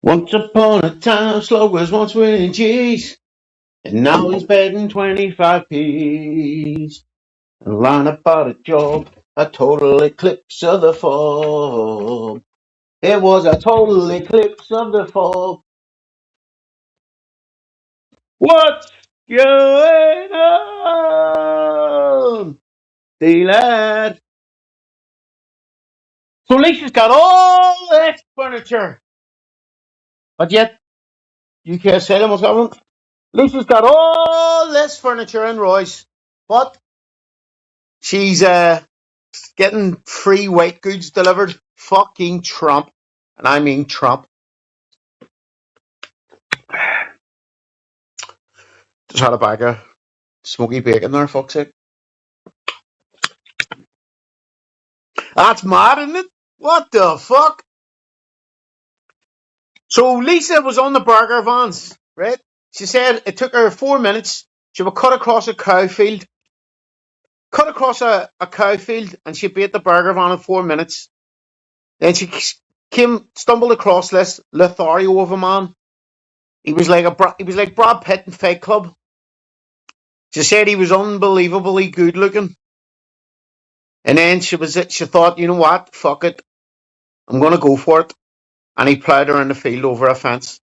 Once upon a time, Slow was once winning G's, and now he's betting 25p's. And line about a job, a total eclipse of the fog. It was a total eclipse of the fog. What's going on, the lad? So Lisa's got all this furniture, but yet you can't say them what's happening. Lisa's got all this furniture in Roy's, but she's getting free white goods delivered. Fucking Trump. And I mean Trump. Just had a bag of smoky bacon there, fuck's sake. That's mad, isn't it? What the fuck? So Lisa was on the burger vans, right? She said it took her 4 minutes. She would cut across a cow field. Cut across a cow field and she beat the burger van in 4 minutes. Then she stumbled across this Lothario of a man. He was like Brad Pitt in Fight Club. She said he was unbelievably good looking. And then she thought, you know what? Fuck it. I'm going to go for it. And he plowed her in the field over a fence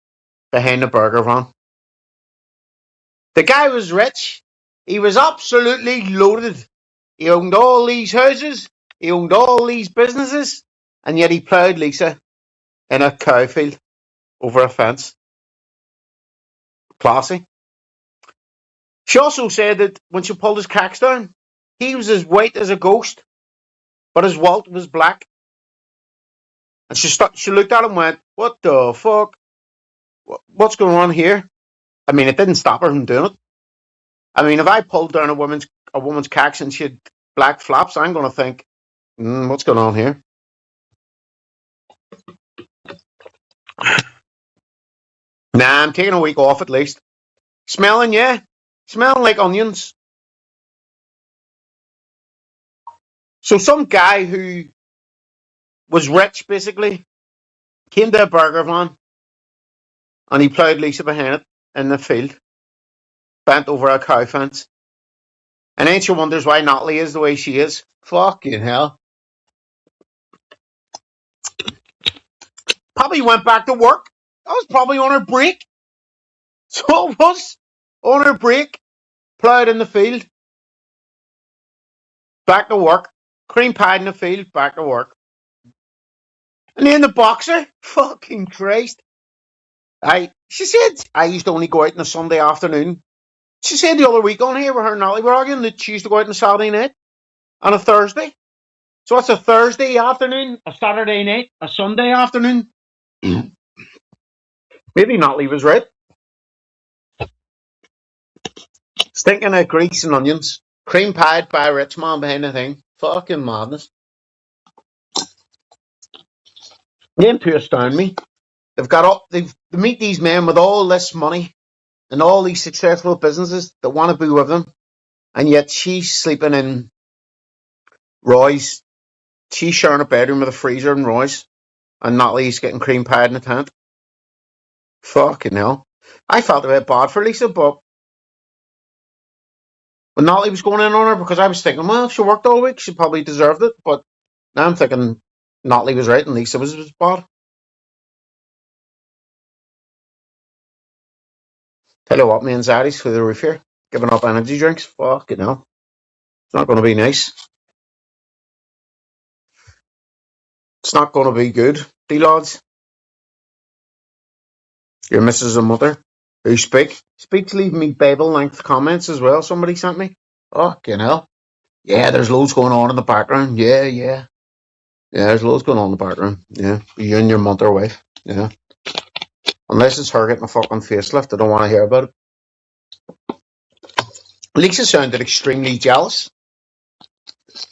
behind the burger van. The guy was rich. He was absolutely loaded. He owned all these houses. He owned all these businesses. And yet he plowed Lisa in a cow field over a fence. Classy. She also said that when she pulled his cacks down, he was as white as a ghost, but his wallet was black. And she looked at him and went, what the fuck? What's going on here? I mean, it didn't stop her from doing it. I mean, if I pulled down a woman's cacks and she had black flaps, I'm going to think, what's going on here? Nah, I'm taking a week off at least. Smelling like onions. So some guy who was rich, basically, came to a burger van and he plowed Lisa behind it in the field, bent over a cow fence. And then she wonders why Natalie is the way she is. Fucking hell. Probably went back to work. That was probably on her break. So it was on her break, plowed in the field, back to work, cream pie in the field, back to work. And then the boxer, fucking Christ. She said, I used to only go out on a Sunday afternoon. She said the other week on here with her and Natalie were arguing that she used to go out on a Saturday night and a Thursday. So it's a Thursday afternoon, a Saturday night, a Sunday afternoon. Maybe Natalie was right. Stinking of grease and onions. Cream pied by a rich man behind the thing. Fucking madness. Them two astound me. They meet these men with all this money and all these successful businesses that want to be with them, and yet she's sleeping in Roy's. She's sharing a bedroom with a freezer in Roy's, and Natalie's getting cream pied in the tent. Fucking hell. I felt a bit bad for Lisa, but when Natalie was going in on her, because I was thinking, well, if she worked all week, she probably deserved it, but now I'm thinking Natalie was right and Lisa was bad. Tell you what, my anxiety's through the roof here. Giving up energy drinks. Fucking hell. It's not going to be nice. It's not going to be good, D-lads. Your missus and mother who speak to leave me Bible-length comments as well, somebody sent me. Fucking hell. Yeah, there's loads going on in the background. Yeah. Yeah, there's loads going on in the background. Yeah, you and your mother wife. Yeah. Unless it's her getting a fucking facelift, I don't want to hear about it. Lisa sounded extremely jealous.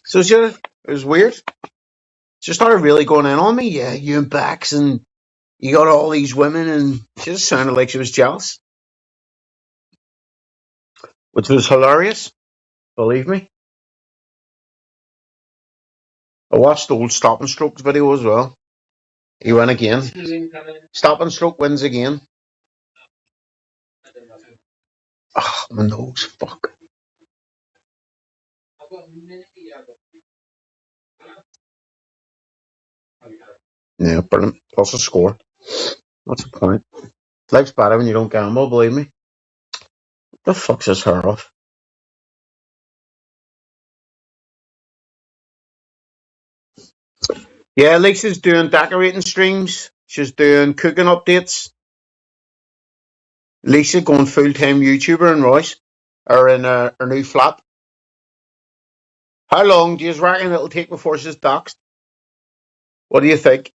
So it was weird. She started really going in on me. Yeah, you and Bax and you got all these women, and she just sounded like she was jealous. Which was hilarious. Believe me. I watched the old Stop and Strokes video as well. He won again. Stop and Stroke wins again. Oh, my nose. Fuck. Yeah, brilliant. Plus a score. What's the point? Life's better when you don't gamble, believe me. What the fuck's this hair off? Yeah, Lisa's doing decorating streams. She's doing cooking updates. Lisa going full-time YouTuber in Royce. Or in her new flat. How long do you reckon it'll take before she's doxed? What do you think?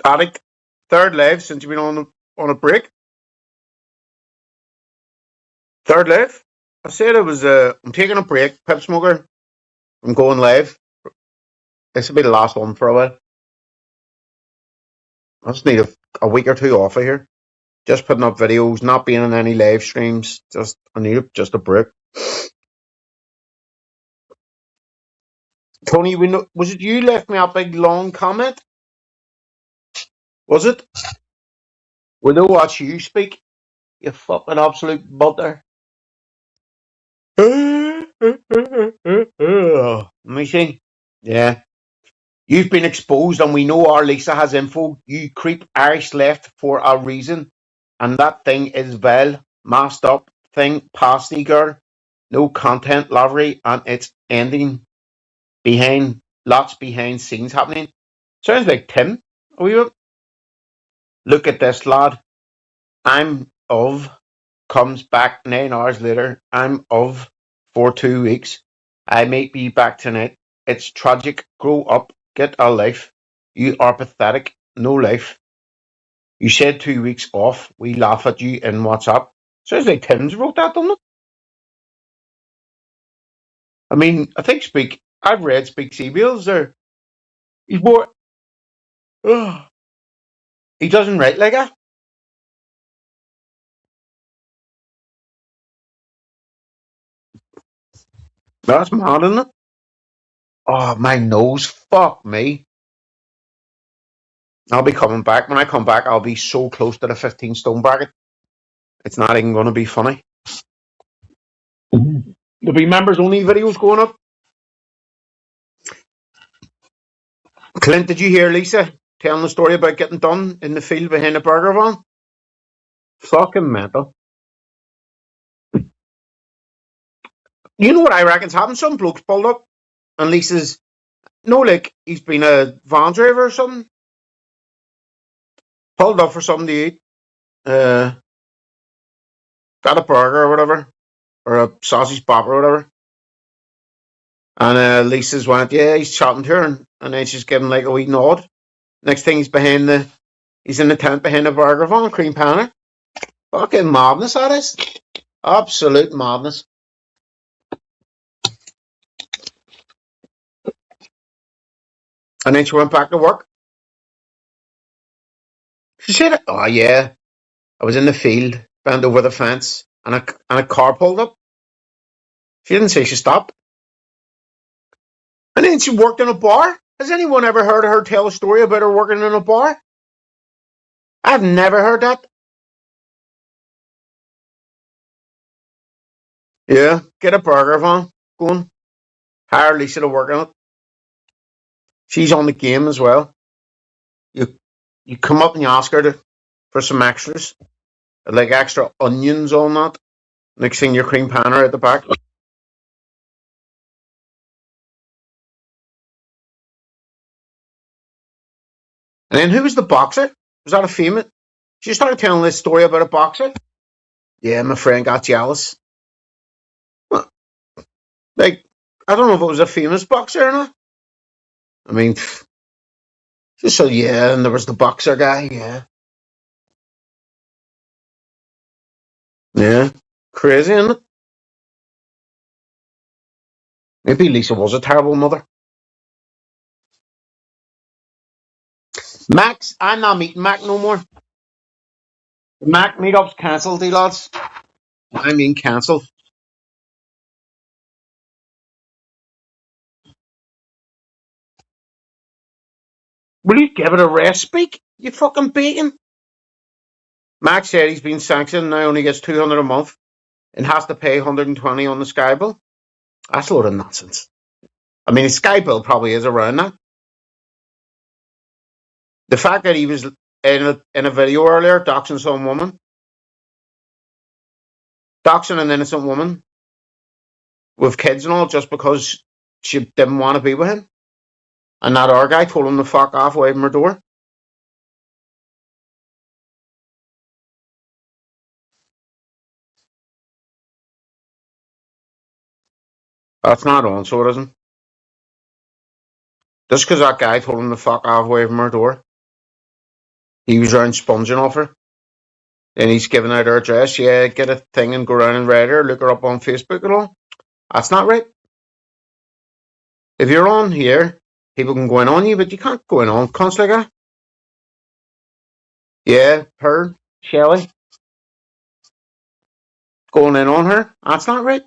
Addict. Third live since you've been on a break. Third live. I said it was I'm taking a break, Pip Smoker. I'm going live. This will be the last one for a while. I just need a week or two off of here. Just putting up videos, not being in any live streams. I need just a break. Tony, was it you left me a big long comment? Was it? We know watch you speak. You fucking absolute butter. Let me see. Yeah. You've been exposed and we know our Lisa has info. You creep Irish left for a reason. And that thing is well masked up thing, pasty girl. No content library and it's ending behind lots behind scenes happening. Sounds like Tim. Are we up? Look at this lad. I'm of comes back 9 hours later. I'm of for 2 weeks. I might be back tonight. It's tragic. Grow up. Get a life. You are pathetic. No life. You said 2 weeks off. We laugh at you in WhatsApp. Sounds like Tim's wrote that, doesn't it? I mean, I think I've read Speak's emails there. He's more. He doesn't write like that. That's mad, isn't it? Oh, my nose. Fuck me. I'll be coming back. When I come back, I'll be so close to the 15 stone bracket. It's not even going to be funny. There'll be members only videos going up. Clint, did you hear Lisa telling the story about getting done in the field behind the burger van? Fucking mental. You know what I reckon's happened? Some bloke's pulled up and Lisa's like he's been a van driver or something. Pulled up for something to eat. Got a burger or whatever. Or a sausage bop or whatever. And Lisa's went, yeah, he's chatting to her and then she's giving like a wee nod. Next thing he's in the tent behind the burger van, cream panner. Fucking madness that is. Absolute madness. And then she went back to work. She said, oh yeah, I was in the field, bent over the fence, and a car pulled up. She didn't say she stopped. And then she worked in a bar. Has anyone ever heard of her tell a story about her working in a bar? I've never heard that. Yeah, get a burger van going. Hire Lisa to work on it. She's on the game as well. You come up and you ask her for some extras, like extra onions on that. Next thing, your cream panner at the back. And then who was the boxer? Was that a famous? She started telling this story about a boxer. Yeah, my friend got jealous. Like, I don't know if it was a famous boxer or not. I mean, just so yeah, and there was the boxer guy. Yeah, crazy, isn't it? Maybe Lisa was a terrible mother. Max, I'm not meeting Mac no more. Mac meetup's cancelled, lads. I mean cancelled. Will you give it a rest, speak? You fucking bacon. Max said he's been sanctioned and now only gets 200 a month and has to pay 120 on the Sky bill. That's a load of nonsense. I mean, the Sky bill probably is around that. The fact that he was in a video earlier doxing some woman, doxing an innocent woman with kids and all just because she didn't want to be with him. And that other guy told him to fuck off away from her door. That's not on, so it isn't. Just because that guy told him to fuck off away from her door, he was around sponging off her. And he's giving out her address. Yeah, get a thing and go around and read her, look her up on Facebook and all. That's not right. If you're on here, people can go in on you, but you can't go in on cunts like that. Yeah, her, Shelley, going in on her. That's not right.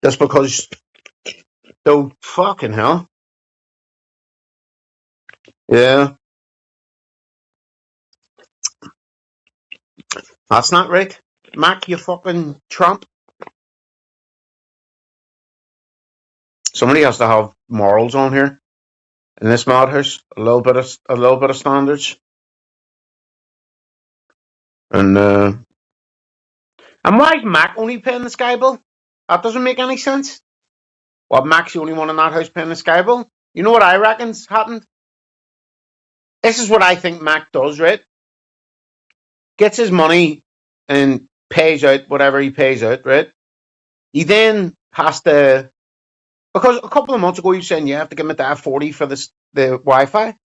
Just because, though, fucking hell. Yeah, that's not right. Mac, you fucking Trump. Somebody has to have morals on here in this madhouse. A little bit of standards. And why is Mac only paying the Sky bill? That doesn't make any sense. Well, Mac's the only one in that house paying the Sky bill. You know what I reckon's happened? This is what I think Mac does, right? Gets his money and pays out whatever he pays out, right? He then has to, because a couple of months ago you were saying you have to give him a dad 40 for the Wi-Fi.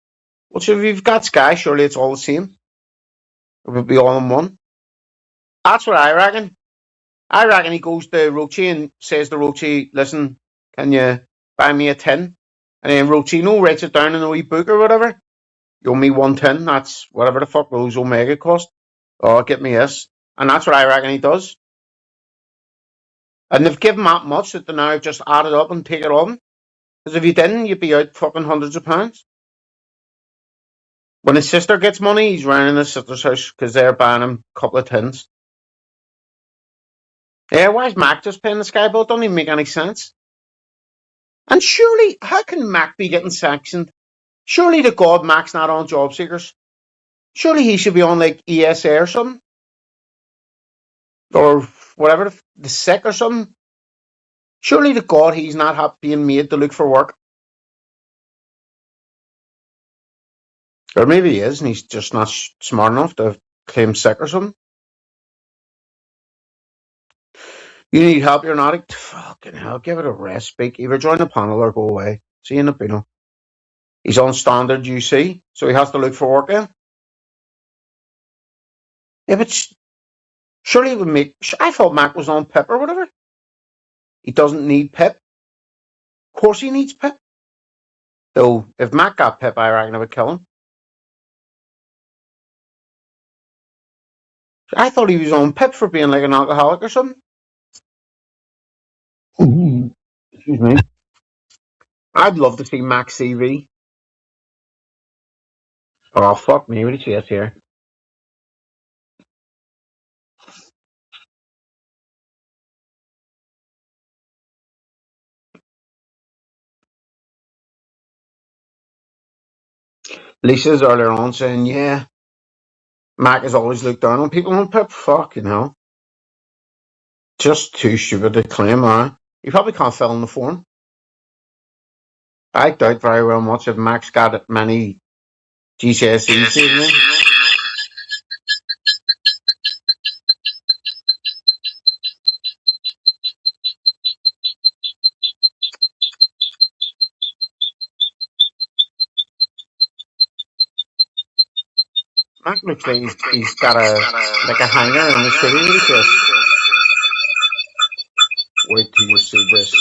Well, so if you've got Sky, surely it's all the same. It would be all in one. That's what I reckon. I reckon he goes to Rochi and says to Rochi, listen, can you buy me a tin? And then Rochi writes it down in a wee book or whatever. You owe me 110, that's whatever the fuck those Omega cost. Oh, get me this. And that's what I reckon he does. And they've given that much that they now just add it up and take it on. Because if you didn't, you'd be out fucking hundreds of pounds. When his sister gets money, he's running his sister's house because they're buying him a couple of tins. Yeah, why is Mac just paying the Sky bill? It doesn't even make any sense. And surely, how can Mac be getting sanctioned? Surely to God, Mac's not on job seekers. Surely he should be on like ESA or something. Or whatever, the sick or something. Surely to God he's not being made to look for work. Or maybe he is and he's just not smart enough to claim sick or something. You need help, you're not. Fucking hell, give it a rest, speak. Either join the panel or go away. See you in the penal. He's on standard UC, so he has to look for work then. Yeah, but surely it would make. I thought Mac was on PIP or whatever. He doesn't need PIP. Of course he needs PIP. Though, if Mac got PIP, I reckon it would kill him. I thought he was on PIP for being like an alcoholic or something. Excuse me. I'd love to see Mac's CV. Oh, fuck me. What did she say here? Lisa's earlier on saying, yeah, Mac has always looked down on people on PIP. Fucking hell. Just too stupid to claim, he probably can't fill in the form. I doubt very well much if Mac's got many GCSEs. Mac looks like he's got a hanger in the city. Wait till you see this.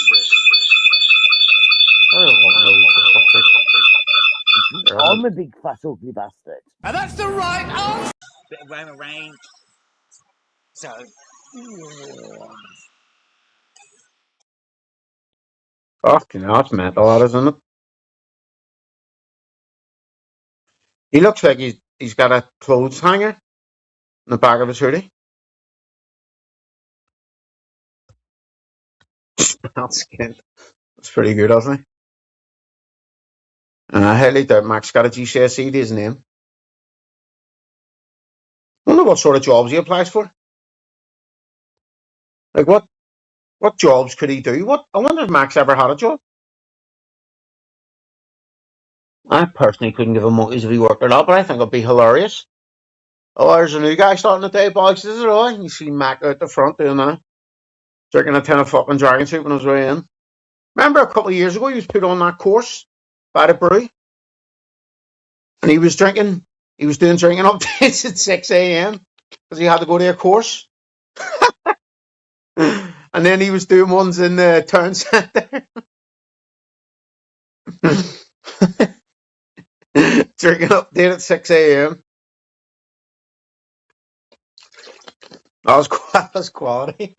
I'm a big fat ugly bastard. And that's the right answer. Bit of rain around. So, Fucking hell, that's mental, that, isn't it? He looks like he's got a clothes hanger in the back of his hoodie. That's good. That's pretty good, isn't he? And I highly doubt Max got a GCSE to his name. I wonder what sort of jobs he applies for. Like what jobs could he do? I wonder if Max ever had a job. I personally couldn't give a monkeys if he worked or not, but I think it'd be hilarious. Oh, there's a new guy starting the day, boys. Is it all? You see Mac out the front doing that, drinking a tin of fucking dragon soup on his way in. Remember a couple of years ago, he was put on that course by the brewery, and he was drinking. He was doing drinking updates at 6 a.m. because he had to go to a course. And then he was doing ones in the town centre. Drinking update at 6 a.m. That was quality.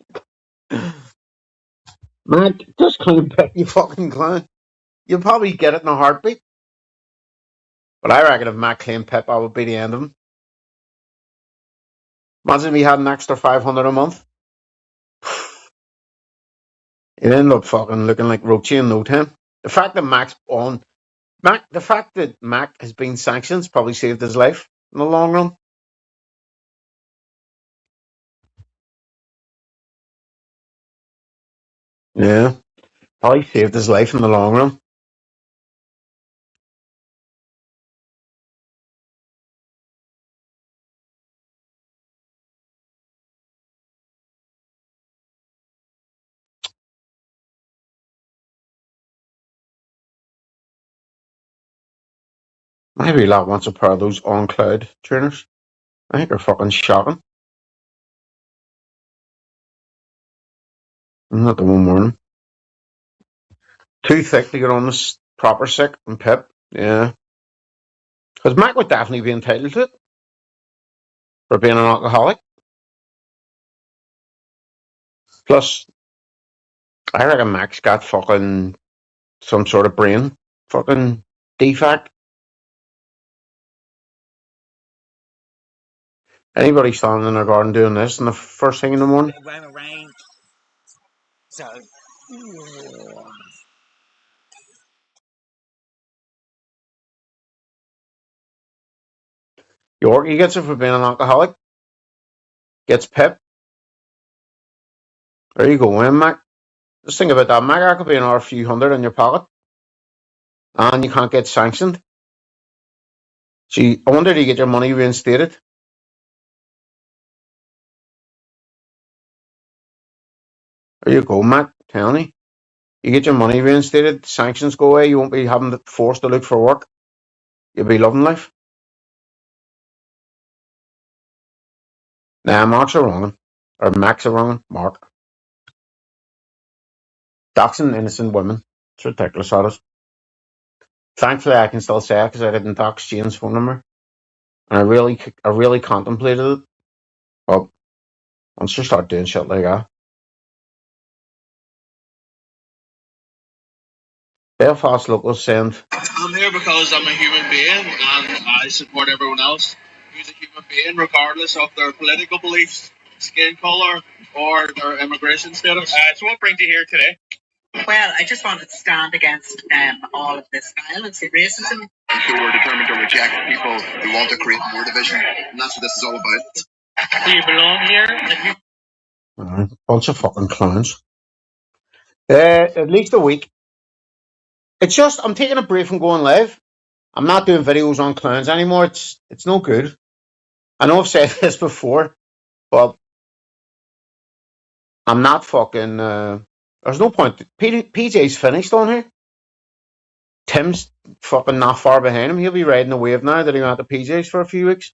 Man, just clean pick, you fucking clown. You'll probably get it in a heartbeat. But I reckon if Matt claimed Pip, I would be the end of him. Imagine if he had an extra 500 a month. He'd end up fucking looking like Rochi in no time. The fact that Mac has been sanctioned probably saved his life in the long run. Yeah, probably saved his life in the long run. Maybe lad wants a pair of those on cloud trainers. I think they're fucking shocking. I'm not the one wearing them. Too thick to get on this proper sick and Pip. Yeah. Because Mac would definitely be entitled to it for being an alcoholic. Plus, I reckon Mac's got fucking some sort of brain fucking defect. Anybody standing in their garden doing this in the first thing in the morning? Rain, rain. So. Yorkie gets it for being an alcoholic. Gets Pip. There you go, Mac. Just think about that, Mac. That could be another few hundred in your pocket. And you can't get sanctioned. Gee, I wonder, do you get your money reinstated? There you go, Mac. Telling you. You get your money reinstated, sanctions go away, you won't be having to forced to look for work. You'll be loving life. Nah, Mark's a wrong. Or Mac's a wrong. Mark. Doxing innocent women. It's ridiculous, that is. Thankfully, I can still say it because I didn't dox Jane's phone number. And I really contemplated it. But once you start doing shit like that. Belfast locals send. I'm here because I'm a human being and I support everyone else who's a human being, regardless of their political beliefs, skin colour, or their immigration status. So, what brings you here today? Well, I just wanted to stand against all of this violence and racism. Who are determined to reject people who want to create more division, and that's what this is all about. Do you belong here? Bunch of fucking clowns. At least a week. It's just, I'm taking a break from going live. I'm not doing videos on clowns anymore. It's no good. I know I've said this before, but I'm not fucking. There's no point. PJ's finished on here. Tim's fucking not far behind him. He'll be riding the wave now that he went to PJ's for a few weeks.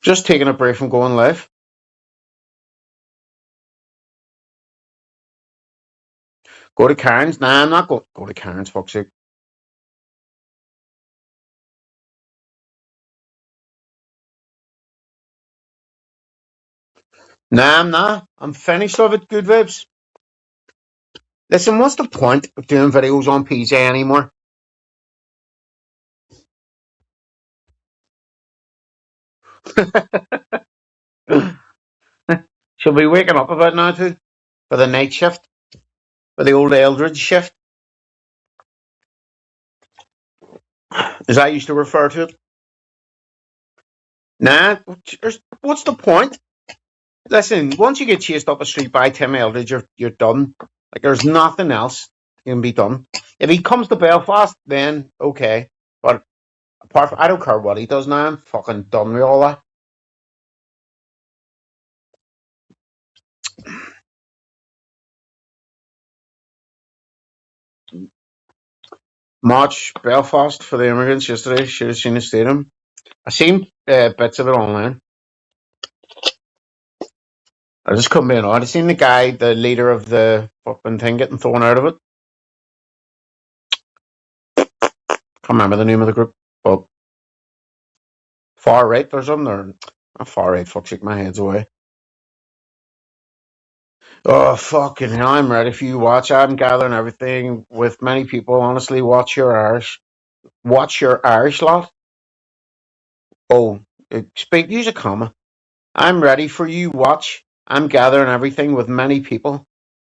Just taking a break from going live. Go to Cairns? Nah, I'm not going to go to Cairns, fuck's sake. Nah, I'm not. I'm finished of it, good vibes. Listen, what's the point of doing videos on PJ anymore? She'll be waking up about now too for the night shift, for the old Eldridge shift, as I used to refer to it. Nah, what's the point? Listen, once you get chased up a street by Tim Eldridge, you're done. Like there's nothing else can be done. If he comes to Belfast, then okay. But apart from, I don't care what he does now. I'm fucking done with all that. March Belfast for the immigrants yesterday. Should have seen the stadium. I seen bits of it online. I just couldn't be annoyed. I seen the guy, the leader of the fucking thing, getting thrown out of it. Can't remember the name of the group, but far right or something. Or not far right. Fuck's sake, my head's away. Oh fucking hell! I'm ready for you. Watch. I'm gathering everything with many people. Honestly, watch your Irish. Watch your Irish lot. Oh, speak. Use a comma. I'm ready for you. Watch. I'm gathering everything with many people.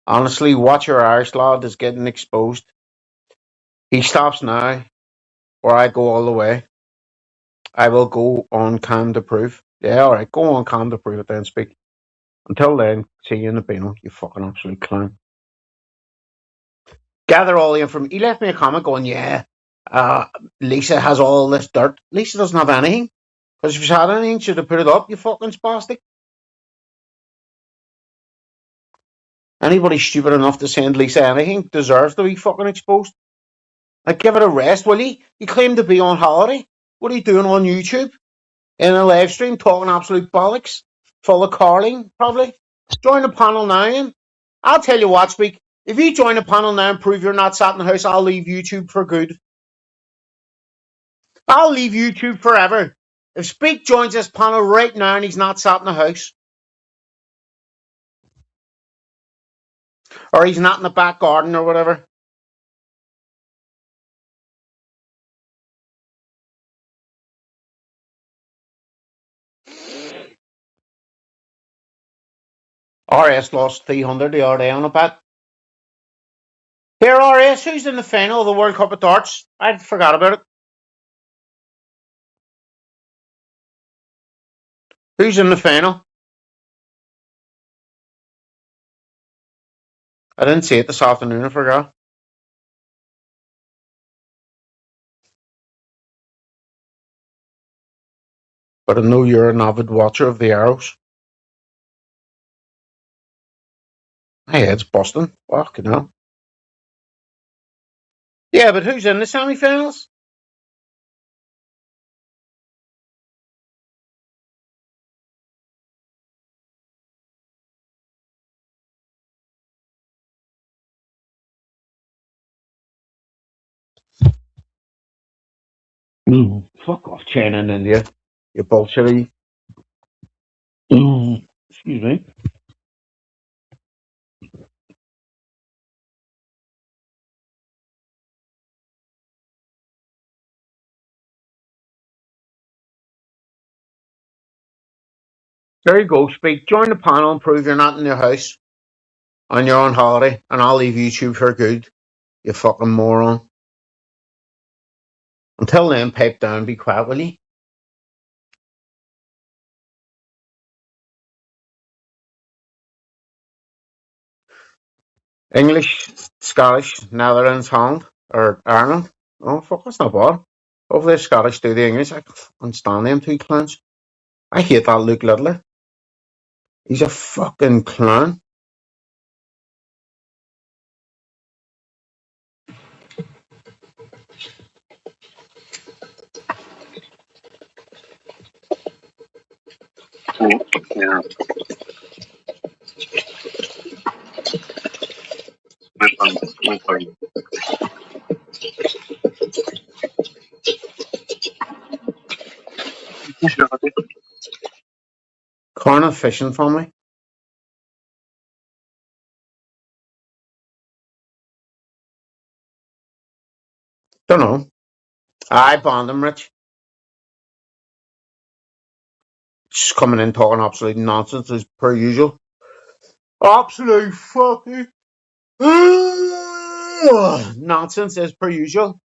Honestly, watch your Irish lad is getting exposed. He stops now, or I go all the way. I will go on cam to prove. Yeah, alright, go on cam to prove it then, speak. Until then, see you in the Beano, you fucking absolute clown. Gather all the information. He left me a comment going, yeah, Lisa has all this dirt. Lisa doesn't have anything. Because if she had anything, she'd have put it up, you fucking spastic. Anybody stupid enough to send Lisa anything deserves to be fucking exposed. Like, give it a rest, will you? You claim to be on holiday. What are you doing on YouTube? In a live stream, talking absolute bollocks? Full of carling, probably? Join the panel now, Ian. I'll tell you what, Speak. If you join the panel now and prove you're not sat in the house, I'll leave YouTube for good. I'll leave YouTube forever. If Speak joins this panel right now and he's not sat in the house, or he's not in the back garden or whatever. RS lost 300 the other day on a bet. Here, RS, who's in the final of the World Cup of Darts? I forgot about it. Who's in the final? I didn't see it this afternoon, I forgot. But I know you're an avid watcher of the Arrows. My head's busting. Fucking hell. Yeah, but who's in the semi-finals? Fuck off, China and India. You bullshitty. Excuse me. There you go, Speak. Join the panel and prove you're not in your house and you're on holiday, and I'll leave YouTube for good. You fucking moron. Until then, pipe down, be quiet, will you? English, Scottish, Netherlands, Holland, or Ireland. Oh, fuck, that's not bad. Hopefully the Scottish do the English. I can't stand them two clowns. I hate that Luke Littler. He's a fucking clown. Yeah. Corner fishing for me. Don't know. I banned him, Rich. Just coming in talking absolute nonsense as per usual. Absolute fucking nonsense as per usual.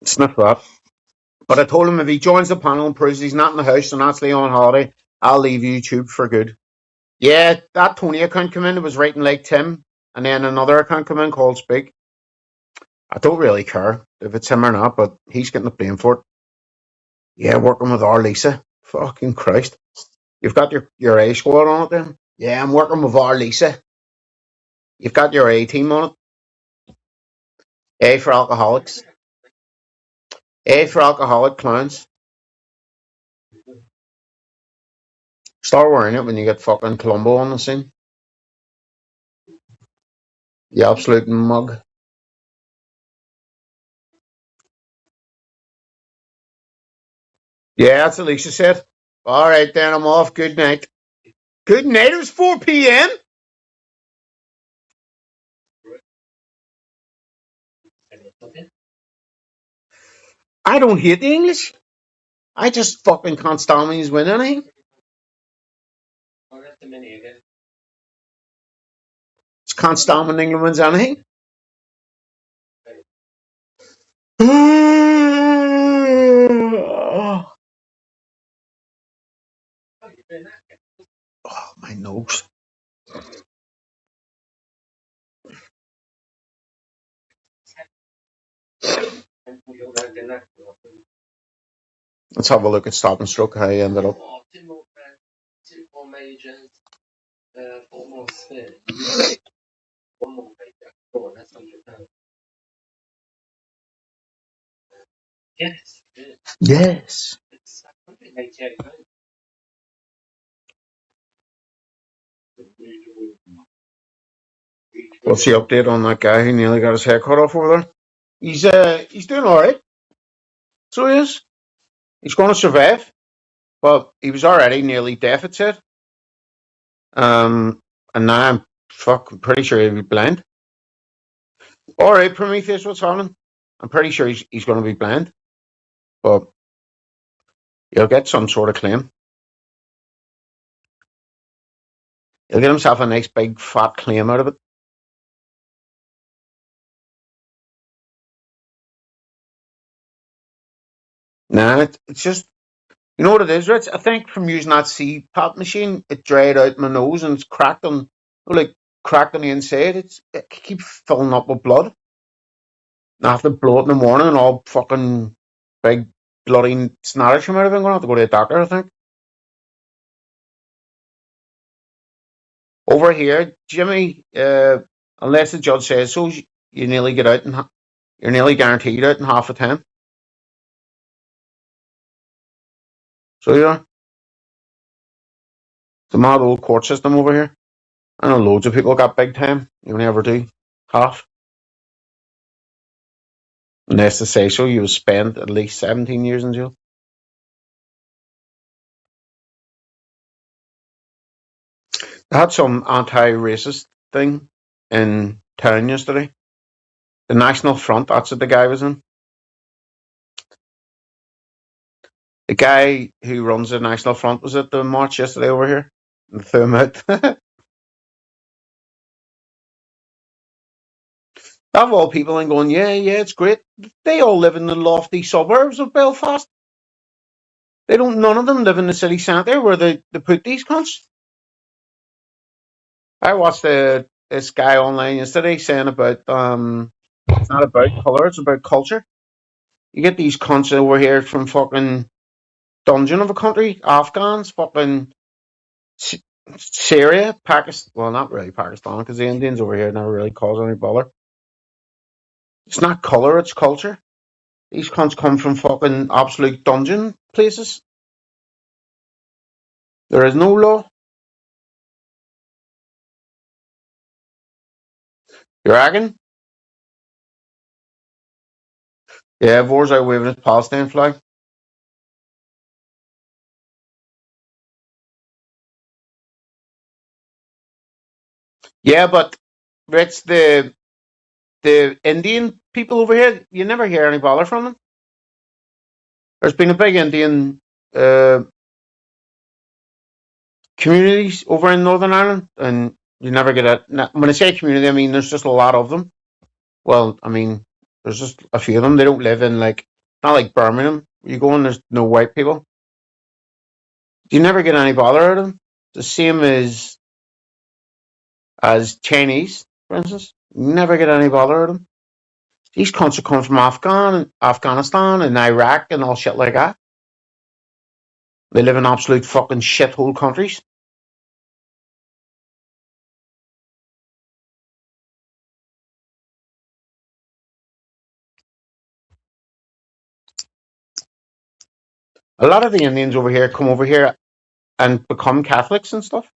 Sniff that. But I told him if he joins the panel and proves he's not in the house and actually on holiday, I'll leave YouTube for good. Yeah, that Tony account come in, it was writing like Tim, and then another account come in called Speak. I don't really care if it's him or not, but he's getting the blame for it. Yeah, working with our Lisa. Fucking Christ. You've got your A squad on it then? Yeah, I'm working with our Lisa. You've got your A team on it. A for alcoholics. A for alcoholic clowns. Start wearing it when you get fucking Columbo on the scene. The absolute mug. Yeah, that's what Lisa said. All right, then I'm off. Good night. Good night. It was 4 p.m. I don't hate the English. I just fucking can't stand when he's winning anything. Just can't stand when England wins anything. Oh, my nose. Let's have a look at Stop and Stroke, how he ended up. 2 more majors, 4 more spins, 1 more major. Oh, that's £100. Yes. Yes. It's 188 pounds. What's the update on that guy who nearly got his head cut off over there? He's doing all right. So he is. He's going to survive. But he was already nearly deaf, it said. And now I'm pretty sure he'll be blind. All right, Prometheus, what's happening? I'm pretty sure he's going to be blind. But he'll get some sort of claim. He'll get himself a nice big fat claim out of it. Nah, it's just, you know what it is, Rich? I think from using that CPAP machine, it dried out my nose and it's cracked on, cracked on the inside. It keeps filling up with blood. And I have to blow it in the morning and all fucking big bloody snarage from it. I'm going to have to go to the doctor, I think. Over here, Jimmy, unless the judge says so, you nearly get out and you're nearly guaranteed out in half the time. So you are. The mad old court system over here. I know loads of people got big time. You only ever do half. Unless they say so, you spend at least 17 years in jail. I had some anti-racist thing in town yesterday. The National Front, that's what the guy was in. The guy who runs the National Front was at the march yesterday over here. And threw him out. Of all people, and going, yeah, it's great. They all live in the lofty suburbs of Belfast. None of them live in the city centre where they put these cunts. I watched this guy online yesterday saying about it's not about colour, it's about culture. You get these cunts over here from fucking dungeon of a country, Afghans, fucking Syria, Pakistan. Well, not really Pakistan, because the Indians over here never really cause any bother. It's not colour, it's culture. These cunts come from fucking absolute dungeon places. There is no law. You reckon? Yeah, Vorzai waving his Palestine flag. Yeah, but Rich, the Indian people over here, you never hear any bother from them. There's been a big Indian communities over in Northern Ireland, and you never get a. When I say community, I mean there's just a lot of them. Well, I mean there's just a few of them. They don't live in not like Birmingham. You go and there's no white people. You never get any bother out of them. The same as Chinese, for instance. You never get any bother out of them. These cunts are coming from Afghanistan and Iraq and all shit like that. They live in absolute fucking shithole countries. A lot of the Indians over here come over here and become Catholics and stuff.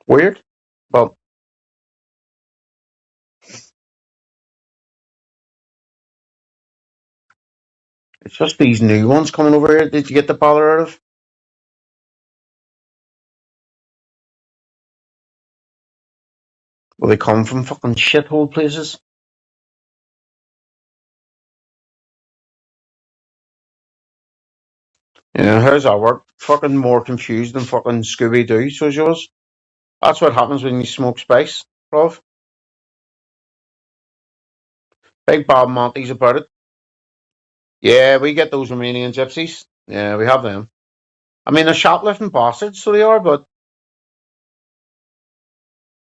Weird. But it's just these new ones coming over here that you get the bother out of. Well, they come from fucking shithole places. Yeah, how's that work? Fucking more confused than fucking Scooby-Doo, so's yours. That's what happens when you smoke spice, bruv. Big Bob Monty's about it. Yeah, we get those Romanian gypsies. Yeah, we have them. I mean, they're shoplifting bastards, so they are, but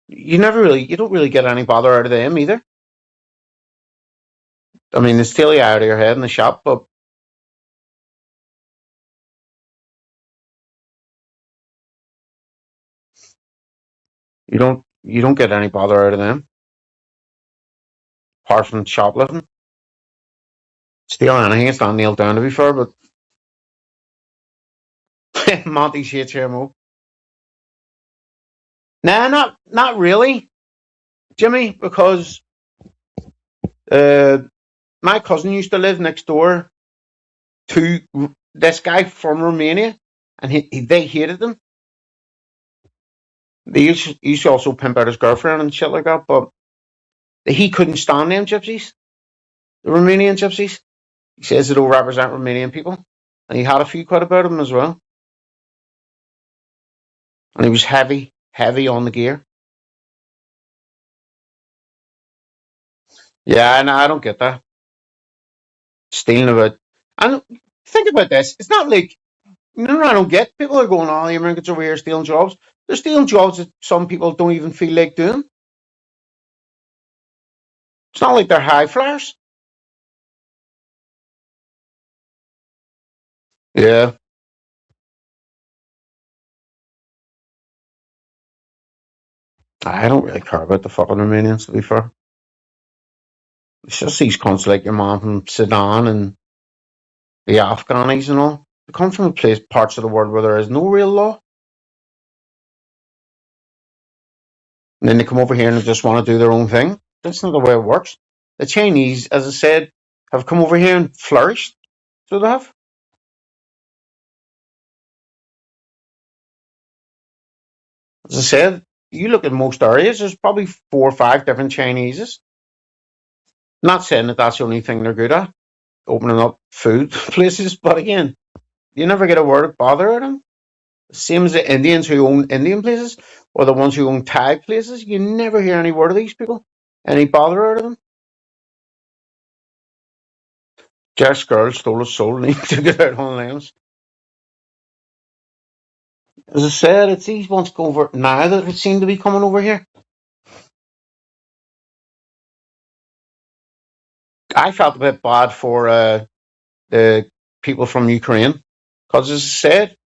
you don't really get any bother out of them either. I mean, they steal you out of your head in the shop, but you don't get any bother out of them. Apart from shoplifting. Stealing anything, it's not nailed down to be fair, but Monty's HMO. Nah, not really, Jimmy, because my cousin used to live next door to this guy from Romania, and they hated him. They used to also pimp out his girlfriend and shit like that, but he couldn't stand them gypsies, the Romanian gypsies. He says they don't represent Romanian people, and he had a few quid about him as well. And he was heavy on the gear. Yeah, and I don't get that. Stealing about. And think about this. It's not like, I don't get. People are going, the Americans over here stealing jobs. They're stealing jobs that some people don't even feel like doing. It's not like they're high flyers. Yeah. I don't really care about the fucking Romanians, to be fair. It's just these cunts like your man from Sudan and the Afghanis and all. They come from parts of the world where there is no real law. And then they come over here and they just want to do their own thing. That's not the way it works. The Chinese, as I said, have come over here and flourished. So they have. As I said, you look at most areas, there's probably 4 or 5 different Chineses. Not saying that that's the only thing they're good at, opening up food places, but again, you never get a word of bother out of them. Same as the Indians who own Indian places, or the ones who own Thai places, you never hear any word of these people, any bother out of them. Jack's girl stole his soul and he took it out on lambs. As I said, it's these ones go over now that seem to be coming over here. I felt a bit bad for the people from Ukraine, because as I said,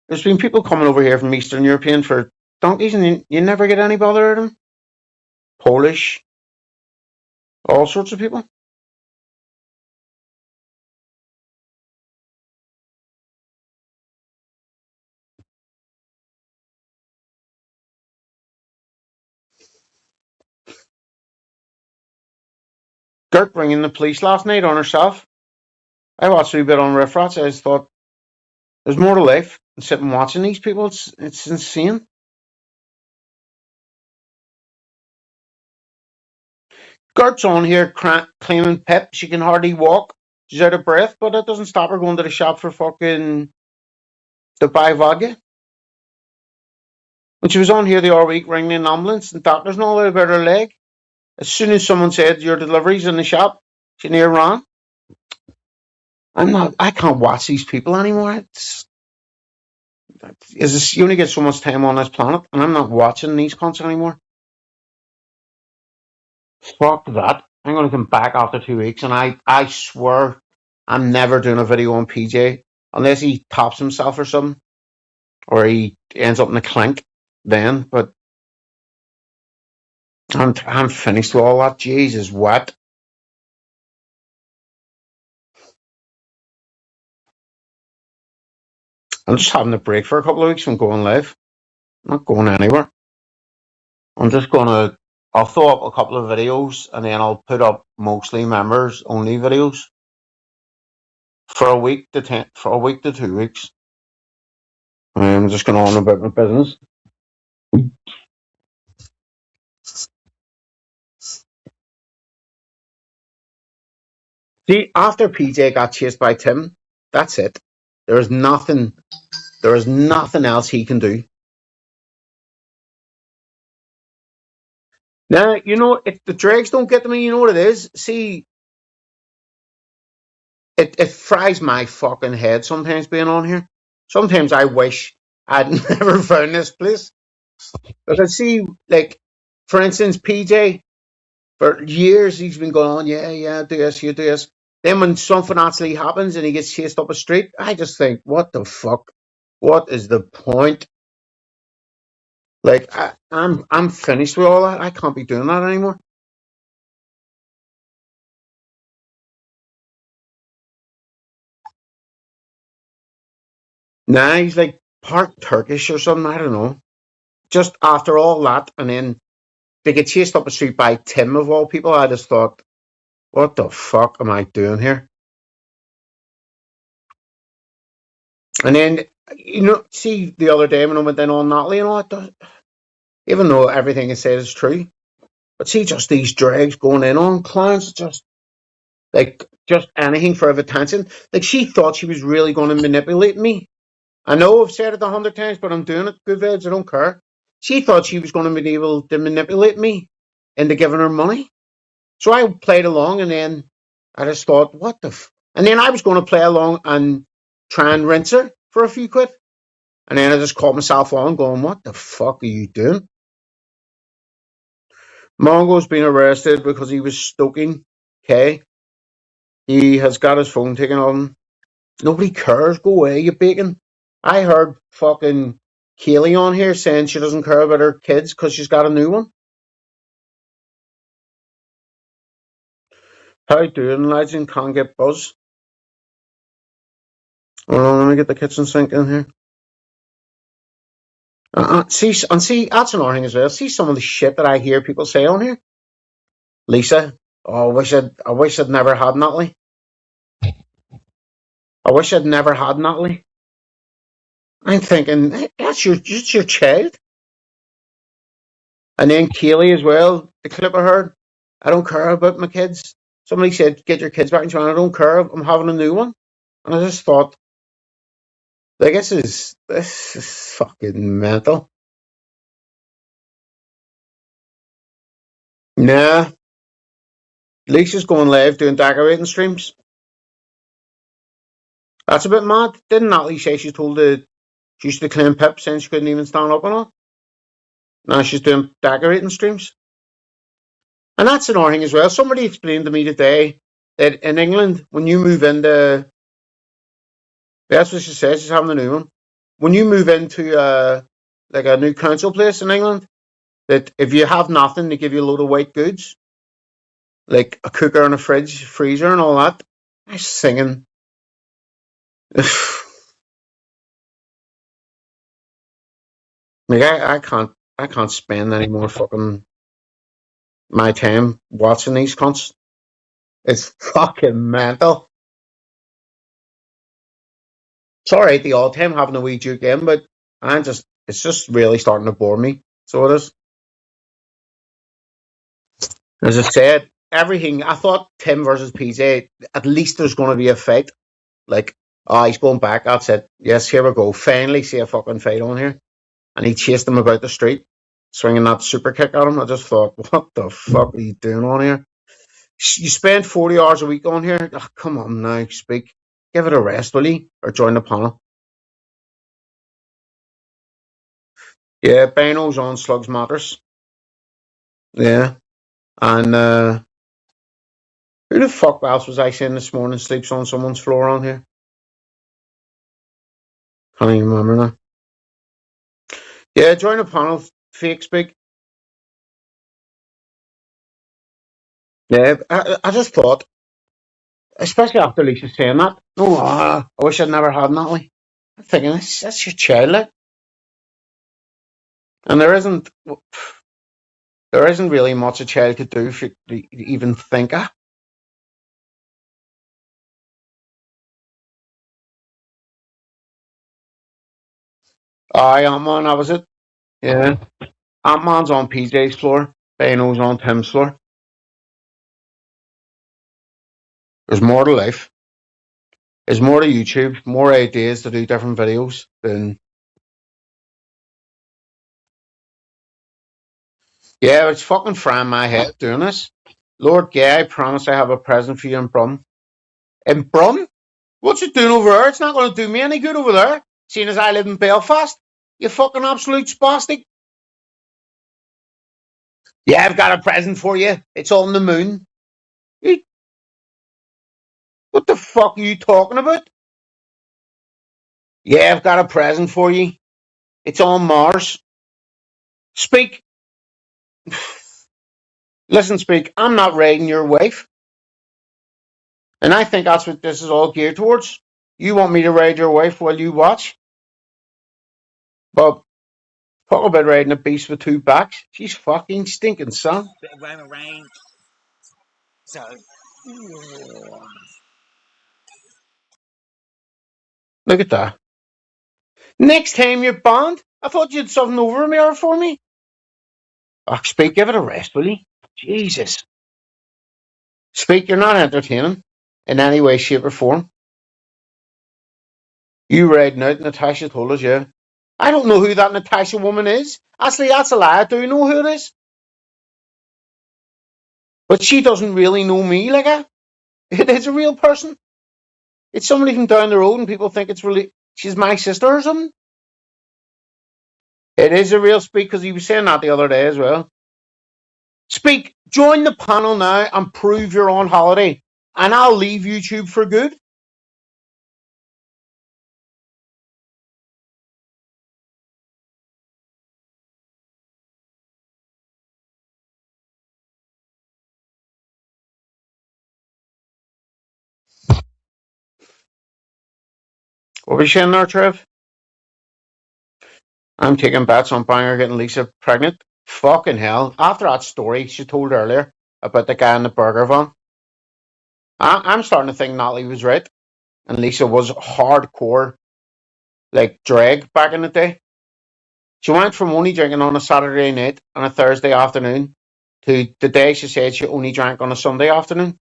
there's been people coming over here from Eastern European for donkeys, and you never get any bother out of them. Polish, all sorts of people. Gert bringing the police last night on herself. I watched a wee bit on Riff Rats. I just thought there's more to life than sitting watching these people. It's insane. Gert's on here claiming Pip. She can hardly walk. She's out of breath, but that doesn't stop her going to the shop for fucking to buy vodka. When she was on here the other week ringing an ambulance and doctors know all about her leg. As soon as someone said your delivery's in the shop, she near ran. I can't watch these people anymore. You only get so much time on this planet, and I'm not watching these cunts anymore. Fuck that. I'm going to come back after 2 weeks, and I swear I'm never doing a video on PJ unless he tops himself or something, or he ends up in a clink then, but I'm finished with all that. Jesus, what? I'm just having a break for a couple of weeks from going live. I'm not going anywhere. I'm just I'll throw up a couple of videos and then I'll put up mostly members only videos for a week to 2 weeks. I'm just going on about my business. See, after PJ got chased by Tim, that's it. There is nothing else he can do. Now, if the dregs don't get to me, you know what it is? See, it fries my fucking head sometimes being on here. Sometimes I wish I'd never found this place. Because I see, like, for instance, PJ, for years he's been going on, yeah, do this, you do this. Then when something actually happens and he gets chased up a street, I just think, what the fuck? What is the point? Like, I'm finished with all that. I can't be doing that anymore. Nah, he's like part Turkish or something. I don't know. Just after all that, and then they get chased up a street by Tim of all people. I just thought, what the fuck am I doing here? And then, see the other day when I went in on Natalie and all that, even though everything is said is true, but see just these dregs going in on clients, just anything for attention. Like she thought she was really going to manipulate me. I know I've said it 100 times, but I'm doing it. Good vibes, I don't care. She thought she was going to be able to manipulate me into giving her money. So I played along, and then I just thought, what the and then I was going to play along and try and rinse her for a few quid. And then I just caught myself on going, what the fuck are you doing? Mongo's been arrested because he was stoking Kay. He has got his phone taken off him. Nobody cares. Go away, you bacon. I heard fucking Kaylee on here saying she doesn't care about her kids because she's got a new one. How you doing, legend? Can't get buzz. Hold on, let me get the kitchen sink in here. See, that's another thing as well. See some of the shit that I hear people say on here. Lisa, I wish I'd never had Natalie. I wish I'd never had Natalie. I'm thinking, hey, that's your child. And then Kaylee as well, the clip I heard. I don't care about my kids. Somebody said, get your kids back in China. I don't care. I'm having a new one. And I just thought, like, this is fucking mental. Nah. Lisa's going live doing decorating streams. That's a bit mad. Didn't Natalie say she used to claim Pip saying she couldn't even stand up and all? Now she's doing decorating streams. And that's another thing as well. Somebody explained to me today that in England, when you move into... That's what she says, she's having a new one. When you move into like a new council place in England, that if you have nothing, they give you a load of white goods. Like a cooker and a fridge, freezer and all that. I was singing... Like I can't spend any more fucking my time watching these cunts. It's fucking mental. It's alright the odd time having a wee juke in, but it's just really starting to bore me. So it is. As I said, everything. I thought Tim versus PJ, at least there's going to be a fight. Like, oh, he's going back. That's it. Yes, here we go. Finally see a fucking fight on here. And he chased him about the street, swinging that super kick at him. I just thought, what the fuck are you doing on here? You spend 40 hours a week on here? Oh, come on now, speak. Give it a rest, will you? Or join the panel. Yeah, Bino's on Slugs Matters. Yeah. And who the fuck else was I saying this morning sleeps on someone's floor on here? Can't even remember now. Yeah, join the panel, fake speak. Yeah, I just thought, especially after Lisa saying that, I wish I'd never had Natalie. I'm thinking, that's your child, like. And there isn't really much a child could do if you even think of. Aye, Ant-Man, that was it. Yeah. Ant-Man's on PJ's floor. Bino's on Tim's floor. There's more to life. There's more to YouTube, more ideas to do different videos than... Yeah, it's fucking frying my head doing this. Lord Gay, I promise I have a present for you in Brum. In Brum? What's it doing over there? It's not going to do me any good over there, seeing as I live in Belfast. You fucking absolute spastic. Yeah, I've got a present for you. It's on the moon. What the fuck are you talking about? Yeah, I've got a present for you. It's on Mars. Speak. Listen, Speak, I'm not raiding your wife. And I think that's what this is all geared towards. You want me to raid your wife while you watch? But talk about raiding a beast with two backs. She's fucking stinking, son. Bit of Roman Reigns. So. Look at that. Next time you're banned, I thought you had something over a mirror for me. Oh, Speak, give it a rest, will you? Jesus. Speak, you're not entertaining in any way, shape, or form. You raiding out, Natasha told us, yeah. I don't know who that Natasha woman is. Actually, that's a lie. I do know who it is. But she doesn't really know me like that. It is a real person. It's somebody from down the road and people think it's really... She's my sister or something. It is a real Speak, because he was saying that the other day as well. Speak, join the panel now and prove you're on holiday. And I'll leave YouTube for good. What were you saying there, Trev? I'm taking bets on Banger getting Lisa pregnant. Fucking hell. After that story she told earlier about the guy in the burger van, I'm starting to think Natalie was right. And Lisa was hardcore, like, drag back in the day. She went from only drinking on a Saturday night and a Thursday afternoon to the day she said she only drank on a Sunday afternoon.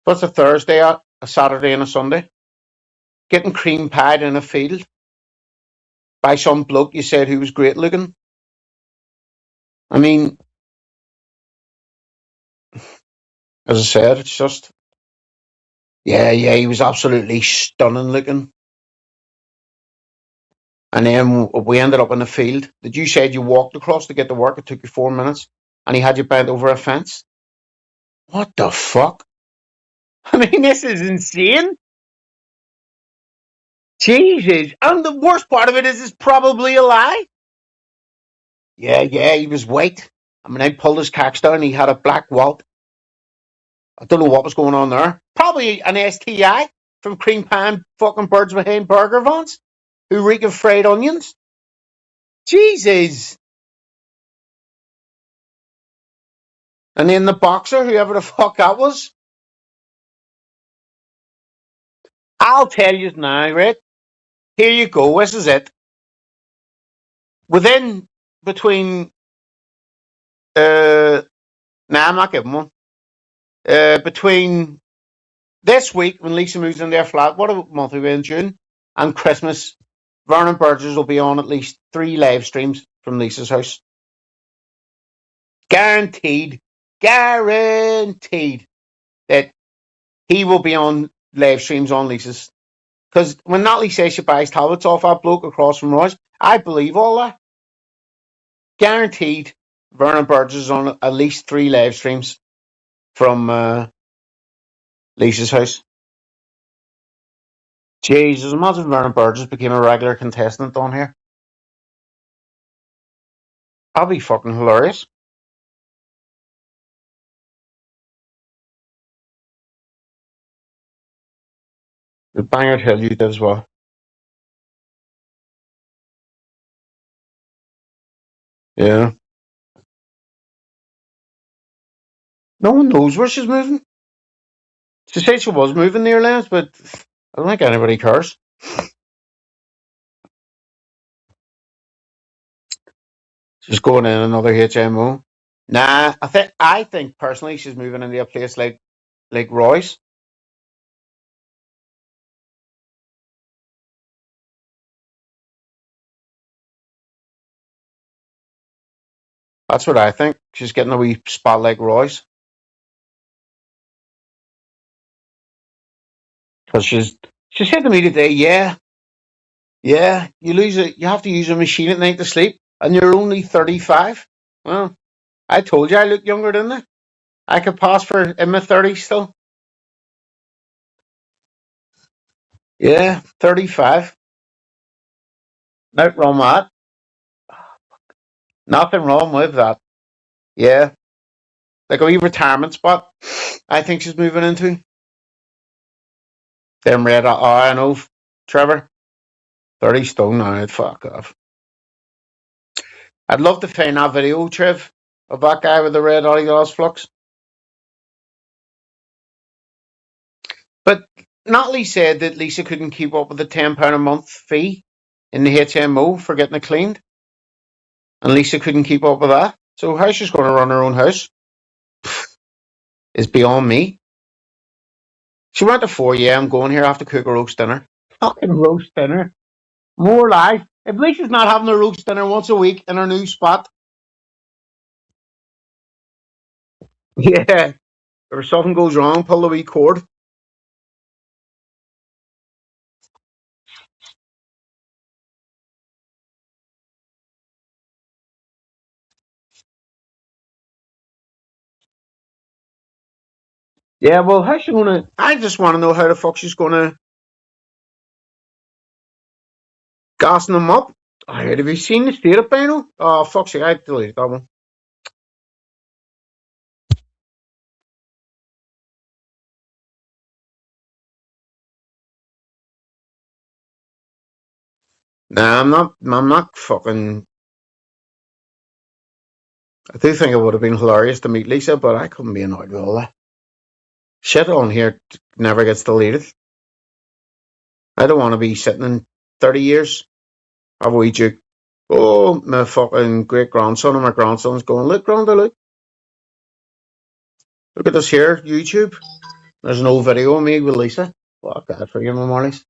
What's a Thursday, a Saturday and a Sunday? Getting cream pied in a field by some bloke you said who was great looking. I mean, as I said, it's just... Yeah, he was absolutely stunning looking. And then we ended up in the field that you said you walked across to get to work. It took you 4 minutes. And he had you bent over a fence. What the fuck? I mean, this is insane. Jesus. And the worst part of it is it's probably a lie. Yeah, he was white. I mean, I pulled his cacks down. He had a black welt. I don't know what was going on there. Probably an STI from cream pan fucking birds behind burger vans who reek of fried onions. Jesus. And then the boxer, whoever the fuck that was. I'll tell you now, right? Here you go. This is it. Between, I'm not giving one. between this week when Lisa moves in their flat, what a month are we in, June, and Christmas, Vernon Burgess will be on at least 3 live streams from Lisa's house. Guaranteed that he will be on live streams on Lisa's. Because when Natalie says she buys tablets off that bloke across from Royce, I believe all that. Guaranteed Vernon Burgess is on at least 3 live streams from Lisa's house. Jesus, imagine Vernon Burgess became a regular contestant on here. That'd be fucking hilarious. The banger tell you did as well. Yeah. No one knows where she's moving. She said she was moving near Lens, but I don't think anybody cares. She's going in another HMO. Nah, I think personally she's moving into a place like Royce. That's what I think. She's getting a wee spot like Royce. Because she said to me today, yeah, you have to use a machine at night to sleep, and you're only 35. Well, I told you I look younger, didn't I? I could pass for in my 30s still. Yeah, 35. Nothing wrong with that. Nothing wrong with that. Yeah. Like a wee retirement spot, I think she's moving into. Them red, I know, Trevor. 30 stone now, fuck off. I'd love to find that video, Trev, of that guy with the red Adidas flux. But Natalie said that Lisa couldn't keep up with the £10 a month fee in the HMO for getting it cleaned. And Lisa couldn't keep up with that. So how she's going to run her own house is beyond me. She went to 4, yeah, I'm going here, I have to cook a roast dinner. Fucking roast dinner. More life. If Lisa's not having a roast dinner once a week in her new spot. Yeah. If something goes wrong, pull the wee cord. Yeah, well, how's she gonna? I just want to know how the fuck she's gonna gassing them up. Have you seen the state of Bino? Oh, fuck's sake, I deleted that one. Nah, I'm not fucking. I do think it would have been hilarious to meet Lisa, but I couldn't be annoyed with all that. Shit on here never gets deleted. I don't want to be sitting in 30 years. Have a wee joke. Oh, my fucking great grandson and my grandson's going, look, Granda, look. Look at this here, YouTube. There's an old video of me with Lisa. Fuck that for you, my Marlies.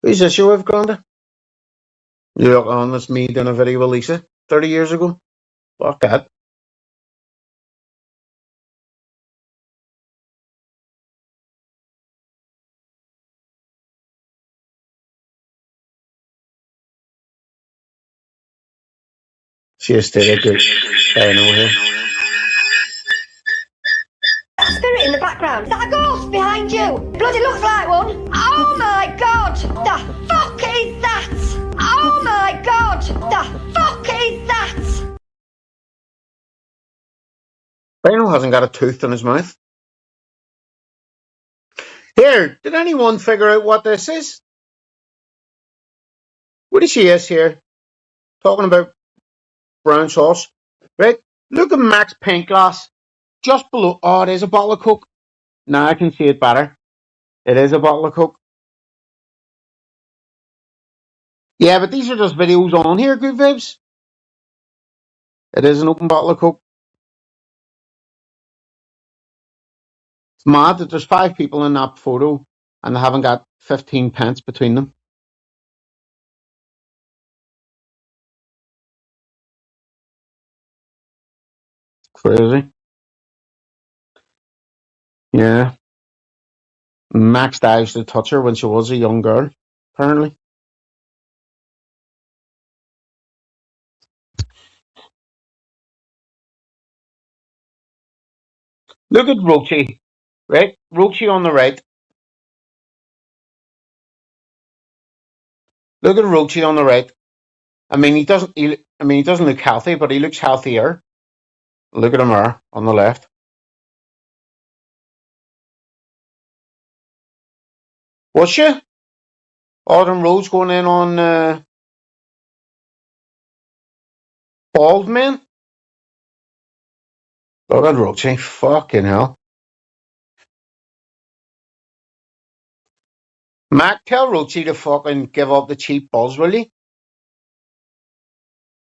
Who's this you with, Granda? You look on, that's me doing a video with Lisa 30 years ago. Fuck that. She has stayed a good Bino here. Spirit in the background. Is that a ghost behind you? Bloody looks like one. Oh my god! The fuck is that? Oh my god! The fuck is that? Bino hasn't got a tooth in his mouth. Here, did anyone figure out what this is? What is she is here? Talking about brown sauce. Right? Look at Max Pintglass. Just below. Oh, it is a bottle of Coke. Now I can see it better. It is a bottle of Coke. Yeah, but these are just videos on here, good vibes. It is an open bottle of Coke. mad that there's 5 people in that photo and they haven't got 15 pence between them. Crazy. Yeah. Max dives to touch her when she was a young girl, apparently. Look at Rochi, right? Rochi on the right. Look at Rochi on the right. I mean, he doesn't look healthy, but he looks healthier. Look at him there on the left. Was she? Autumn Rose going in on Baldman? Look at Rochi. Fucking hell. Mac, tell Rochi to fucking give up the cheap buzz, will you?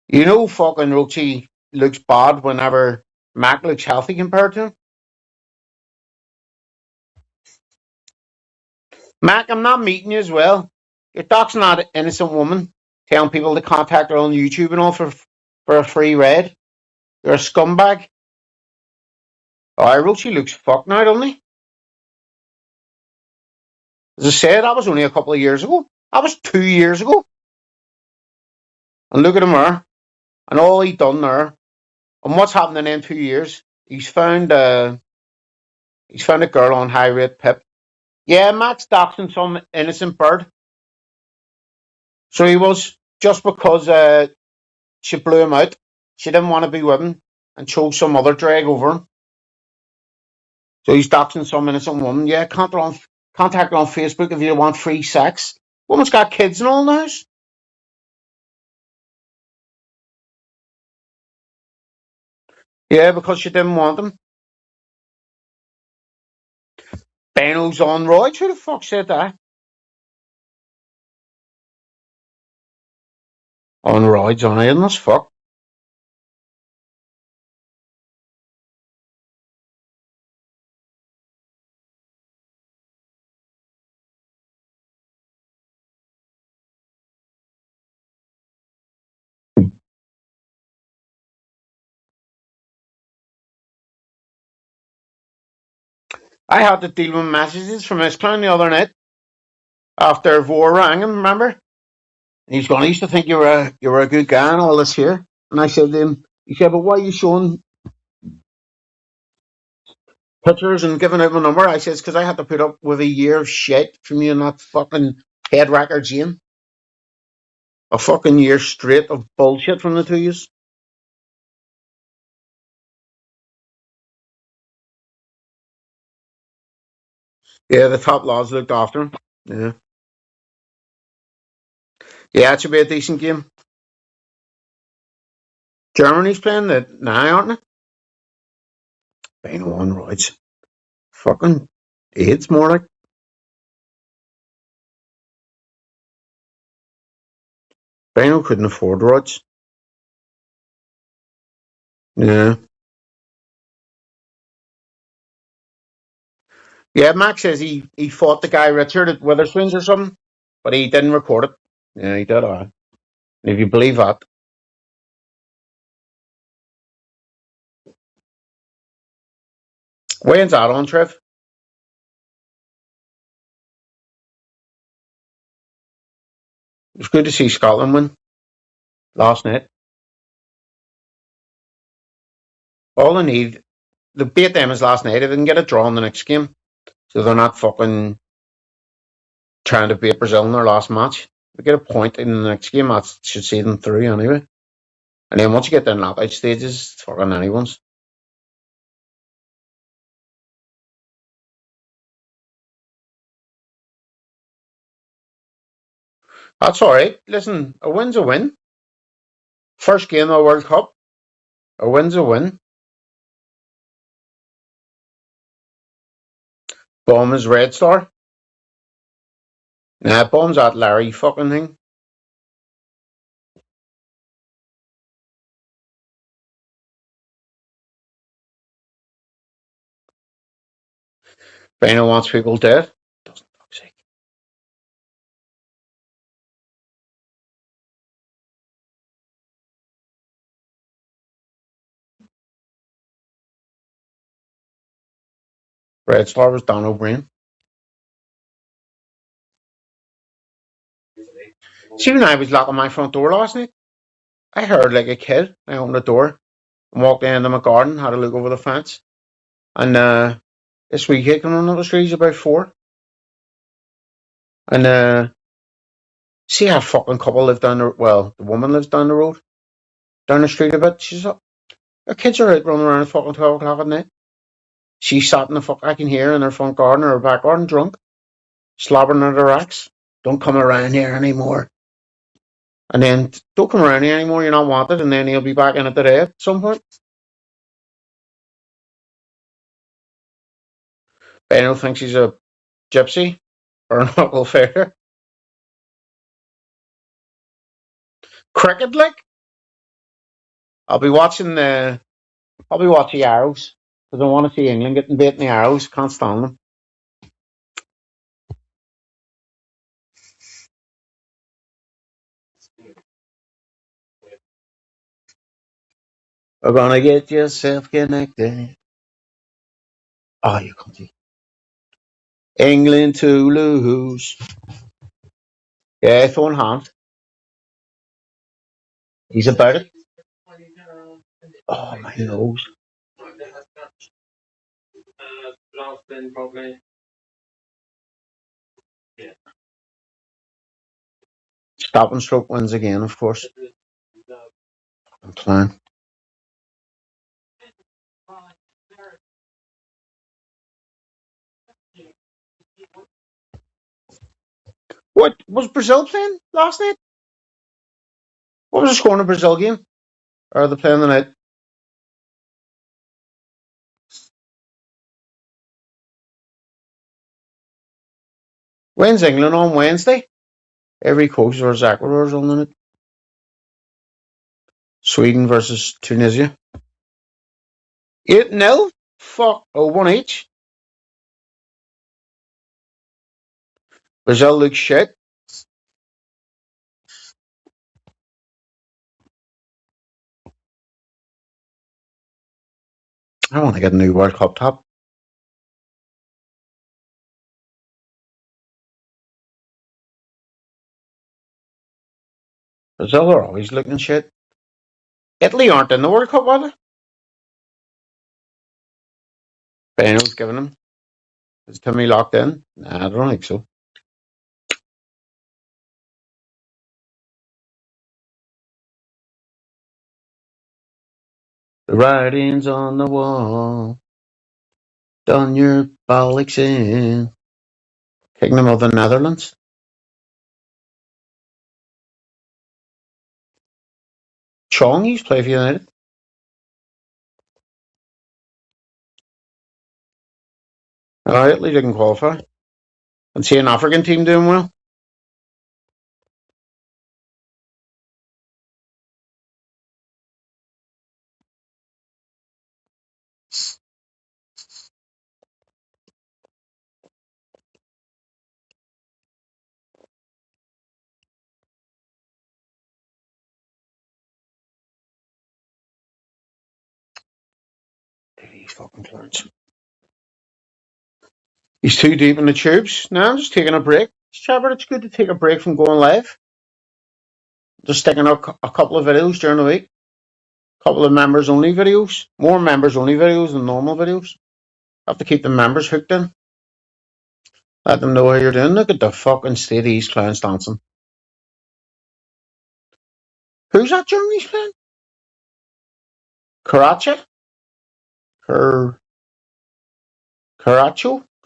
You know fucking Rochi looks bad whenever Mac looks healthy compared to him. Mac, I'm not meeting you as well. Your doc's not an innocent woman telling people to contact her on YouTube and all for a free read. You're a scumbag. Oh, Rochi looks fucked now, doesn't he? As I said, that was only a couple of years ago. That was 2 years ago. And look at him there. And all he done there. And what's happened in them 2 years? He's found a girl on high rate pip. Yeah, Max doxing some innocent bird. So he was, just because she blew him out. She didn't want to be with him and chose some other drag over him. So he's doxing some innocent woman. Yeah, contact her on Facebook if you want free sex. Woman's got kids and all in the house. Yeah, because she didn't want them. Benno's on roids. Who the fuck said that? On roids, on illness, fuck. I had to deal with messages from his clan the other night after Vor rang him, remember? And he's going, I used to think you were a good guy and all this here. And I said to him, he said, but why are you showing pictures and giving out my number? I says, because I had to put up with a year of shit from you and that fucking head wrecker Jane. A fucking year straight of bullshit from the two of yous. Yeah, the top lads looked after him. Yeah. Yeah, it should be a decent game. Germany's playing it now, aren't they? Bane on roids. Fucking AIDS more like. Bane couldn't afford roids. Yeah. Yeah, Max says he fought the guy Richard at Witherspoons or something, but he didn't record it. Yeah, he did. And if you believe that. When's that on, Trev? It was good to see Scotland win last night. All they need, they beat them as last night. If they can get a draw in the next game, so they're not fucking trying to beat Brazil in their last match. If they get a point in the next game, that should see them through anyway. And then once you get down knockout stages, it's fucking anyone's. That's alright. Listen, a win's a win. First game of the World Cup. A win's a win. Bomb is Red Star. Nah, Bomb's that Larry fucking thing. Bano wants people dead. Doesn't fuck's sake. Red Star was Don O'Brien. See, when I was locking my front door last night, I heard like a kid. I opened the door and walked into my garden, had a look over the fence, and this wee kid coming on the street, he's about 4. And see, our fucking couple live down the the woman lives down the road, down the street a bit. She's up. Her kids are out running around at fucking 12 o'clock at night. She sat in the fuck. I can hear her in her front garden or her back garden, drunk, slobbering at her racks. Don't come around here anymore. And then don't come around here anymore. You're not wanted. And then he'll be back in it today at some point. I don't think she's a gypsy or an Uncle Fair. Cricket, like. I'll be watching the Arrows because I want to see England getting beat in the Arrows. Can't stand them. We're gonna get yourself connected. Oh, you can't. England to lose. Yeah, throwing hand. He's about it. Oh, my nose. Stop and stroke wins again, of course. I'm playing. What was Brazil playing last night? What was the score in the Brazil game? Or are they playing tonight? When's England on Wednesday? Every coach versus Ecuador's on it. Sweden versus Tunisia. 8-0? Fuck. 1 each. Brazil looks shit. I want to get a new World Cup top. Brazil are always looking shit. Italy aren't in the World Cup, are they? Beno's giving them. Is Timmy locked in? Nah, I don't think so. The writing's on the wall. Done your bollocks in. Kingdom of the Netherlands. Chong, he's played for United. Italy didn't qualify. And see an African team doing well. These fucking clowns. He's too deep in the tubes. No, I'm just taking a break. Trevor, it's good to take a break from going live. Just sticking out a couple of videos during the week. A couple of members only videos. More members only videos than normal videos. Have to keep the members hooked in. Let them know how you're doing. Look at the fucking state of these clowns dancing. Who's that Germany's playing? Karacha?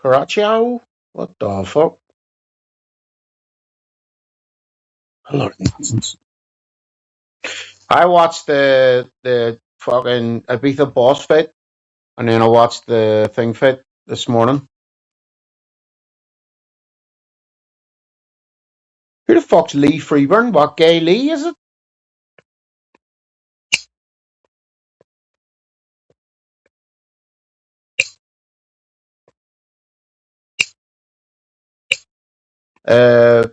Caraccio? What the fuck? A lot of nonsense. I watched the fucking Ibiza boss fight, and then I watched the thing fight this morning. Who the fuck's Lee Freeburn? What, Gay Lee, is it? I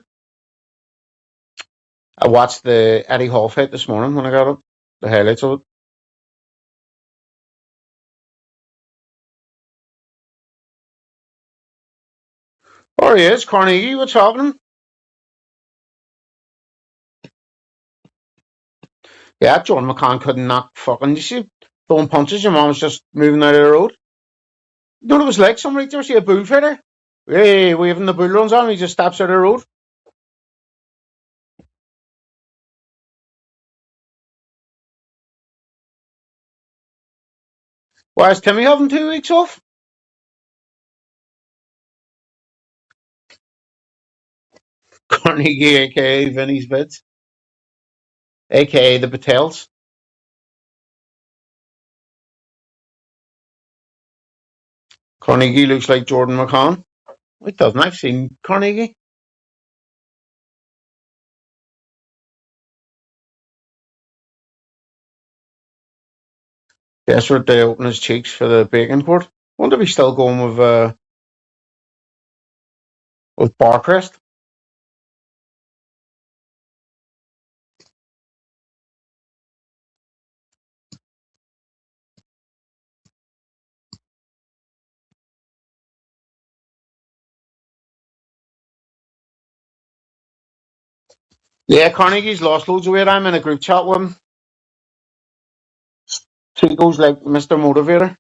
watched the Eddie Hall fight this morning when I got up. The highlights of it. Oh, he is. Carnegie, what's happening? Yeah, Jordan McCann couldn't knock fucking. You see, throwing punches, your mom was just moving out of the road. You know what it was like? Somebody ever see a bullfighter? Hey, waving the bull runs on him, he just steps out of the road. Why is Timmy having 2 weeks off? Carnegie, aka Vinny's Vids, aka the Patels. Carnegie looks like Jordan McCann. It doesn't. I've seen Carnegie. Desperate to open his cheeks for the bacon court. Wonder if he's still going with Barcrest. Yeah, Carnegie's lost loads of weight. I'm in a group chat with him. He goes like Mr. Motivator.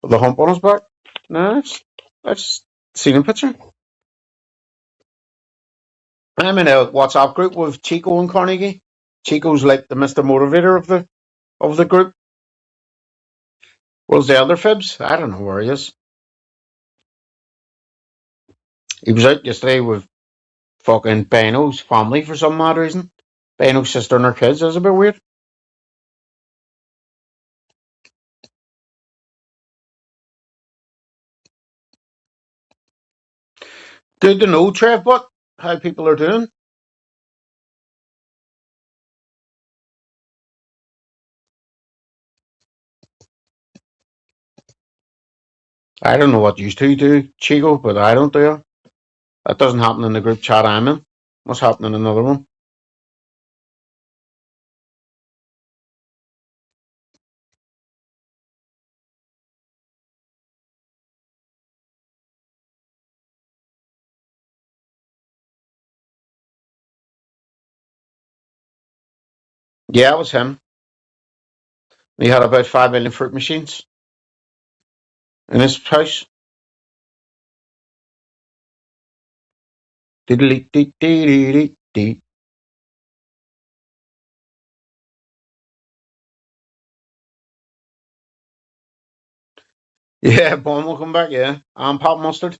With the hump on his back. No, I've just seen a picture. I'm in a WhatsApp group with Chico and Carnegie. Chico's like the Mr. Motivator of the group. Where's the elder Fibs? I don't know where he is. He was out yesterday with fucking Beno's family for some mad reason. Beno's sister and her kids. That's a bit weird. Good to know, Trev, but how people are doing. I don't know what you two do, Chico, but I don't do it. That doesn't happen in the group chat I'm in. What's happening in another one? Yeah, it was him. He had about 5 million fruit machines in his house. Yeah, Bond will come back, yeah. And Pop Mustard.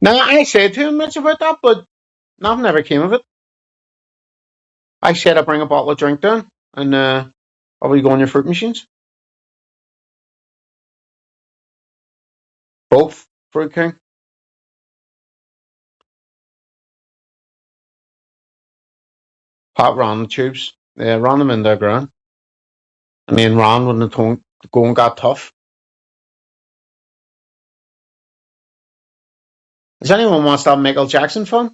Now, I said to him much about that, but nothing ever came of it. I said I'd bring a bottle of drink down, and I'll be going your fruit machines. Both, Fruit King. Pop ran the tubes. Yeah, ran them in their ground. I mean, ran when the going got tough. Does anyone want to have Michael Jackson fun?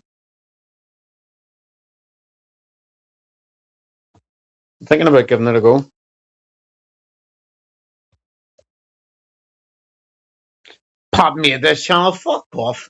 I'm thinking about giving it a go. Pop made this channel. Fuck off.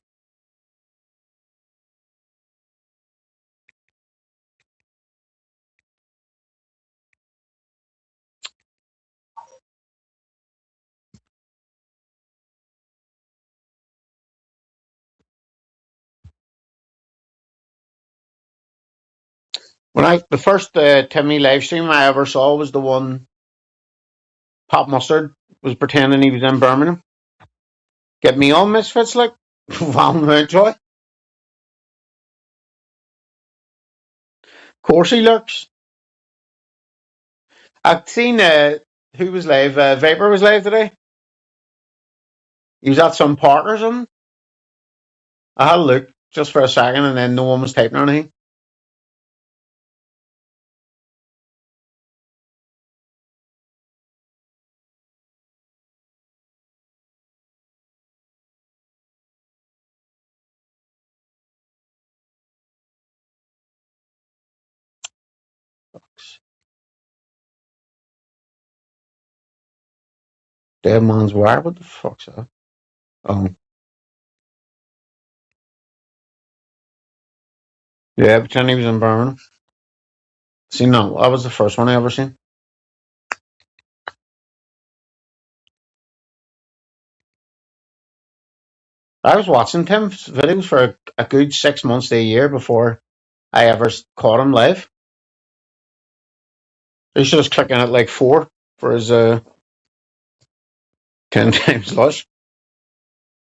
The first Timmy live stream I ever saw was the one Pop Mustard was pretending he was in Birmingham. Get me on, Misfits, like. Valentine Joy. Of course he lurks. I've seen who was live. Vapor was live today. He was at some park or something. I had a look. just for a second, and then no one was typing or anything. Dead Man's Wire? What the fuck's that? Oh. Yeah, pretend he was in Birmingham. See, no, that was the first one I ever seen. I was watching Tim's videos for a good 6 months to a year before I ever caught him live. He's just clicking at like 4 for his 10 times lush.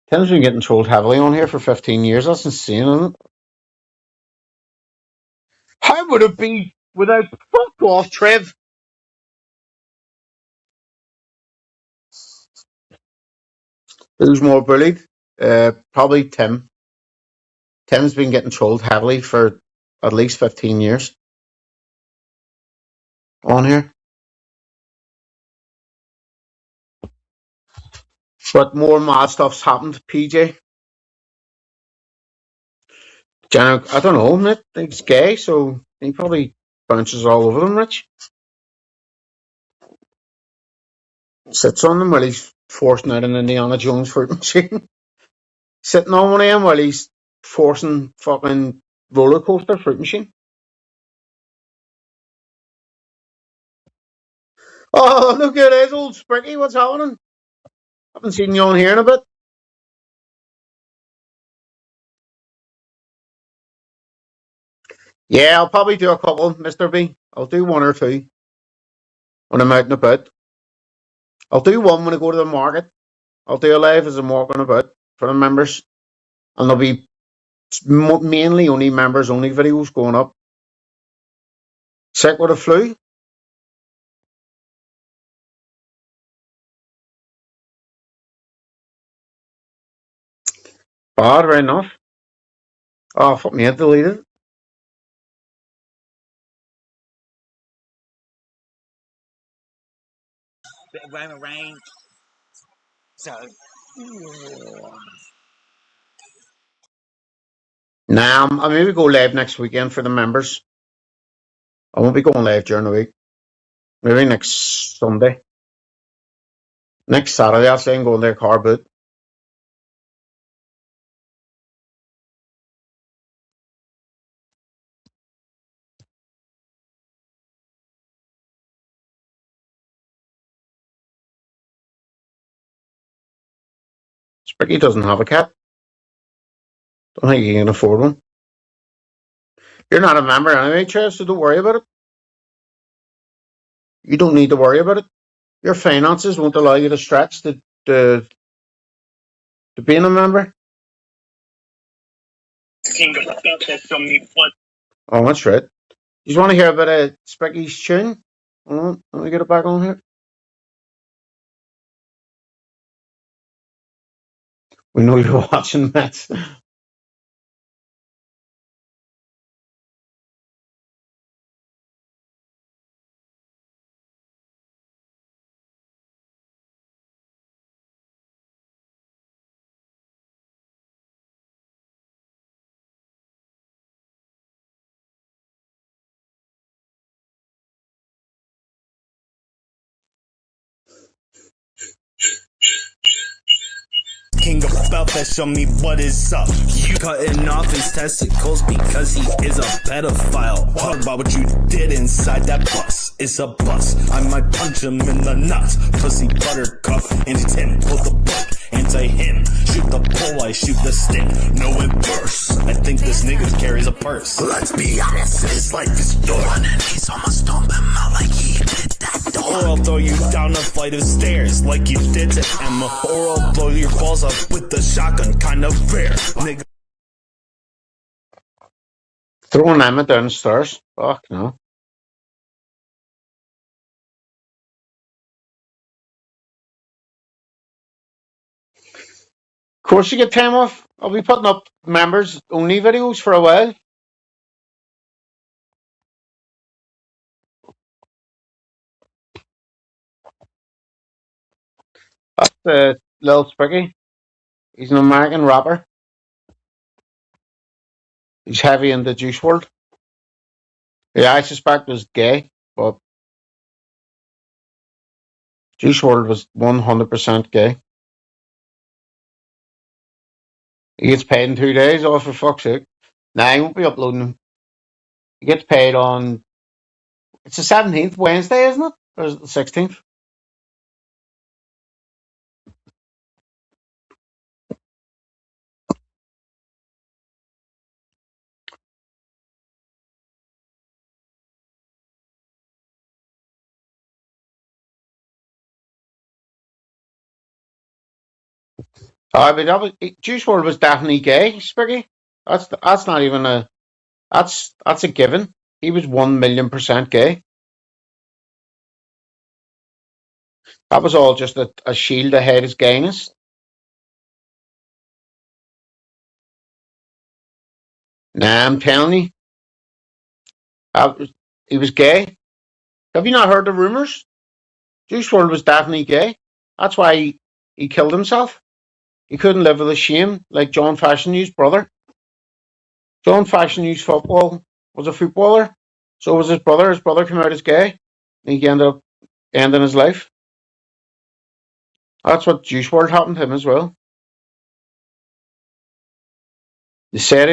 Tim's been getting trolled heavily on here for 15 years. That's insane, isn't it? How would it be without fuck off, Trev? Who's more bullied? Probably Tim. Tim's been getting trolled heavily for at least 15 years on here. But more mad stuff's happened, PJ. Jenna, I don't know, mate. He's gay, so he probably bounces all over them, Rich. Sits on them while he's forcing out an Indiana Jones fruit machine. Sitting on one of them while he's forcing fucking roller coaster fruit machine. Oh, look at this old Spricky. What's happening? Haven't seen you on here in a bit. Yeah, I'll probably do a couple, Mr. B. I'll do one or two when I'm out and about. I'll do one when I go to the market. I'll do a live as I'm walking about for the members. And there'll be mainly only members only videos going up. Sick with a flu? Bad, right enough. Oh, fuck me, I deleted it. Bit of Roman Reigns. So. Nah, I'll maybe go live next weekend for the members. I won't be going live during the week. Maybe next Sunday. Next Saturday, I'll say I'm going to a car boot. Spricky doesn't have a cat. Don't think he can afford one. You're not a member anyway, Trev, so don't worry about it. You don't need to worry about it. Your finances won't allow you to stretch to being a member. Oh, that's right. You want to hear about a Spricky's tune? Hold on, let me get it back on here. We know you're watching, Matt. King of Belfast, show me what is up. You cutting off his testicles because he is a pedophile. Talk about what you did inside that bus. It's a bus. I might punch him in the nuts. Pussy buttercup into him. Pull the book into him. Shoot the pole, I shoot the stick. No inverse. I think this nigga carries a purse. Let's be honest, his life is done. And he's almost stomp him out like he did that door. Or I'll throw you down a flight of stairs like you did to Emma. Or I'll blow your balls up with the shotgun, kind of rare, nigga. Throwing Emma downstairs? Fuck no. course you get time off. I'll be putting up members only videos for a while. That's Lil Spicky. He's an American rapper. He's heavy in the Juice WRLD. Yeah, I suspect was gay, but Juice WRLD was 100% gay. He gets paid in 2 days. Oh, for fuck's sake. Nah, he won't be uploading them. He gets paid on... It's the 17th, Wednesday, isn't it? Or is it the 16th? But that was... Juice WRLD was definitely gay, Spicky. That's not even a... That's a given. He was 1,000,000% gay. That was all just a shield to hide his gayness. Nah, I'm telling you. He was gay. Have you not heard the rumours? Juice WRLD was definitely gay. That's why he killed himself. He couldn't live with the shame, like John Fashionu's brother. John Fashionu's football was a footballer. So was his brother. His brother came out as gay. And he ended up ending his life. That's what Juice WRLD happened to him as well. They said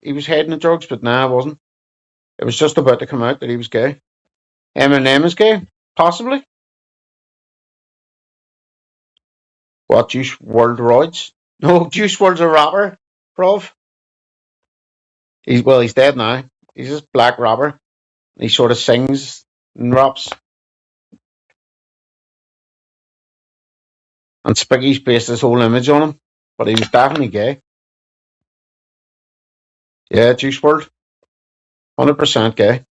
he was hiding the drugs, but nah, it wasn't. It was just about to come out that he was gay. Eminem is gay? Possibly. What, Juice WRLD roids? No, Juice WRLD's a rapper, Prof. He's dead now. He's just black rapper. He sort of sings and raps. And Spicky's based his whole image on him. But he was definitely gay. Yeah, Juice WRLD. 100% gay.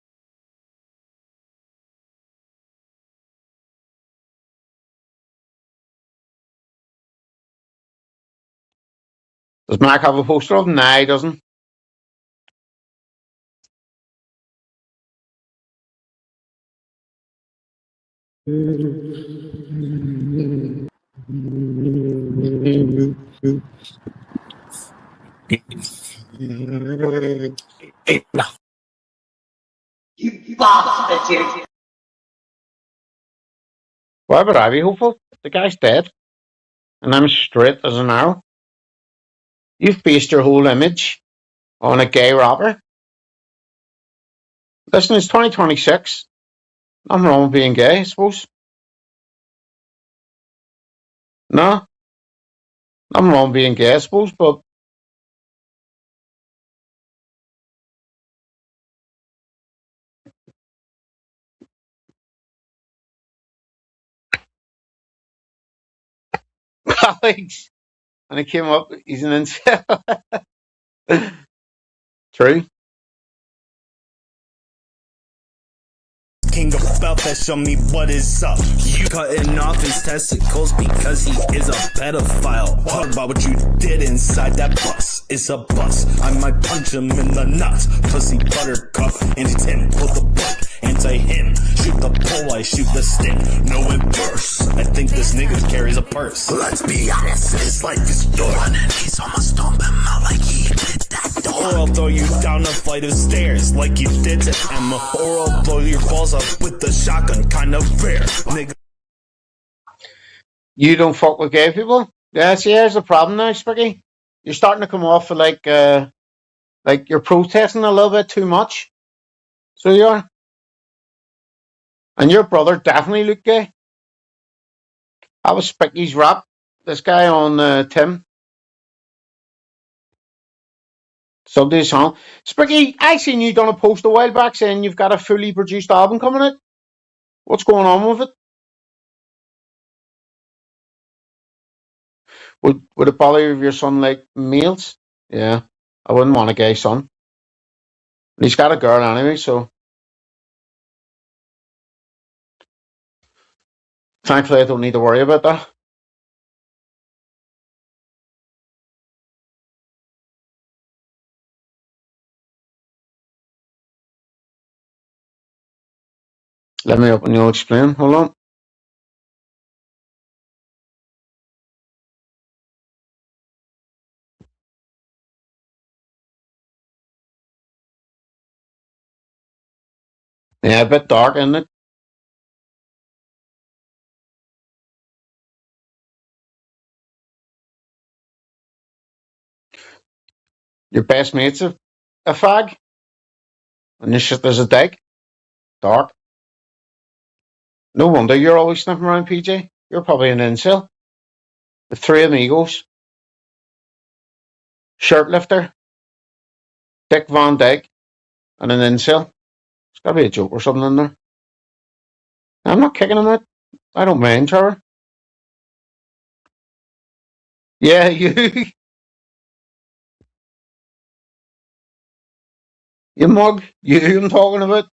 Does Mac have a poster of him? Nah, he doesn't. You bastard, you! Why would I be hopeful? The guy's dead. And I'm straight as an arrow. You've based your whole image on a gay rapper. Listen, it's 2026. Nothing wrong with being gay, I suppose. No. Nothing wrong with being gay, I suppose, but Alex, and it came up, he's an incel. True. King about that, show me what is up. You cutting off his testicles because he is a pedophile. Talk about what you did inside that bus. It's a bus. I might punch him in the nuts. Pussy buttercup, anti-Tim, pull the book. Anti-him, shoot the pole, I shoot the stick. No inverse. I think this nigga carries a purse. Let's be honest, his life is done. And he's almost stomping him out like he did that door. Or I'll throw you down a flight of stairs like you did to Emma. Or I'll blow your balls up with the shotgun, kind of rare, nigga. You don't fuck with gay people? Yeah, see, here's the problem now, Spicky. You're starting to come off like you're protesting a little bit too much. So you are. And your brother definitely looked gay. That was Spicky's rap. This guy on Tim. Sunday's song. Spicky, I seen you done a post a while back saying you've got a fully produced album coming out. What's going on with it? Would it bother you if your son like males? Yeah, I wouldn't want a gay son. He's got a girl anyway, so thankfully I don't need to worry about that. Let me open your explain. Hold on. Yeah, a bit dark, isn't it? Your best mate's a fag, and there's a dig. Dark. No wonder you're always sniffing around, PJ. You're probably an incel. The three amigos. Shirtlifter, Dick Van Dyke, and an incel. There's got to be a joke or something in there. I'm not kicking him out. I don't mind, Trevor. Yeah, you. You mug. You who I'm talking about.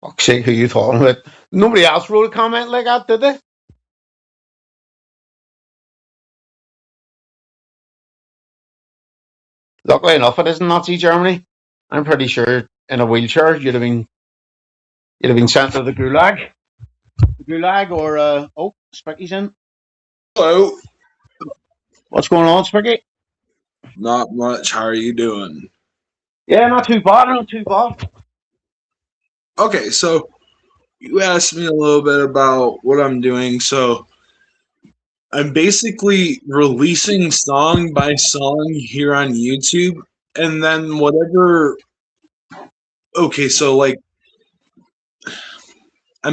Fuck's sake, who you talking about? Nobody else wrote a comment like that, did they? Luckily enough, it isn't Nazi Germany. I'm pretty sure in a wheelchair you'd have been sent to the gulag. The gulag or oh, Spicky's in. Hello. What's going on, Spicky? Not much. How are you doing? Yeah, not too bad. Not too bad. Okay, so you asked me a little bit about what I'm doing. So I'm basically releasing song by song here on YouTube, and then whatever. Okay, so like I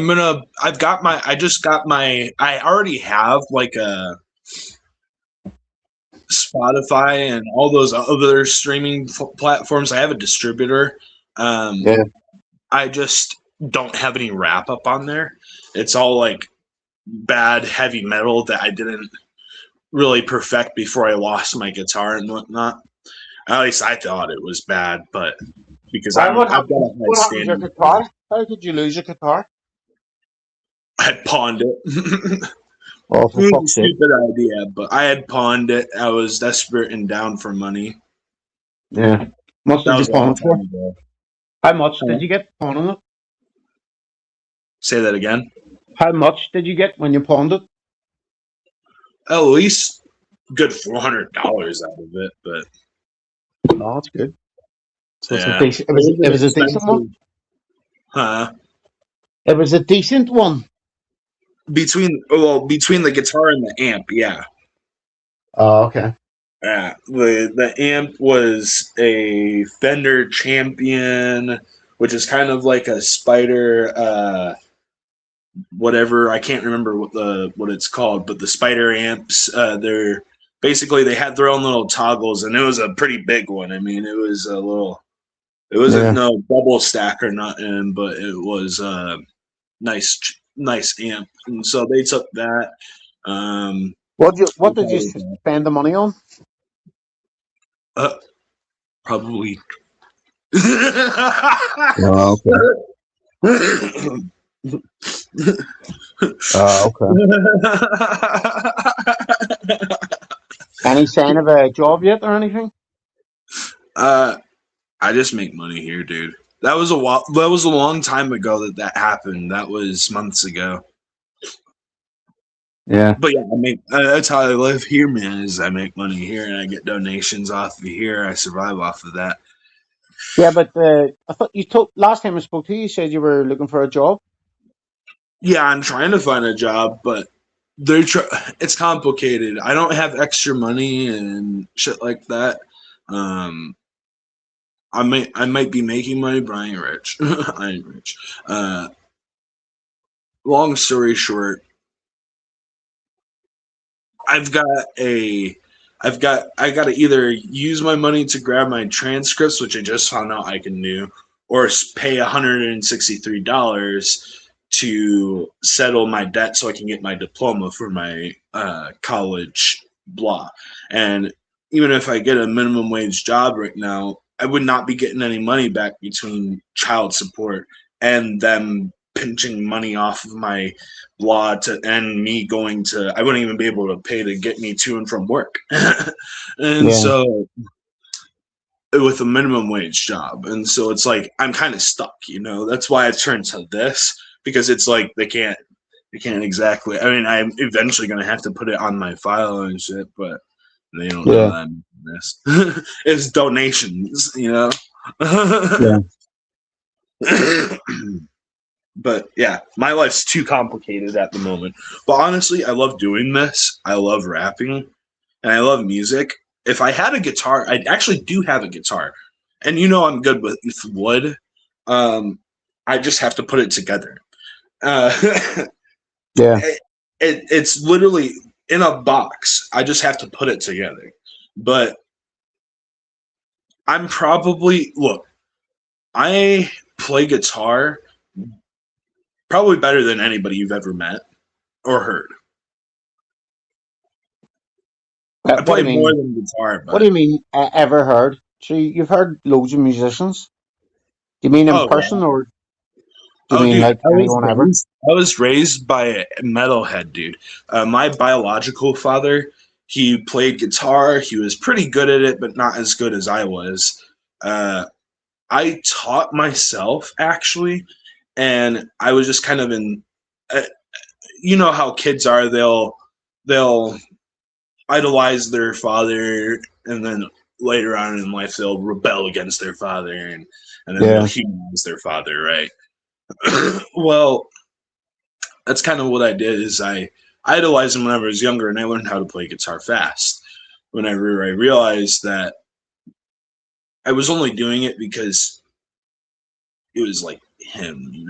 already have like a Spotify and all those other streaming platforms. I have a distributor. Yeah. I just don't have any wrap up on there. It's all like bad heavy metal that I didn't really perfect before I lost my guitar and whatnot. At least I thought it was bad, but because I've got a high happened to your guitar? How did you lose your guitar? I pawned it. Oh, for It was a fuck's sake. stupid idea, but I had pawned it. I was desperate and down for money. Yeah. Much That did was you a long pawn it for? time ago. How much did you get pawning it? Say that again. How much did you get when you pawned it? At least good $400 out of it, but Oh, that's good. So yeah. it was a decent one. Huh? It was a decent one. Between the guitar and the amp, yeah. Oh, okay. Yeah, the amp was a Fender Champion, which is kind of like a Spider, whatever. I can't remember what it's called, but the Spider amps. They're basically they had their own little toggles, and it was a pretty big one. I mean, it was a little. It wasn't no double stack or nothing, but it was a nice amp, and so they took that. What did you spend the money on? Probably. Oh, okay. Okay. Any sign of a job yet or anything? I just make money here, dude. That was a long time ago that happened. That was months ago. Yeah. But yeah, that's how I live here, man, is I make money here and I get donations off of here. I survive off of that. Yeah, but I thought you told last time I spoke to you, you said you were looking for a job. Yeah, I'm trying to find a job, but it's complicated. I don't have extra money and shit like that. I might be making money, but I ain't rich. I ain't rich. Long story short, I gotta either use my money to grab my transcripts, which I just found out I can do, or pay $163 to settle my debt so I can get my diploma for my college blah. And even if I get a minimum wage job right now, I would not be getting any money back between child support and them pinching money off of my law and me going to, I wouldn't even be able to pay to get me to and from work. And so with a minimum wage job. And so it's like, I'm kind of stuck, that's why I turned to this, because it's like, they can't exactly, I mean, I'm eventually going to have to put it on my file and shit, but they don't know that I'm doing this. It's donations, Yeah. But yeah, my life's too complicated at the moment. But honestly, I love doing this. I love rapping and I love music. If I had a guitar, I actually do have a guitar. And I'm good with wood. I just have to put it together. It's literally in a box. I just have to put it together. But I'm probably, I play guitar probably better than anybody you've ever met or heard. I play more than guitar. But... What do you mean, ever heard? So you've heard loads of musicians? Do you mean in person, or do you mean like anyone ever? I was raised by a metalhead, dude. My biological father, he played guitar. He was pretty good at it, but not as good as I was. I taught myself, actually, and I was just kind of in, how kids are. They'll idolize their father, and then later on in life they'll rebel against their father, and then they'll humanize their father, right? Well, that's kind of what I did. Is I idolized him whenever I was younger, and I learned how to play guitar fast. Whenever I realized that I was only doing it because it was like him,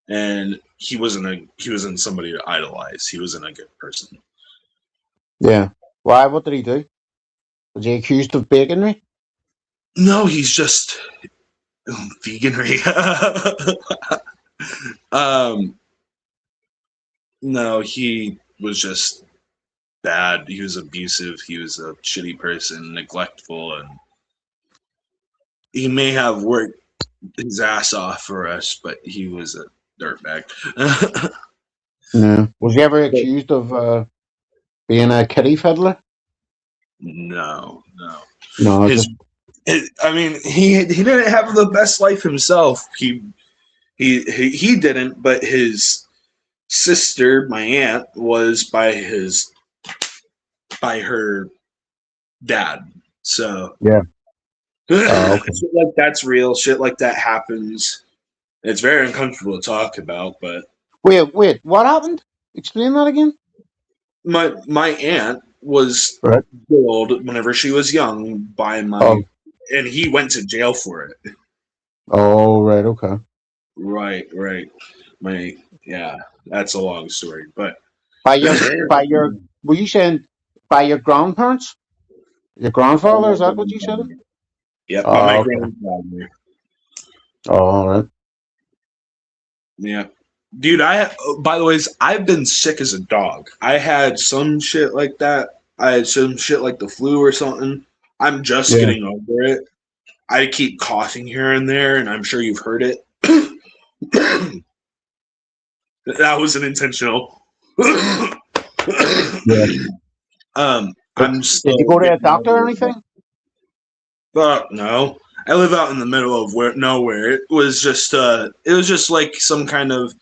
and he wasn't somebody to idolize. He wasn't a good person. Yeah. Why? What did he do? Was he accused of bigotry? No, he's just veganry. No, he was just bad. He was abusive. He was a shitty person, neglectful, and he may have worked his ass off for us, but he was a dirtbag. Yeah. Was he ever accused of being a kitty fiddler? No. I mean, he didn't have the best life himself. He didn't, but his sister, my aunt, was by her dad. So yeah. Okay. Shit like that's real. Shit like that happens. It's very uncomfortable to talk about, but wait, what happened? Explain that again. My aunt was killed whenever she was young by and he went to jail for it. Oh, right, okay. Right. That's a long story, but were you saying by your grandparents? Your grandfather, is that what you said? Yeah, by my grandfather. Oh, all right. Yeah. Dude, by the way, I've been sick as a dog. I had some shit like that. I had some shit like the flu or something. I'm just getting over it. I keep coughing here and there, and I'm sure you've heard it. That wasn't intentional. Did you go to a doctor or anything? No. I live out in the middle of nowhere. It was just like some kind of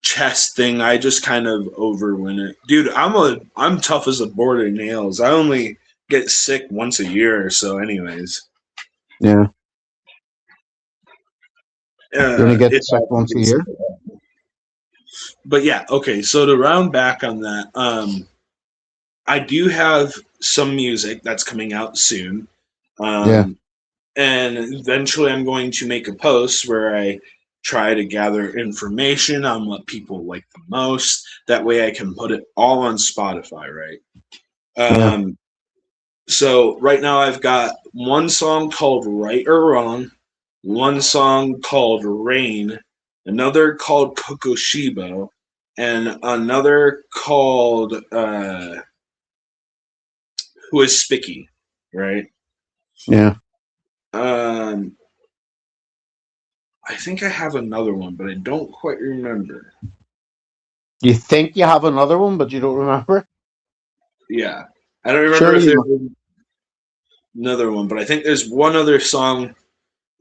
chest thing. I just kind of overwent it. Dude, I'm tough as a board of nails. I only get sick once a year or so anyways. Yeah. You only get sick once a year? But yeah, okay, so to round back on that, I do have some music that's coming out soon. And eventually I'm going to make a post where I try to gather information on what people like the most. That way I can put it all on Spotify, right? So right now I've got one song called Right or Wrong, one song called Rain, another called Kokoshibo, and another called Who is Spicky, right? Yeah. I think I have another one, but I don't quite remember. You think you have another one, but you don't remember? Yeah. I don't remember Surely if you there's another one, but I think there's one other song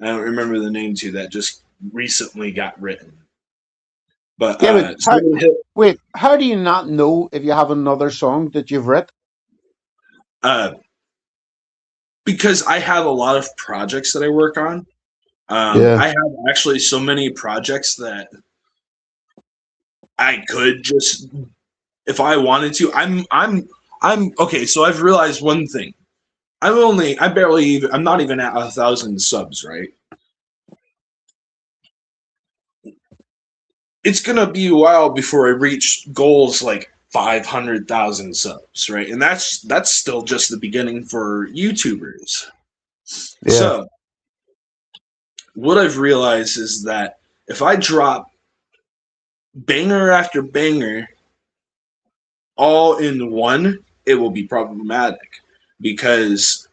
I don't remember the name to that just recently got written. But Yeah, but so wait, how do you not know if you have another song that you've written? Because I have a lot of projects that I work on. Yeah. I have actually so many projects that I could just, if I wanted to. I'm okay. So I've realized one thing. I'm not even at 1,000 subs, right? It's gonna be a while before I reach goals like 500,000 subs, right? And that's still just the beginning for YouTubers. Yeah. So what I've realized is that if I drop banger after banger all in one, it will be problematic because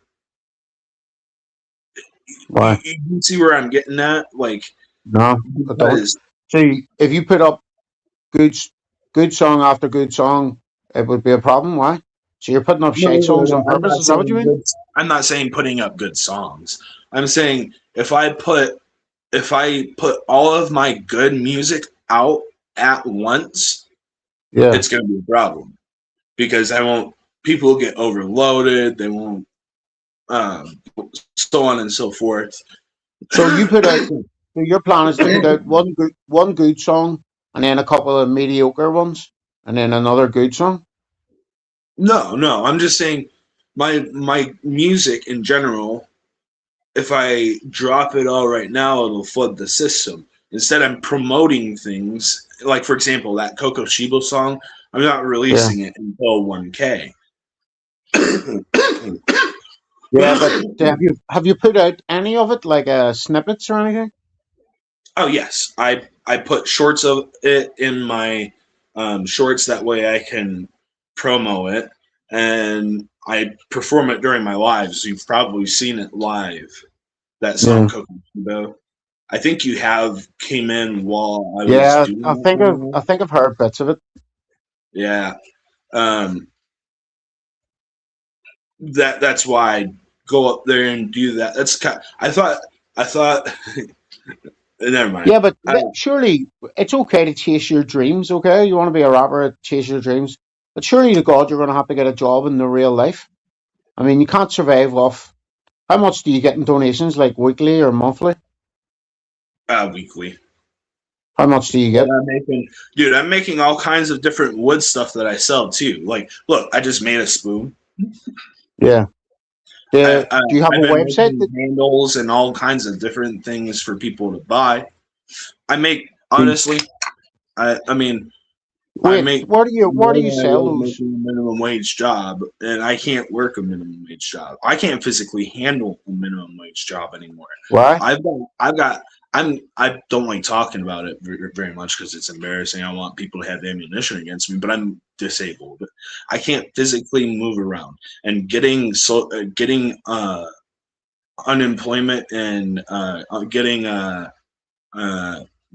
Why? you see where I'm getting at? Like, No, I don't. because See, if you put up good song after good song, it would be a problem. Why? So you're putting up shite songs on purpose? Is that what you mean? I'm not saying putting up good songs. I'm saying if I put all of my good music out at once, Yeah. it's going to be a problem because people will get overloaded. They won't, so on and so forth. So you put out. So your plan is to put out one good song, and then a couple of mediocre ones, and then another good song. No. I'm just saying my music in general. If I drop it all right now, it'll flood the system. Instead, I'm promoting things. Like, for example, that Coco Shibo song, I'm not releasing it until 1K. Yeah, but have you put out any of it, like snippets or anything? Oh, yes. I put shorts of it in my shorts. That way I can promo it. And I perform it during my lives. You've probably seen it live. That song, Coco Shibo. I think you came in while I was doing I think I've heard bits of it. Yeah. That's why I go up there and do that. I thought never mind. Yeah, but surely it's okay to chase your dreams, okay? You want to be a rapper, chase your dreams. But surely to God you're gonna have to get a job in the real life. I mean, you can't survive off. How much do you get in donations, like weekly or monthly? Weekly. How much do you get? I'm making all kinds of different wood stuff that I sell too. Like, look, I just made a spoon. Yeah. Do you have a website? Handles and all kinds of different things for people to buy. I make, honestly, I mean, wait, where do you sell those? A minimum wage job, and I can't work a minimum wage job. I can't physically handle a minimum wage job anymore. Why? I don't like talking about it very much because it's embarrassing. I want people to have ammunition against me, but I'm disabled. I can't physically move around, and getting unemployment and getting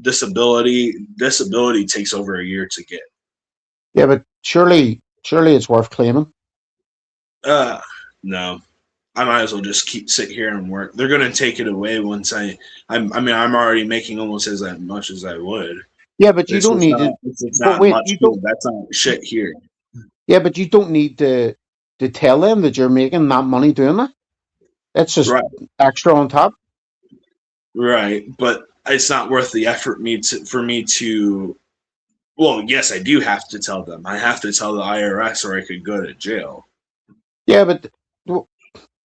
disability takes over a year to get. Yeah, but surely it's worth claiming. No. I might as well just sit here and work. They're gonna take it away once I'm already making almost as much as I would. Yeah, but you don't need to. It's not much. That's not shit here. Yeah, but you don't need to tell them that you're making that money doing that. That's just extra on top. Right, but it's not worth the effort for me to. Well, yes, I do have to tell them. I have to tell the IRS, or I could go to jail. Yeah, but.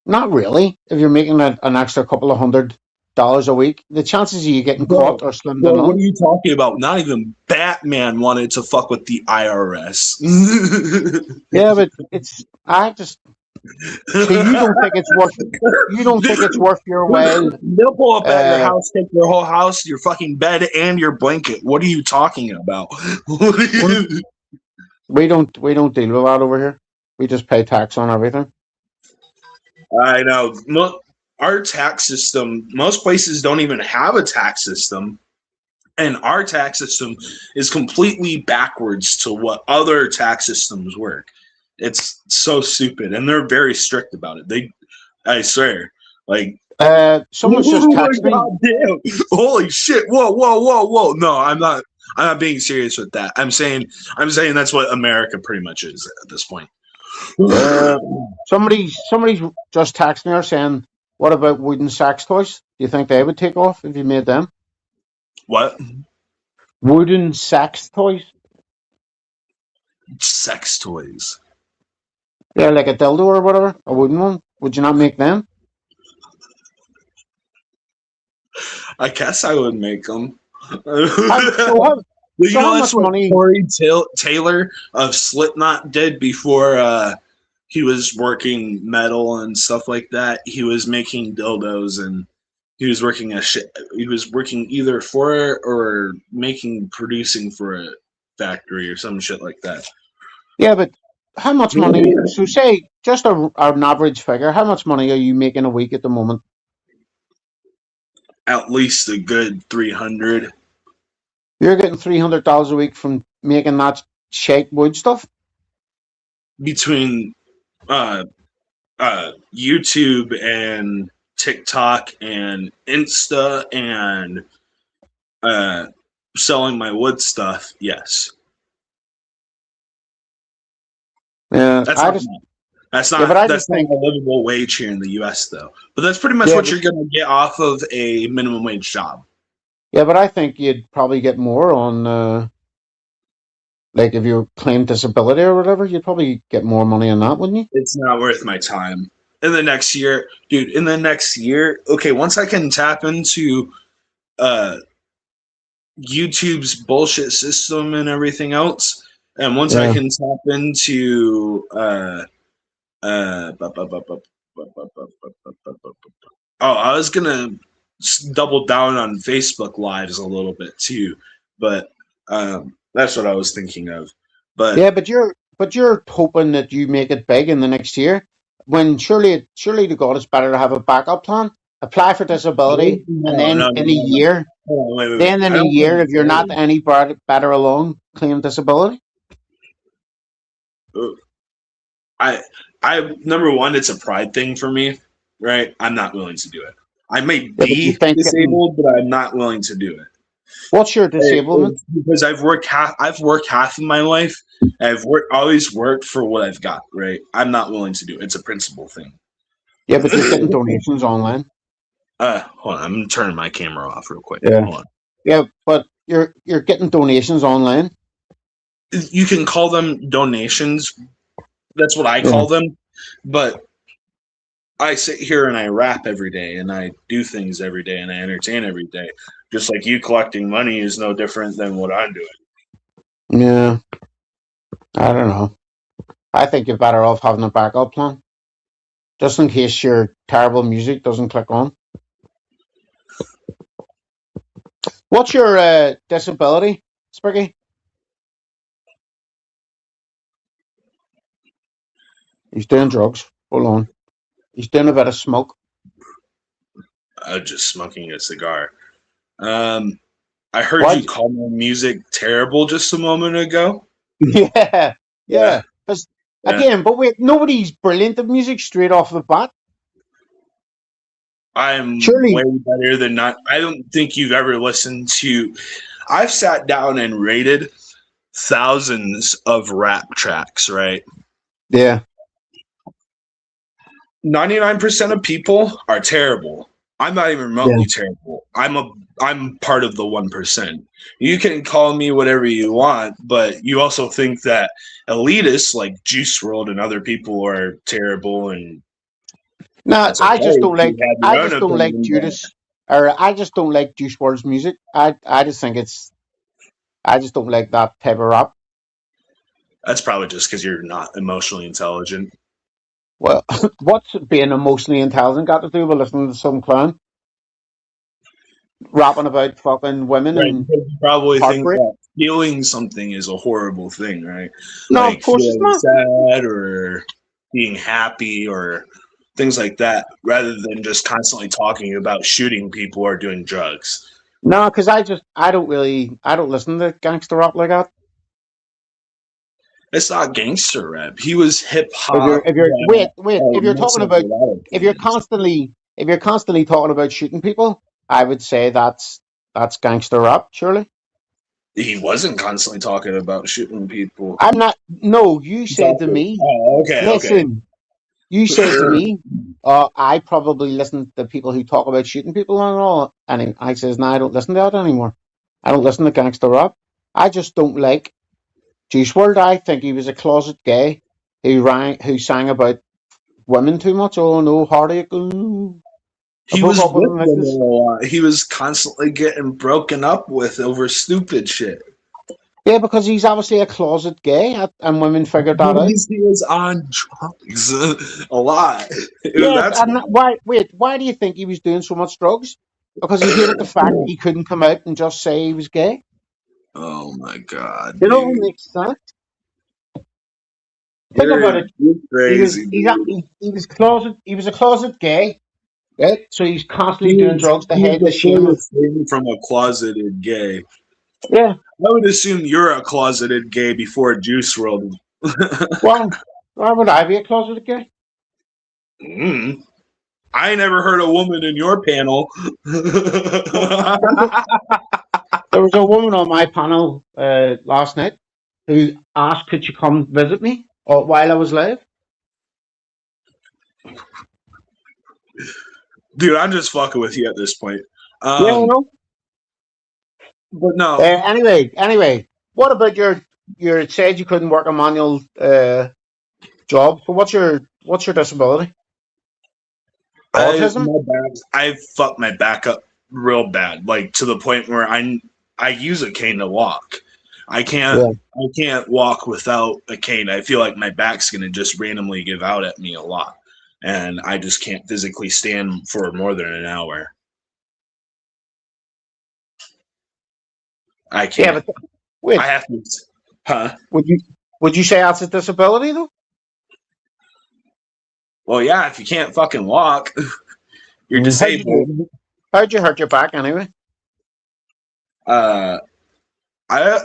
Not really. If you're making an extra couple of $100 a week, the chances of you getting caught are slim to none. What are you talking about? Not even Batman wanted to fuck with the IRS. Yeah, but so you don't think it's worth your while. They'll pull up at your house, take your whole house, your fucking bed, and your blanket. What are you talking about? We don't deal with that over here. We just pay tax on everything. I know. Look, our tax system, most places don't even have a tax system. And our tax system is completely backwards to what other tax systems work. It's so stupid, and they're very strict about it. I swear, like someone's just texted me. Goddamn. Holy shit! Whoa! No, I'm not being serious with that. I'm saying that's what America pretty much is at this point. Somebody's just texted me saying, "What about wooden sex toys? Do you think they would take off if you made them?" What? Wooden sex toys? Sex toys. Yeah, like a dildo or whatever, a wooden one. Would you not make them? I guess I would make them. So how much money? Corey Taylor of Slipknot did before he was working metal and stuff like that. He was making dildos, and he was working He was working either for it or producing for a factory or some shit like that. Yeah, but how much money? So say just an average figure. How much money are you making a week at the moment? At least a good 300. You're getting $300 a week from making that shake wood stuff? Between YouTube and TikTok and Insta and selling my wood stuff, yes. Yeah, that's not a livable wage here in the US though. But that's pretty much what you're gonna get off of a minimum wage job. Yeah, but I think you'd probably get more on like if you claim disability or whatever, you'd probably get more money on that, wouldn't you? It's not worth my time. In the next year, dude, okay, once I can tap into YouTube's bullshit system and everything else, and once I can tap into I was gonna double down on Facebook Lives a little bit too, but that's what I was thinking of. But yeah, but you're hoping that you make it big in the next year. When surely to God, it's better to have a backup plan. Apply for disability, and then in a year, if you're not any better along, claim disability. I number one, it's a pride thing for me, right? I'm not willing to do it. I may be disabled, but I'm not willing to do it. What's your disablement? Because I've worked half of my life. I've always worked for what I've got, right? I'm not willing to do it. It's a principle thing. Yeah, but you're getting donations online. Hold on, I'm turning my camera off real quick. Yeah. Hold on. Yeah, but you're getting donations online. You can call them donations. That's what I call them. But I sit here and I rap every day, and I do things every day, and I entertain every day. Just like you collecting money is no different than what I'm doing. Yeah. I don't know. I think you're better off having a backup plan. Just in case your terrible music doesn't click on. What's your disability, Spiggy? He's doing drugs. Hold on. He's doing a bit of smoke. Just smoking a cigar. I heard you call my music terrible just a moment ago. Yeah. Again, but wait, nobody's brilliant at music straight off the bat. I'm way better than not. I don't think you've ever listened to. I've sat down and rated thousands of rap tracks, right? Yeah. 99% of people are terrible. I'm not even remotely terrible. I'm part of the 1%. You can call me whatever you want, but you also think that elitists like Juice WRLD and other people are terrible. And no, I just don't like Judas, or I just don't like Juice WRLD's music. I just think I just don't like that type of rap. That's probably just because you're not emotionally intelligent. Well, what's being emotionally intelligent got to do with listening to some clown rapping about fucking women? Right, and you probably think that feeling something is a horrible thing, right? No, like of course it's not. Sad or being happy or things like that, rather than just constantly talking about shooting people or doing drugs. No, because I don't listen to gangster rap like that. It's not gangster rap. He was hip hop. If you're constantly talking about shooting people, I would say that's gangster rap, surely. He wasn't constantly talking about shooting people. I'm not. No, you said to me. Oh, okay. Listen, you said to me, I probably listen to people who talk about shooting people and all. And I says, no, I don't listen to that anymore. I don't listen to gangster rap. I just don't like Juice WRLD. I think he was a closet gay who sang about women too much. Oh no, heartache. Ooh. He was with women a lot. He was constantly getting broken up with over stupid shit. Yeah, because he's obviously a closet gay, and women figured that out. He was on drugs a lot. Why do you think he was doing so much drugs? Because he hated the fact he couldn't come out and just say he was gay. Oh my god! You know what makes sense? Think about it. Crazy. He was a closet gay. Right? So he's constantly doing drugs to hide the shame from a closeted gay. Yeah. I would assume you're a closeted gay before Juice WRLD. Well, why would I be a closeted gay? I never heard a woman in your panel. There was a woman on my panel last night who asked, could you come visit me while I was live? Dude, I'm just fucking with you at this point. Yeah, I know. But no. Anyway, what about your said you couldn't work a manual job? So what's your disability? Autism? I fucked my back up real bad, like to the point where I use a cane to walk. I can't walk without a cane. I feel like my back's gonna just randomly give out at me a lot, and I just can't physically stand for more than an hour. I can't. Yeah, but wait. I have to. Huh? Would you say that's a disability though? Well, yeah. If you can't fucking walk, you're disabled. How'd you hurt your back anyway? I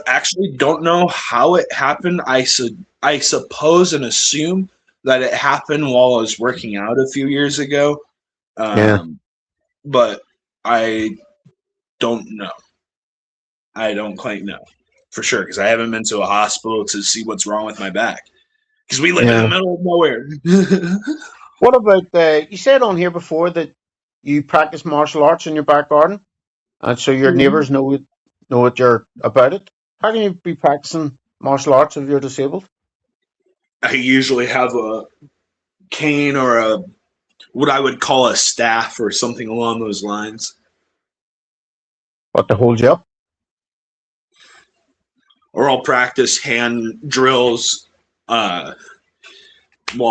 actually don't know how it happened. I suppose and assume that it happened while I was working out a few years ago. But I don't know. I don't quite know for sure because I haven't been to a hospital to see what's wrong with my back because we live in the middle of nowhere. What about you said on here before that you practice martial arts in your back garden, and so your neighbors know what you're about it? How can you be practicing martial arts if you're disabled? I usually have a cane or what I would call a staff or something along those lines. What, to hold you up? Or I'll practice hand drills while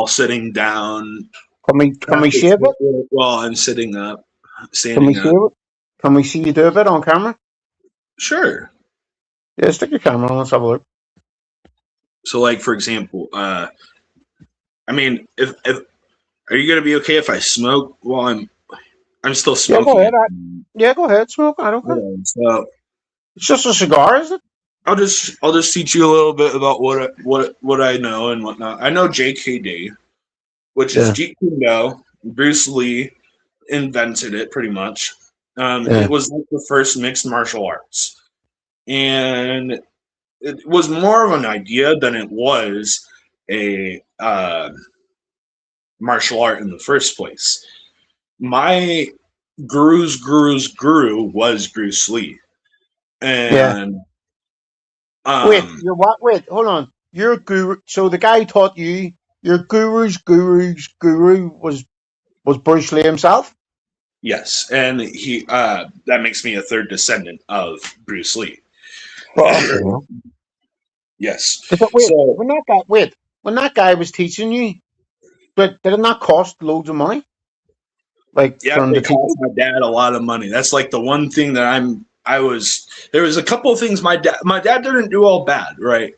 sitting down. Can we shave it? While I'm sitting up, standing up. Can we see you do a bit on camera? Sure. Yeah, stick your camera on. Let's have a look. So, like for example, I mean, if are you gonna be okay if I smoke while I'm still smoking? Yeah, go ahead. Smoke. I don't care. So it's just a cigar, is it? I'll just teach you a little bit about what I know and whatnot. I know JKD, which is Jeet Kune Do. Bruce Lee invented it pretty much. It was like the first mixed martial arts, and it was more of an idea than it was a martial art in the first place. My guru's guru was Bruce Lee, and wait, hold on. Your guru. So the guy who taught you, your guru's guru was Bruce Lee himself. Yes, and he that makes me a third descendant of Bruce Lee. Yes. When that guy was teaching you, but did it not cost loads of money? Like, it cost my dad a lot of money. That's like the one thing that there was a couple of things my dad didn't do all bad, right?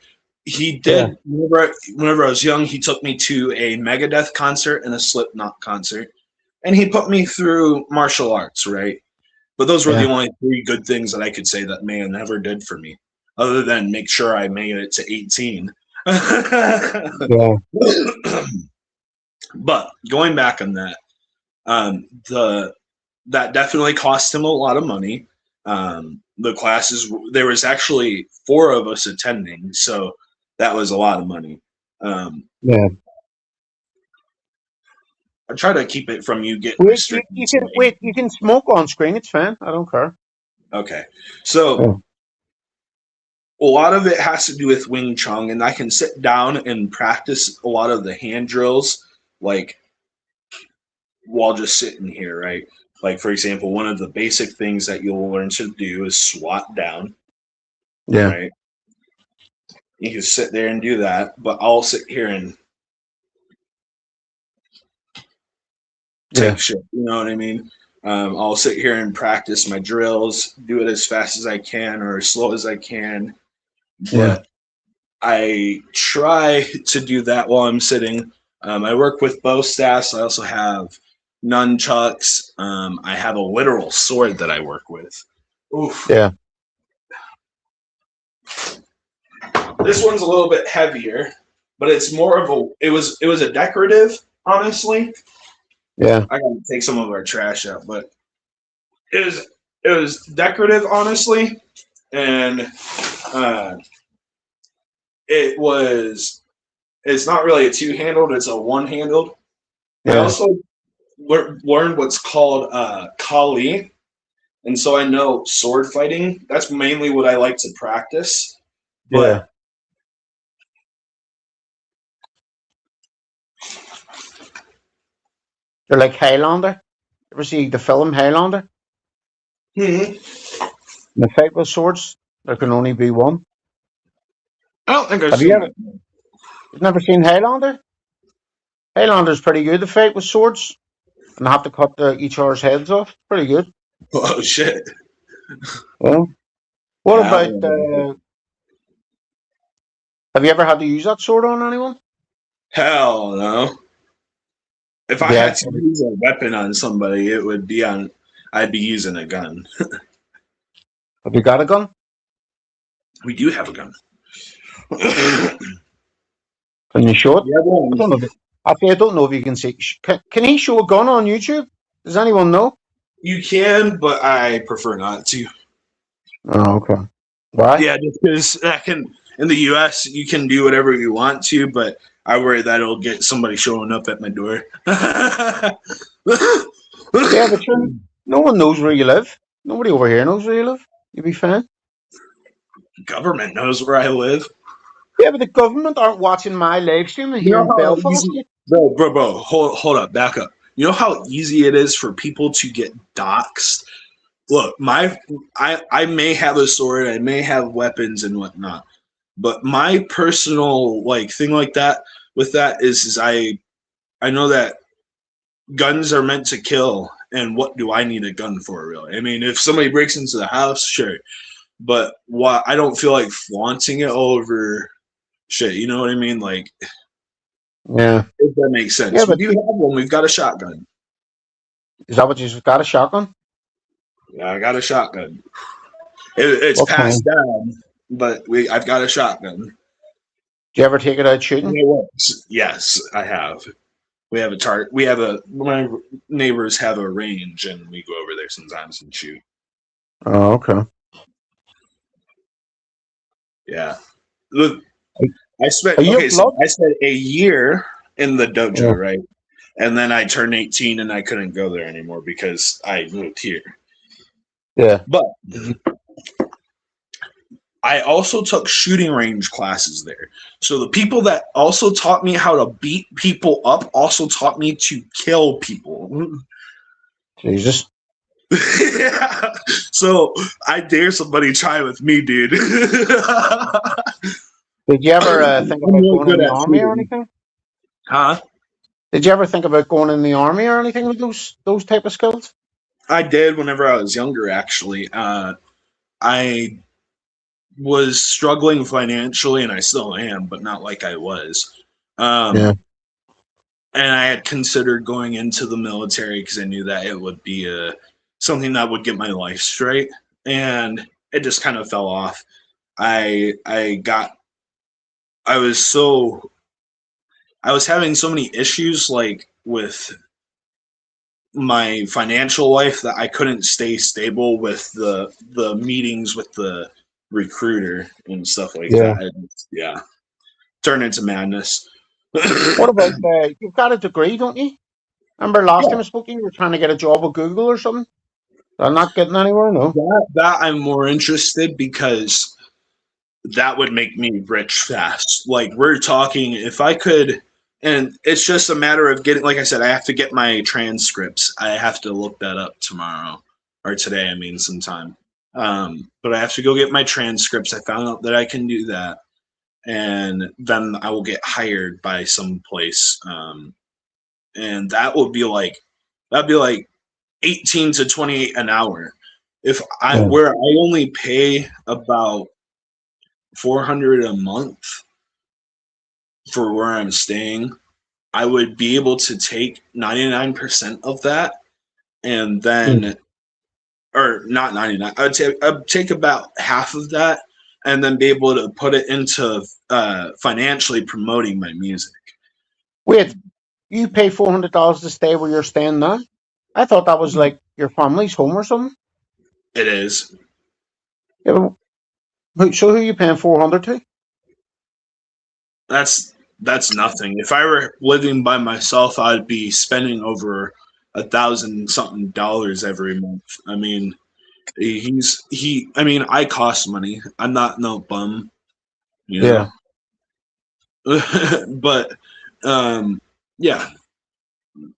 he did. Whenever I was young, he took me to a Megadeth concert and a Slipknot concert, and he put me through martial arts, right? But those were the only 3 good things that I could say that man ever did for me, other than make sure I made it to 18. But going back on that, that definitely cost him a lot of money. The classes, there was actually 4 of us attending, so that was a lot of money. I try to keep it from you getting restricted. You can smoke on screen. It's fine. I don't care. Okay, so a lot of it has to do with Wing Chun, and I can sit down and practice a lot of the hand drills, like while just sitting here, right? Like, for example, one of the basic things that you'll learn to do is squat down. Yeah. Right? You can sit there and do that, but I'll sit here and take shit. You know what I mean? I'll sit here and practice my drills, do it as fast as I can or as slow as I can. But I try to do that while I'm sitting. I work with bow staffs. I also have nunchucks. I have a literal sword that I work with. Oof. Yeah. This one's a little bit heavier, but it's more of a. It was a decorative, honestly. Yeah. I gotta take some of our trash out, but it was decorative, honestly, and it's not really a 2-handled, it's a 1-handled. I also learned what's called Kali, and so I know sword fighting. That's mainly what I like to practice. But they're like Highlander. Ever see the film Highlander? Mm-hmm. The fight with swords, there can only be one. I don't think Have you ever? You've never seen Highlander? Highlander's pretty good. The fight with swords, and they have to cut each other's heads off. Pretty good. Oh shit! Well, what about? Have you ever had to use that sword on anyone? Hell no. If I had to use a weapon on somebody, it would be on. I'd be using a gun. Have you got a gun? We do have a gun. Can you show it? Yeah, I don't know. I don't know if you can see. Can he show a gun on YouTube? Does anyone know? You can, but I prefer not to. Oh, okay. Why? Yeah, just because in the U.S. you can do whatever you want to, but I worry that it'll get somebody showing up at my door. Yeah, but no one knows where you live. Nobody over here knows where you live. You'll be fine. Government knows where I live. Yeah, but the government aren't watching my live stream here in Belfast. Bro, hold up, back up. You know how easy it is for people to get doxxed? Look, I may have a sword, I may have weapons and whatnot, but my personal thing like that with that is I know that guns are meant to kill, and what do I need a gun for, really? I mean, if somebody breaks into the house, sure, but I don't feel like flaunting it all over shit. You know what I mean? Like, yeah, if that makes sense. Yeah, but we do have one. We've got a shotgun. Is that what you've got? A shotgun? Yeah, I got a shotgun. It's passed down, but I've got a shotgun. Do you ever take it out shooting? Yes, I have. We have a target. My neighbors have a range, and we go over there sometimes and shoot. Oh, okay. Yeah. Look, I spent a year in the dojo, right? And then I turned 18 and I couldn't go there anymore because I moved here. Yeah. But I also took shooting range classes there. So the people that also taught me how to beat people up also taught me to kill people. Jesus. Yeah. So I dare somebody try with me, dude. Did you ever think about going in the army or anything? Huh? Did you ever think about going in the army or anything with those type of skills? I did whenever I was younger, actually. I was struggling financially, and I still am, but not like I was. Yeah. And I had considered going into the military because I knew that it would be something that would get my life straight, and it just kind of fell off. I was having so many issues like with my financial life that I couldn't stay stable with the meetings with the recruiter and stuff like that. Yeah, turned into madness. What about you've got a degree, don't you? Remember last time I spoke to you, you were trying to get a job with Google or something? I'm not getting anywhere, no. That I'm more interested because that would make me rich fast. Like we're talking, if I could, and it's just a matter of getting, like I said, I have to get my transcripts. I have to look that up tomorrow or today, I mean, sometime. But I have to go get my transcripts. I found out that I can do that. And then I will get hired by some place. And that'd be like 18 to 28 an hour. If where I only pay about $400 a month for where I'm staying, I would be able to take 99% of that, and then, or not 99. I'd take about half of that, and then be able to put it into financially promoting my music. Wait, you pay $400 to stay where you're staying now? I thought that was like your family's home or something. It is. Yeah, so who are you paying $400 to? That's nothing. If I were living by myself, I'd be spending over $1,000-something every month. I mean, I cost money. I'm not no bum. You know? Yeah. But yeah,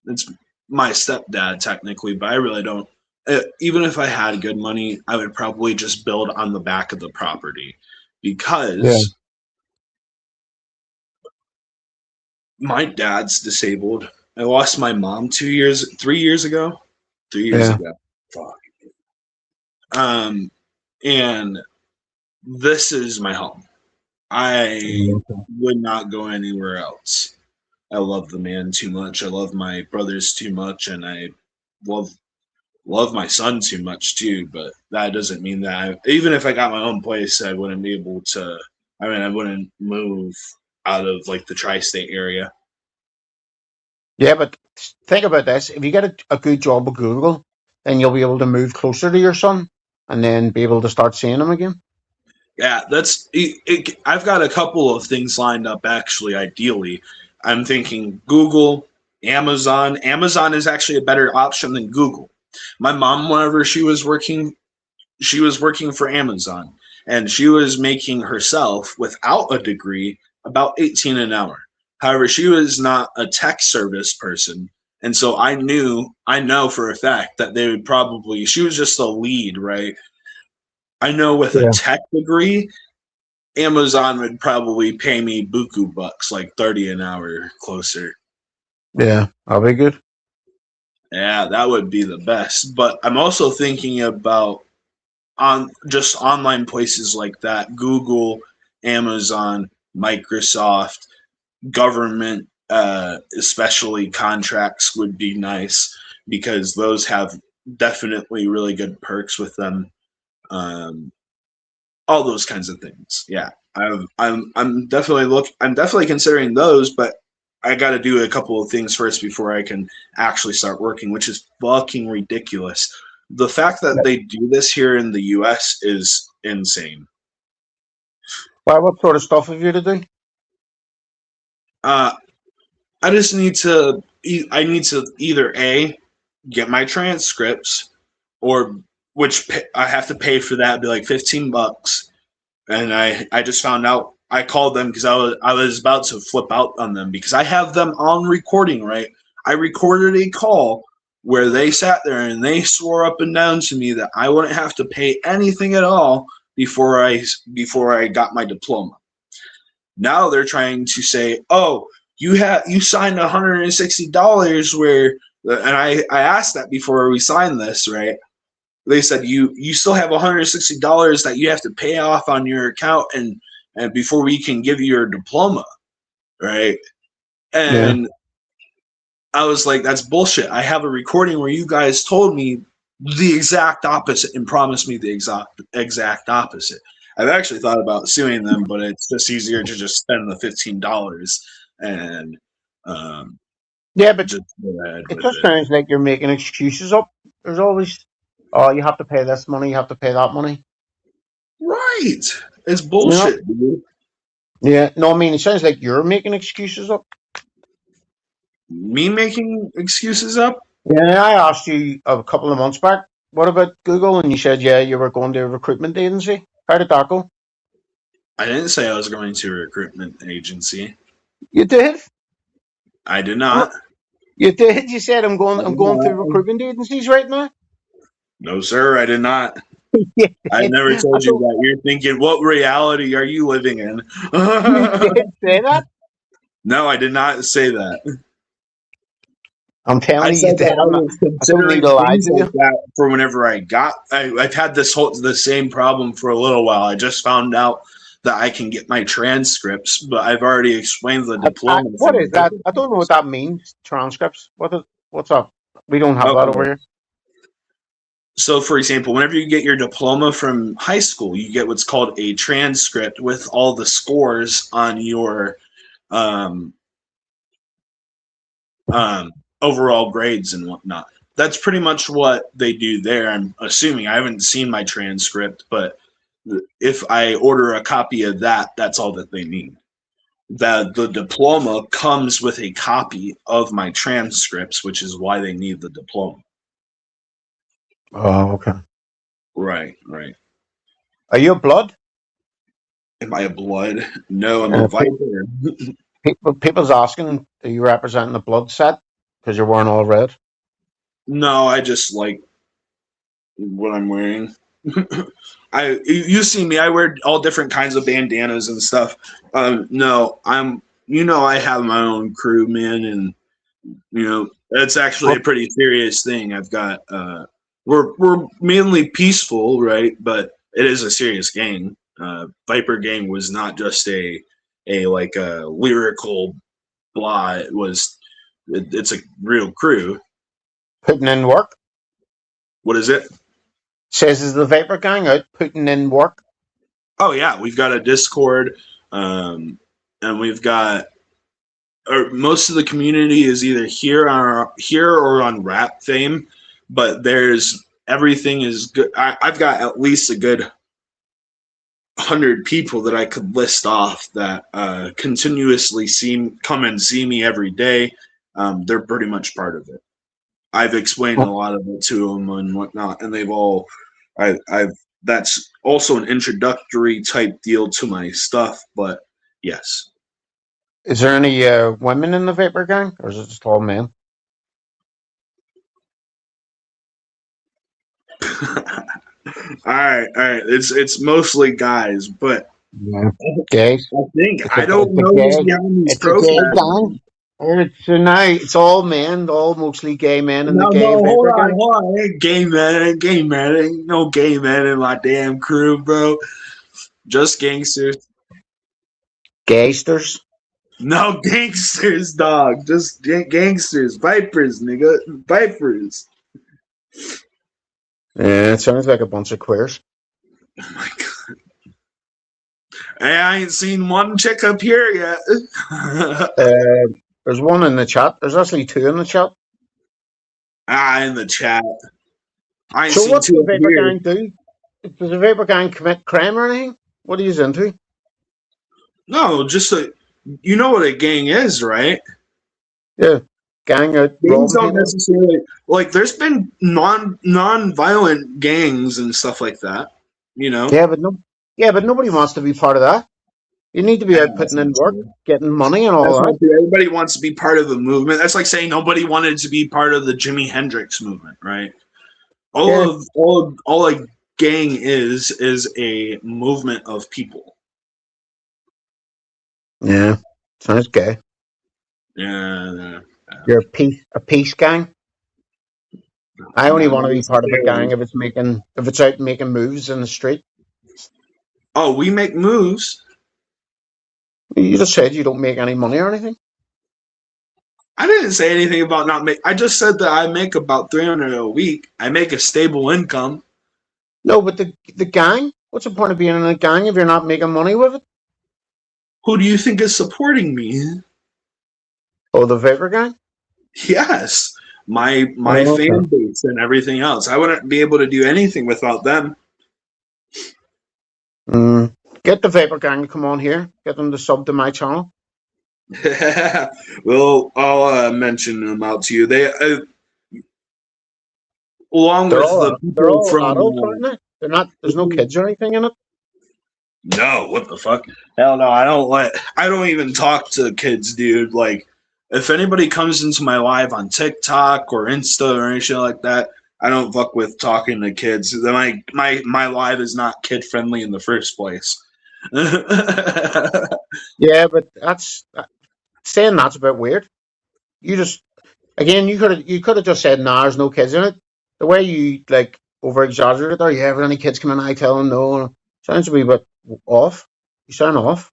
it's my stepdad technically, but I really don't. Even if I had good money, I would probably just build on the back of the property because my dad's disabled. I lost my mom 3 years ago. 3 years ago. Fuck. And this is my home. I would not go anywhere else. I love the man too much. I love my brothers too much, and I love my son too much too. But that doesn't mean that even if I got my own place, I wouldn't be able to. I mean, I wouldn't move out of like the tri-state area. Yeah, but think about this: if you get a good job with Google, then you'll be able to move closer to your son, and then be able to start seeing him again. Yeah, that's it. I've got a couple of things lined up. Actually, ideally, I'm thinking Google, Amazon. Amazon is actually a better option than Google. My mom, whenever she was working for Amazon, and she was making herself without a degree about $18 an hour. However, she was not a tech service person, and so I know for a fact that they would probably. She was just a lead, right? I know with a tech degree, Amazon would probably pay me buku bucks, like $30 an hour closer. Yeah, that'll be good. Yeah, that would be the best. But I'm also thinking about just online places like that, Google, Amazon, Microsoft, government, especially contracts would be nice because those have definitely really good perks with them. All those kinds of things. Yeah, I'm definitely considering those, but I got to do a couple of things first before I can actually start working, which is fucking ridiculous. The fact that they do this here in the U.S. is insane. Why? What sort of stuff have you to do? I just need to. I need to either A, get my transcripts, or which I have to pay for that. It'd be like $15, and I just found out. I called them because I was about to flip out on them because I have them on recording. Right, I recorded a call where they sat there and they swore up and down to me that I wouldn't have to pay anything at all before I got my diploma. Now they're trying to say, oh, you signed $160 where, and I asked that before we signed this, right? they said you still have $160 that you have to pay off on your account and before we can give you your diploma, right? And I was like, that's bullshit. I have a recording where you guys told me the exact opposite and promised me the exact opposite. I've actually thought about suing them, but it's just easier to just spend the $15 and Yeah, but just go ahead it with just it. sounds like you're making excuses up. There's always, oh, you have to pay this money, you have to pay that money. Right. It's bullshit, dude. Yeah, no, I mean, it sounds like you're making excuses up. Me making excuses up? Yeah, I asked you a couple of months back, what about Google? And you said, yeah, you were going to a recruitment agency. How did that go? I didn't say I was going to a recruitment agency. You did? I did not. You did? You said I'm going through recruitment agencies right now? No, sir, I did not. Yeah. I never told you that. You're thinking, what reality are you living in? You did say that? No, I did not say that. I'm telling I you, said that I was considering things like that for whenever I've had the same problem for a little while. I just found out that I can get my transcripts, but I've already explained the diploma. What is that? I don't know what that means. Transcripts. What's up? We don't have that over here. So, for example, whenever you get your diploma from high school, you get what's called a transcript with all the scores on your overall grades and whatnot. That's pretty much what they do there. I'm assuming. I haven't seen my transcript, but if I order a copy of that, that's all that they need. That the diploma comes with a copy of my transcripts, which is why they need the diploma. Oh, okay. Right. Are you a blood? Am I a blood? No, I'm a Viper. People's asking, are you representing the blood set? Because you're wearing all red. No, I just like what I'm wearing. You see me, I wear all different kinds of bandanas and stuff. No, I have my own crew, man, and it's actually a pretty serious thing. I've got we're mainly peaceful, right? But it is a serious gang. Viper Gang was not just a lyrical blah. It's a real crew. Putting in work. What is it? Says is the Viper Gang out putting in work? Oh yeah, we've got a Discord, and we've got most of the community is either here or on Rap Fame, but everything is good. I've got at least a good 100 people that I could list off that continuously come and see me every day. They're pretty much part of it. I've explained a lot of it to them and whatnot, and they've all. That's also an introductory type deal to my stuff, but yes. Is there any women in the Viper Gang, or is it just all men? All right. It's mostly guys, but gays. I don't know who's behind these programs. It's all men, all mostly gay men in the gay hold Viper Gang. on. Ain't gay man. Ain't no gay man in my damn crew, bro. Just gangsters. Gangsters? No gangsters, dog. Just gangsters. Vipers, nigga. Vipers. Yeah, it sounds like a bunch of queers. Oh my god. Hey, I ain't seen one chick up here yet. There's one in the chat. There's actually two in the chat. In the chat. I ain't so seen what does two the up Viper here. Gang do? Does the Viper Gang commit crime or anything? What are you into? No, just you know what a gang is, right? Yeah. Gang out. Gangs don't necessarily there's been non-violent gangs and stuff like that, Yeah, but nobody wants to be part of that. You need to be out putting in work, getting money and all that. Everybody wants to be part of the movement. That's like saying nobody wanted to be part of the Jimi Hendrix movement, right? All a gang is a movement of people. Yeah, sounds gay. Yeah. You're a peace gang. I only Not want to be part of a gang necessarily. if it's out making moves in the street. Oh, we make moves. You just said you don't make any money or anything. I didn't say anything about not make. I just said that I make about 300 a week. I make a stable income. No, but the gang. What's the point of being in a gang if you're not making money with it? Who do you think is supporting me? Oh, the Vapor Gang. Yes, my Oh, okay. fan base and everything else. I wouldn't be able to do anything without them. Get the Vapor Gang to come on here. Get them to sub to my channel. Well, I'll mention them out to you. They, along They're with all the they're people all from. adults, aren't they? They're not. There's no kids or anything in it. No, what the fuck? Hell no, I don't even talk to kids, dude. Like, if anybody comes into my live on TikTok or Insta or any shit like that, I don't fuck with talking to kids. My live is not kid friendly in the first place. Yeah, but that's saying that's a bit weird. You just again, you could have just said, "Nah, there's no kids in it." The way you like over exaggerated there, yeah, if any kids come in, I tell them no. Sounds a wee bit off. You sound off.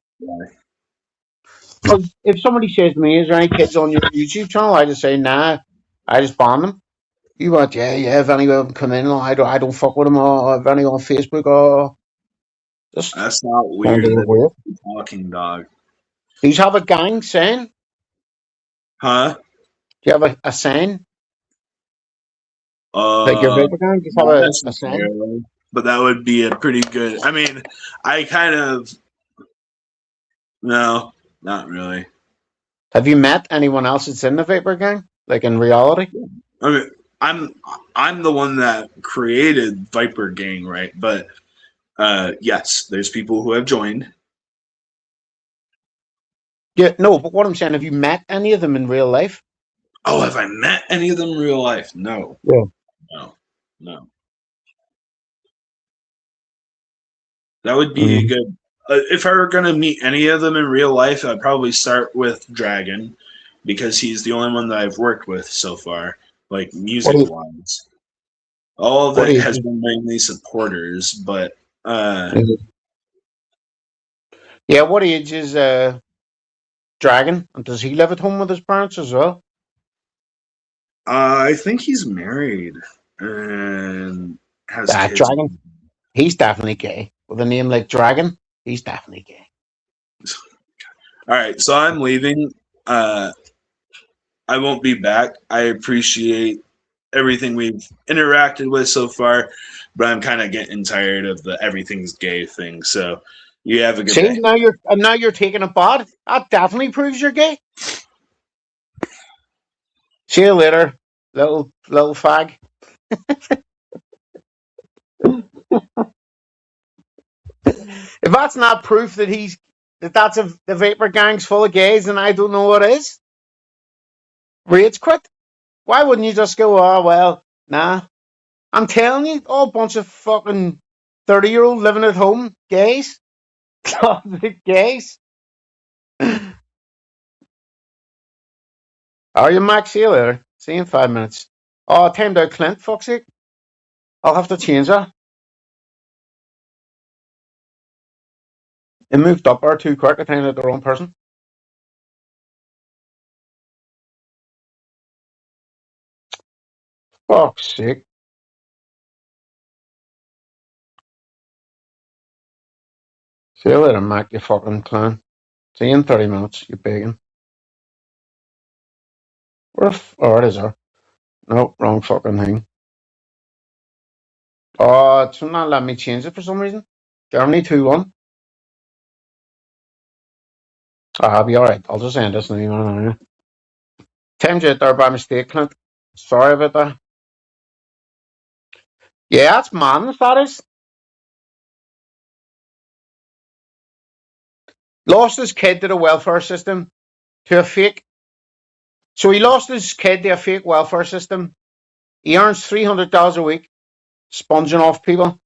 Because if somebody says to me, "Is there any kids on your YouTube channel?" I just say, "Nah." I just ban them. You want, yeah. If any of them come in, I don't fuck with them. Or if any on Facebook, or just That's not sounds weird. a bit That's weird. talking dog. Do you have a gang saying? Huh? Do you have a saying? Like your Vapor Gang? Do you have Not a saying? necessarily, but that would be a pretty good. I mean, I kind of. No, not really. Have you met anyone else that's in the Vapor Gang? Like in reality? I mean, I'm the one that created Viper Gang, right? But yes, there's people who have joined. Yeah, no, but what I'm saying, have you met any of them in real life? Oh, have I met any of them in real life? No. Yeah. No. That would be a good. If I were gonna meet any of them in real life, I'd probably start with Dragon, because he's the only one that I've worked with so far, like music-wise. All of it has been mainly supporters, but yeah. What age is Dragon? And does he live at home with his parents as well? I think he's married and has kids. Dragon. He's definitely gay. With a name like Dragon, he's definitely gay. All right, so I'm leaving. I won't be back. I appreciate everything we've interacted with so far, but I'm kind of getting tired of the everything's gay thing. So you have a good day. Now you're taking a bod. That definitely proves you're gay. See you later, little fag. If that's not proof that the Vapor Gang's full of gays, then I don't know what is. Rage quit. Why wouldn't you just go, oh, well, nah. I'm telling you, all bunch of fucking 30-year-old living at home gays. Closet gays. Are you, Max? See you later. See you in 5 minutes. Oh, timed out Clint, fuck's sake. I'll have to change that. It moved up or too quick. I timed out the wrong person. Fuck's sake. See you later, Mac, you fucking clown. See you in 30 minutes, you begging. Oh, it is there. Nope, wrong fucking thing. Oh, it's not letting me change it for some reason. Germany 2-1. I'll be alright. I'll just end this now. Timed out there by mistake, Clint. Sorry about that. Yeah, that's madness, that is. Lost his kid to the welfare system, to a fake. So he lost his kid to a fake welfare system. He earns $300 a week, sponging off people.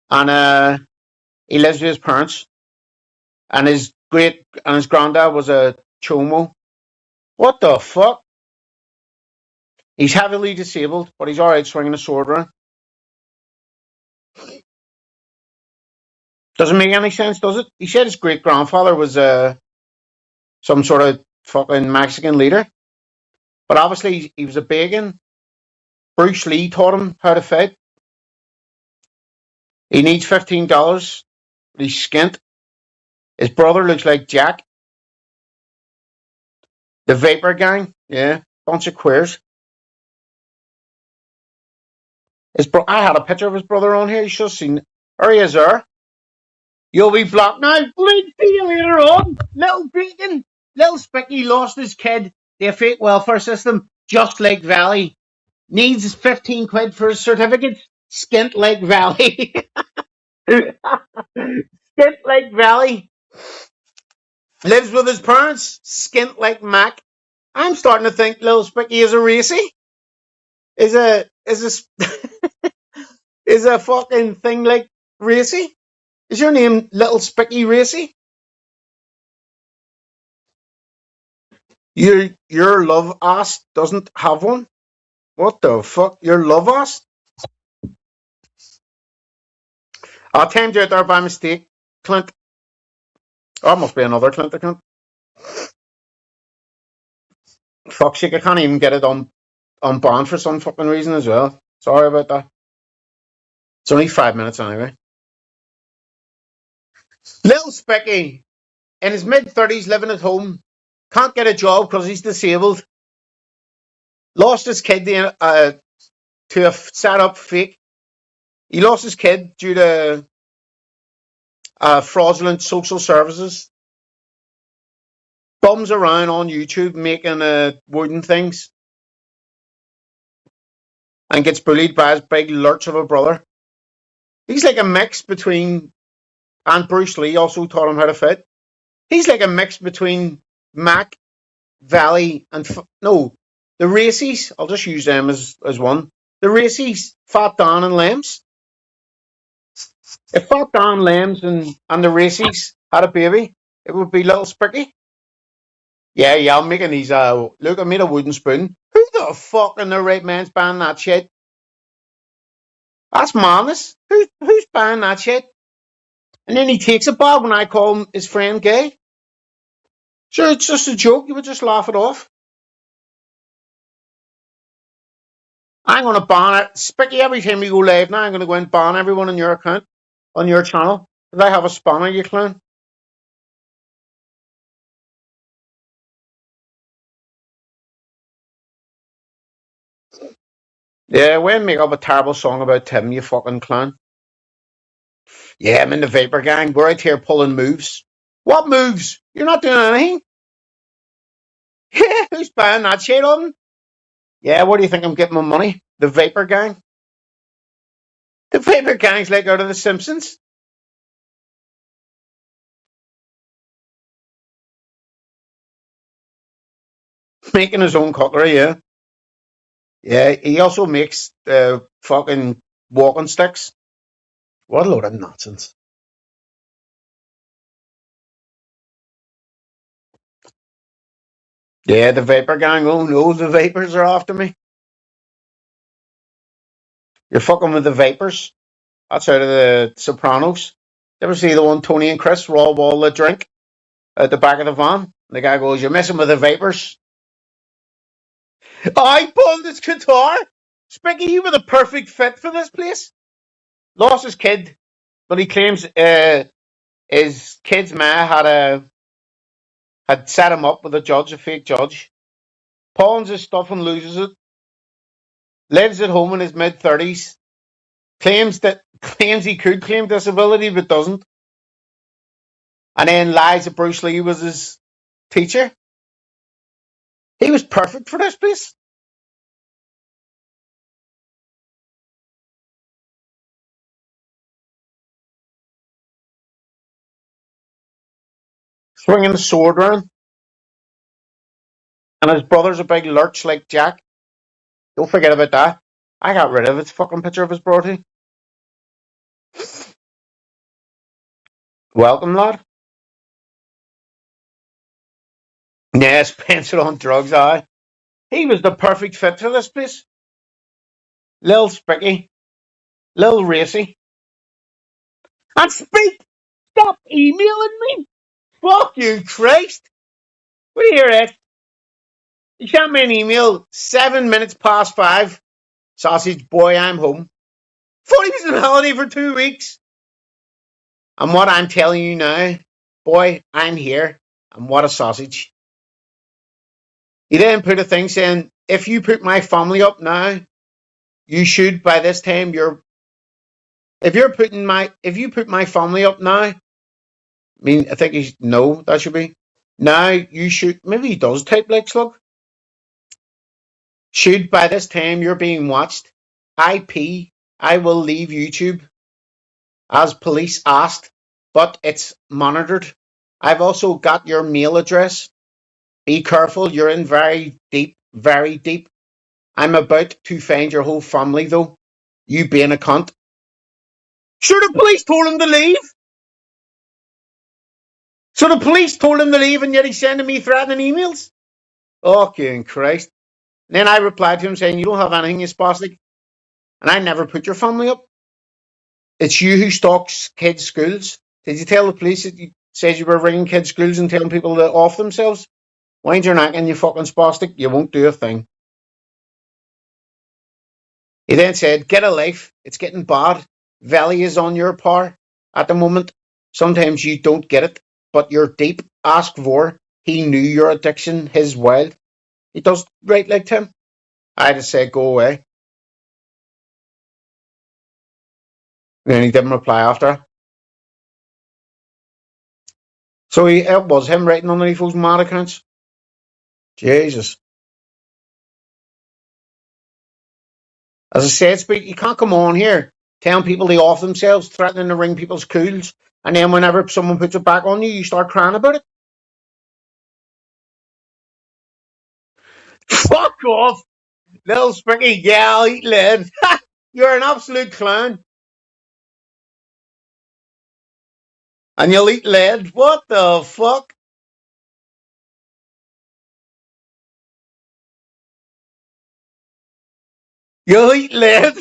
And he lives with his parents. And his granddad was a chomo. What the fuck? He's heavily disabled, but he's all right swinging a sword around. Doesn't make any sense, does it? He said his great grandfather was some sort of fucking Mexican leader, but obviously he was a pagan. Bruce Lee taught him how to fight. He needs $15. He's skint. His brother looks like Jack. The Vapor Gang, yeah, bunch of queers. I had a picture of his brother on here. You should have seen it. There he is there. You'll be blocked now. Bleed see you later on. Little Bacon. Little Spicky lost his kid to a fake welfare system, just like Valley. Needs 15 quid for his certificate. Skint like Valley. Skint like Valley. Lives with his parents. Skint like Mac. I'm starting to think Little Spicky is a racy. Is a is a fucking thing like Racy? Is your name Little Spicky Racy? Your love ass doesn't have one? What the fuck? Your love ass? I timed you out there by mistake, Clint. Oh, must be another Clint account. Fuck's sake, I can't even get it on banned for some fucking reason as well. Sorry about that. It's only 5 minutes anyway. Little Spicky, in his mid-30s, living at home, can't get a job because he's disabled. Lost his kid to a set-up fake. He lost his kid due to fraudulent social services. Bums around on YouTube making wooden things. And gets bullied by his big lurch of a brother. He's like a mix between... And Bruce Lee also taught him how to fight. He's like a mix between Mac, Valley, and... the Racies. I'll just use them as one. The Racies, Fat Dan and Lems. If Fat Dan, Lems, and the Racies had a baby, it would be Little Spicky. Yeah, I'm making these... look, I made a wooden spoon. Who the fuck in the right man's buying that shit? That's madness. Who's buying that shit? And then he takes it back when I call him his friend gay. Sure, it's just a joke. You would just laugh it off. I'm going to ban it. Spicky, every time we go live now, I'm going to go and ban everyone on your account, on your channel. Did I have a spanner, you clown? Yeah, we'll make up a terrible song about Tim, you fucking clown. Yeah, I'm in the Vapor Gang. We're out here pulling moves. What moves? You're not doing anything. Yeah, who's buying that shit on? Yeah, where do you think I'm getting my money? The Vapor Gang? The Vapor Gang's like out of The Simpsons. Making his own cutlery, yeah. Yeah, he also makes fucking walking sticks. What a load of nonsense. Yeah, the Vapor Gang. Oh no, the Vapors are after me. You're fucking with the Vapors. That's out of The Sopranos. You ever see the one Tony and Chris rob all the drink at the back of the van? The guy goes, "You're messing with the Vapors." I pulled this guitar. Spicky, you were the perfect fit for this place. Lost his kid, but he claims his kid's ma had set him up with a fake judge. Pawns his stuff and loses it. Lives at home in his mid-30s. Claims he could claim disability but doesn't. And then lies that Bruce Lee was his teacher. He was perfect for this place. Swinging the sword around. And his brother's a big lurch like Jack. Don't forget about that. I got rid of his fucking picture of his brother. Welcome, lad. Yeah, spends it on drugs, aye. He was the perfect fit for this place. Lil Spicky, Lil Racy. And speak! Stop emailing me! Fuck you, Christ! What do you hear, Ed? You sent me an email 7 minutes past 5. Sausage boy, I'm home. Thought he was on holiday for 2 weeks. And what I'm telling you now, boy, I'm here. And what a sausage. He then put a thing saying, if you put my family up now, you should by this time if you put my family up now, I think that should be. Now you should, maybe he does type like slug. Should by this time you're being watched. IP, I will leave YouTube. As police asked, but it's monitored. I've also got your mail address. Be careful, you're in very deep, very deep. I'm about to find your whole family though. You being a cunt. Sure, the police told him to leave. So the police told him to leave and yet he's sending me threatening emails? Okay, Christ. And then I replied to him saying, you don't have anything, you spastic. And I never put your family up. It's you who stalks kids' schools. Did you tell the police that you said you were ringing kids' schools and telling people to off themselves? Wind your neck and you fucking spastic. You won't do a thing. He then said, get a life. It's getting bad. Valley is on your par at the moment. Sometimes you don't get it, but you're deep. Ask Vor. He knew your addiction, his wild. He does right like Tim. I just said, go away. And then he didn't reply after. So it was him writing underneath those mad accounts. Jesus. As I said, Speak, you can't come on here telling people they off themselves, threatening to ring people's cools, and then whenever someone puts it back on you, you start crying about it. Fuck off! Little Spicky, yeah, I'll eat lead. You're an absolute clown. And you'll eat lead? What the fuck? You'll eat lead?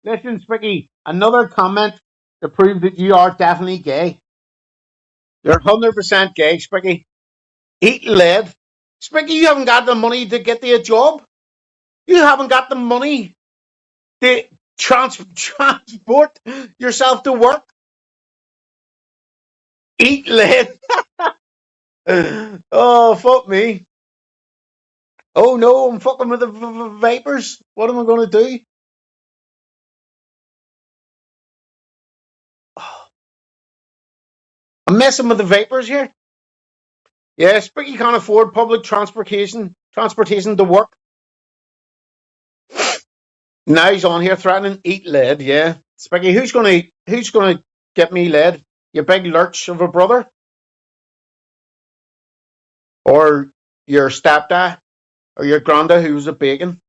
Listen, Spicky, another comment to prove that you are definitely gay. You're 100% gay, Spicky. Eat lead. Spicky, you haven't got the money to get you a job. You haven't got the money to transport yourself to work. Eat lead. Oh, fuck me. Oh no, I'm fucking with the vapors. What am I going to do? I'm messing with the vapors here. Yeah, Spicky can't afford public transportation to work. Now he's on here threatening eat lead. Yeah, Spicky, who's gonna get me lead? Your big lurch of a brother, or your stepdad, or your granda who was a bacon?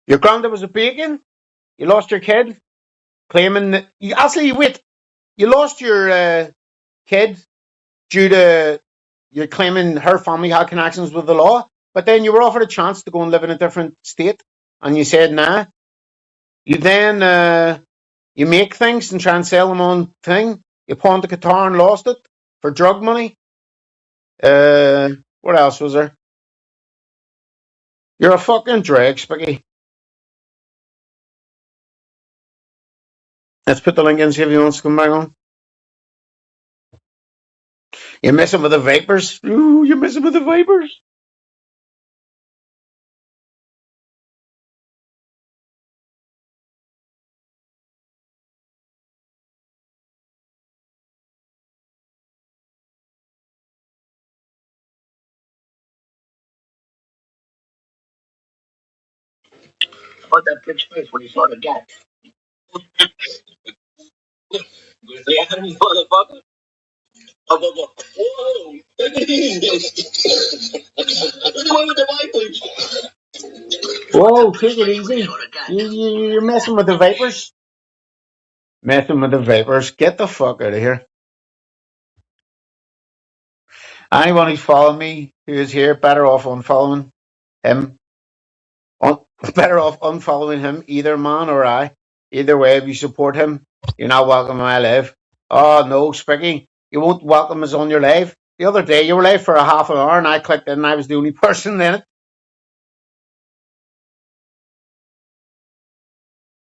Your granda was a bacon. You lost your kid, claiming that you lost your kid due to you're claiming her family had connections with the law, but then you were offered a chance to go and live in a different state, and you said nah. You then you make things and try and sell them on thing. You pawned the guitar and lost it for drug money. What else was there? You're a fucking drag, Spicky. Let's put the link in, see if he wants to come back on. You're messing with the vapors. Ooh, you're messing with the vapors. Put that bitch face when you saw the gap. Motherfucker. Whoa. Take it easy. Whoa, take it easy. You're messing with the vapors? Messing with the vapors. Get the fuck out of here. Anyone who's following me who is here, better off unfollowing him. Better off unfollowing him, either man or I. Either way, if you support him, you're not welcome in my live. Oh no, Spicky, you won't welcome us on your live. The other day you were live for a half an hour and I clicked in and I was the only person in it.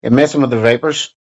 You're messing with the vapors.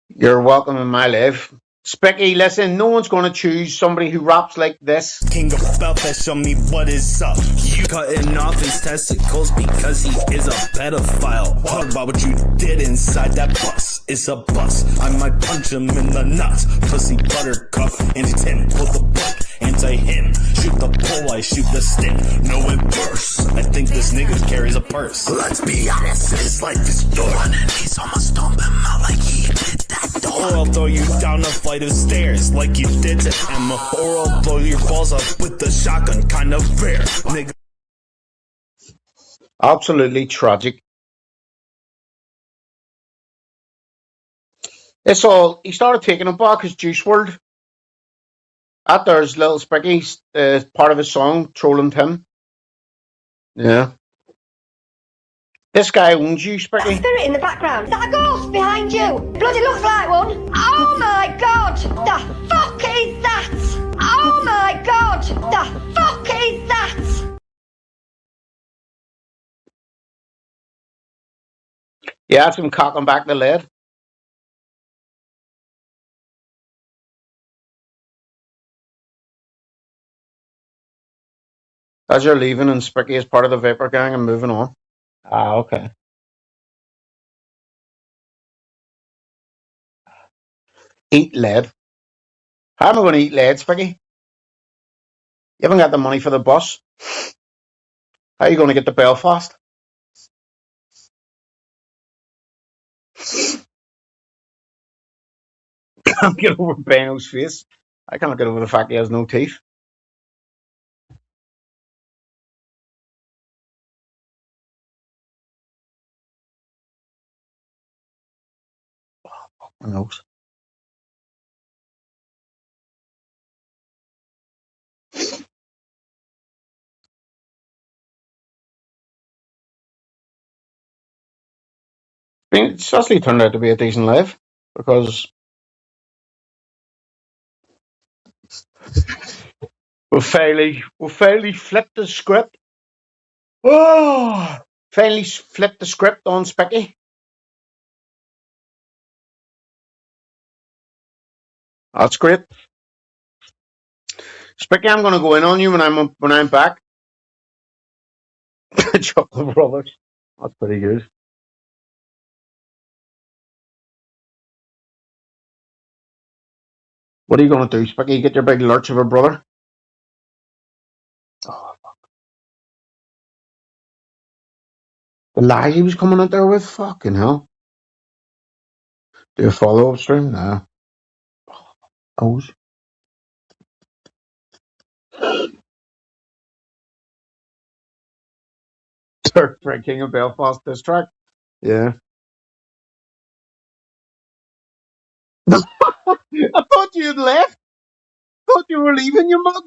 You're welcome in my live. Spicky, listen, no one's going to choose somebody who raps like this. King of Belfast, show me what is up. You cutting off his testicles because he is a pedophile. Talk about what you did inside that bus. It's a bus. I might punch him in the nuts. Pussy buttercup, anti-10, pull the book. Anti-him, shoot the pole, I shoot the stick. No inverse. I think this nigga carries a purse. Let's be honest, his life is done. And he's almost stomping him out like he did that door. Or I'll throw you down a flight of stairs like you did to Emma. Or I'll blow your balls up with the shotgun, kind of fair, nigga. Absolutely tragic. It's all, he started taking him back his Juice WRLD. That there's Little Spicky's part of his song, trolling him. Yeah. This guy owns you, Spicky. Spirit in the background. Is that a ghost behind you? Bloody looks like one. Oh my god! The fuck is that? Oh my god! The fuck is that? Yeah, that's him cocking back the lid. As you're leaving and Spicky is part of the Vapor Gang and moving on. Ah, okay. Eat lead. How am I going to eat lead, Spicky? You haven't got the money for the bus. How are you going to get to Belfast? Can't get over Beno's face. I can't get over the fact he has no teeth. Oh, my nose. It's actually turned out to be a decent live because we finally flipped the script. Oh, finally flipped the script on Spicky. That's great. Spicky, I'm going to go in on you when I'm back. Chocolate Brothers. That's pretty good. What are you going to do, Spicky? Get your big lurch of a brother? Oh, fuck. The lies he was coming out there with? Fucking hell. Do a follow-up stream? Nah. Those. Third for King of Belfast this track. Yeah. I thought you'd left. Thought you were leaving, you mug.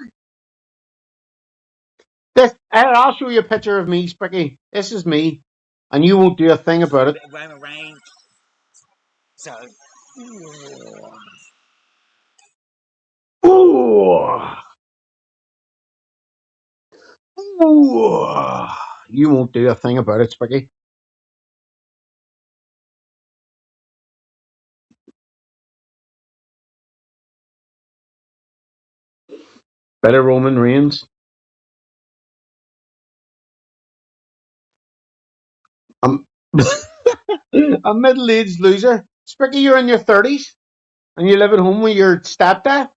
I'll show you a picture of me, Spicky. This is me. And you won't do a thing about it. Rain. So. Ooh. Ooh. You won't do a thing about it, Spicky. Better Roman Reigns. I'm a middle-aged loser. Spicky, you're in your 30s and you live at home with your stepdad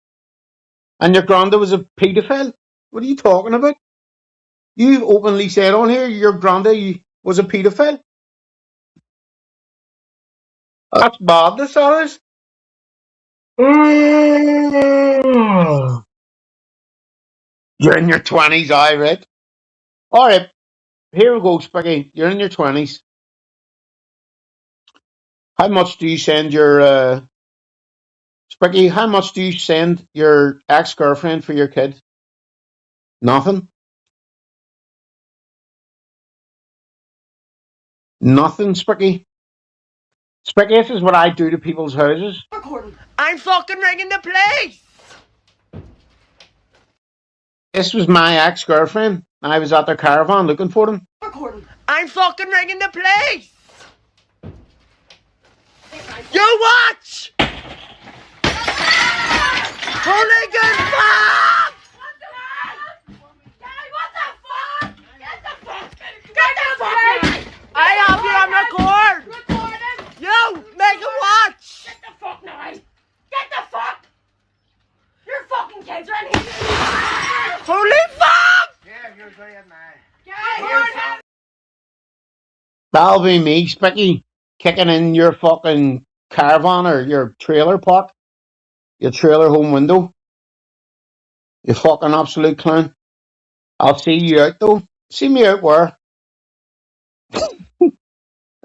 and your granddad was a paedophile. What are you talking about? You've openly said on here your granddad was a paedophile. That's bad, this is. You're in your 20s, I read. All right, here we go, Spicky. You're in your 20s. How much do you send your Spicky, how much do you send your ex-girlfriend for your kid? Nothing? Nothing, Spicky? Spicky, this is what I do to people's houses. I'm fucking ringing the police! This was my ex-girlfriend. I was at their caravan looking for them. I'm fucking ringing the police! You watch! Hooligan fuck! I have you on record! You make it watch! Get the fuck now! Get the fuck! Your fucking kids are in here! Holy fuck! That'll be me, Spicky, kicking in your fucking caravan or your trailer park. Your trailer home window. You fucking absolute clown. I'll see you out though. See me out where?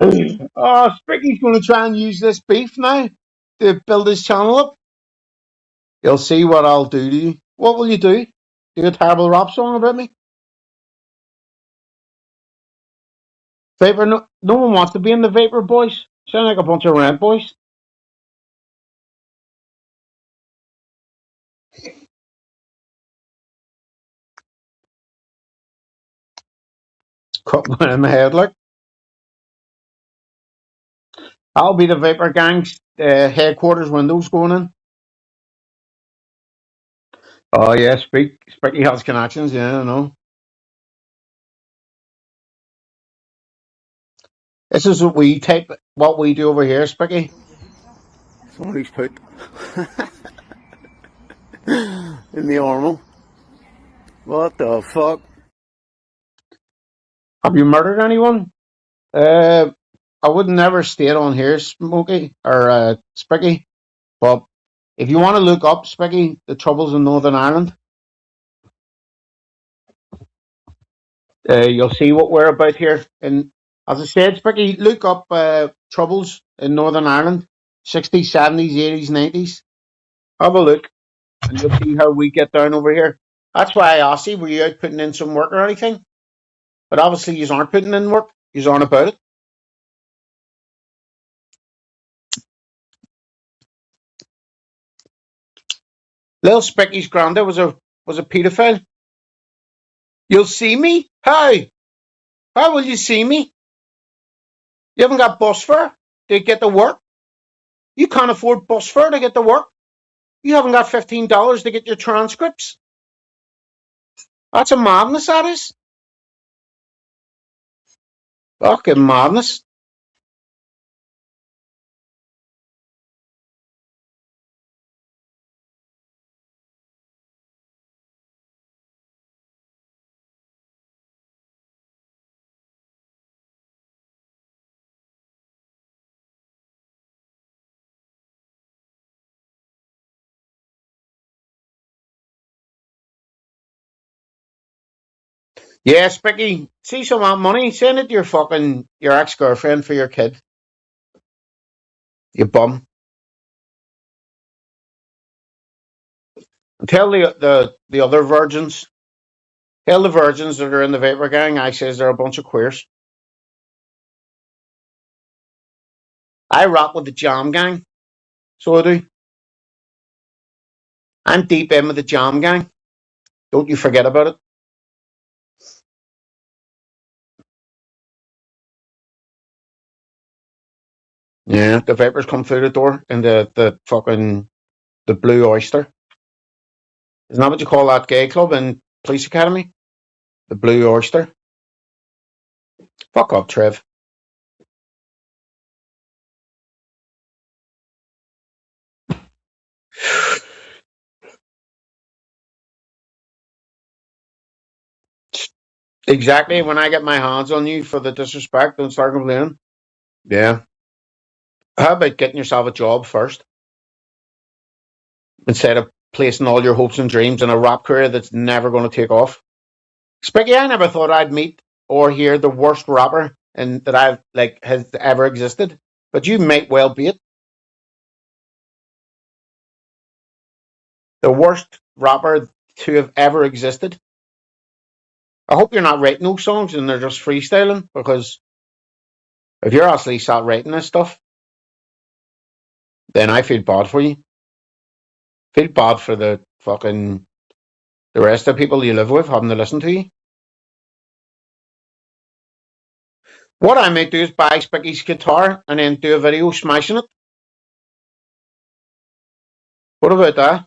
Oh, Spicky's going to try and use this beef now to build his channel up. You'll see what I'll do to you. What will you do? Do a terrible rap song about me? Vapor, no one wants to be in the Vapor Boys. Sound like a bunch of rent boys. Cut one in my head, like. I'll be the Vapor Gang's headquarters windows going in. Oh yeah, Spicky has connections, yeah, I know. This is what we do over here, Spicky. Somebody's put in the armor. What the fuck? Have you murdered anyone? I would never state on here, Smokey or Spicky, but if you want to look up Spicky, the troubles in Northern Ireland, you'll see what we're about here. And as I said, Spicky, look up troubles in Northern Ireland, 60s, 70s, 80s, 90s. Have a look, and you'll see how we get down over here. That's why I asked you, were you out putting in some work or anything? But obviously, you aren't putting in work. You aren't about it. Little Spicky's granddad was a paedophile. You'll see me? How? How will you see me? You haven't got bus fare to get to work. You can't afford bus fare to get to work. You haven't got $15 to get your transcripts. That's a madness, that is. Fucking madness. Yeah, Spicky, see some of that money, send it to your ex-girlfriend for your kid. You bum. And tell the other virgins, tell the virgins that are in the Vapor Gang, I says they're a bunch of queers. I rock with the Jam Gang, so I do. I'm deep in with the Jam Gang. Don't you forget about it. Yeah, the Vapors come through the door in the Blue Oyster. Isn't that what you call that gay club in Police Academy? The Blue Oyster. Fuck up, Trev. Exactly. When I get my hands on you for the disrespect, don't start complaining. Yeah. How about getting yourself a job first? Instead of placing all your hopes and dreams in a rap career that's never going to take off. Spicky, I never thought I'd meet or hear the worst rapper that I've has ever existed. But you might well be it. The worst rapper to have ever existed. I hope you're not writing those songs and they're just freestyling, because if you're actually sat writing this stuff, then I feel bad for you. Feel bad for the rest of the people you live with having to listen to you. What I might do is buy Spicky's guitar and then do a video smashing it. What about that?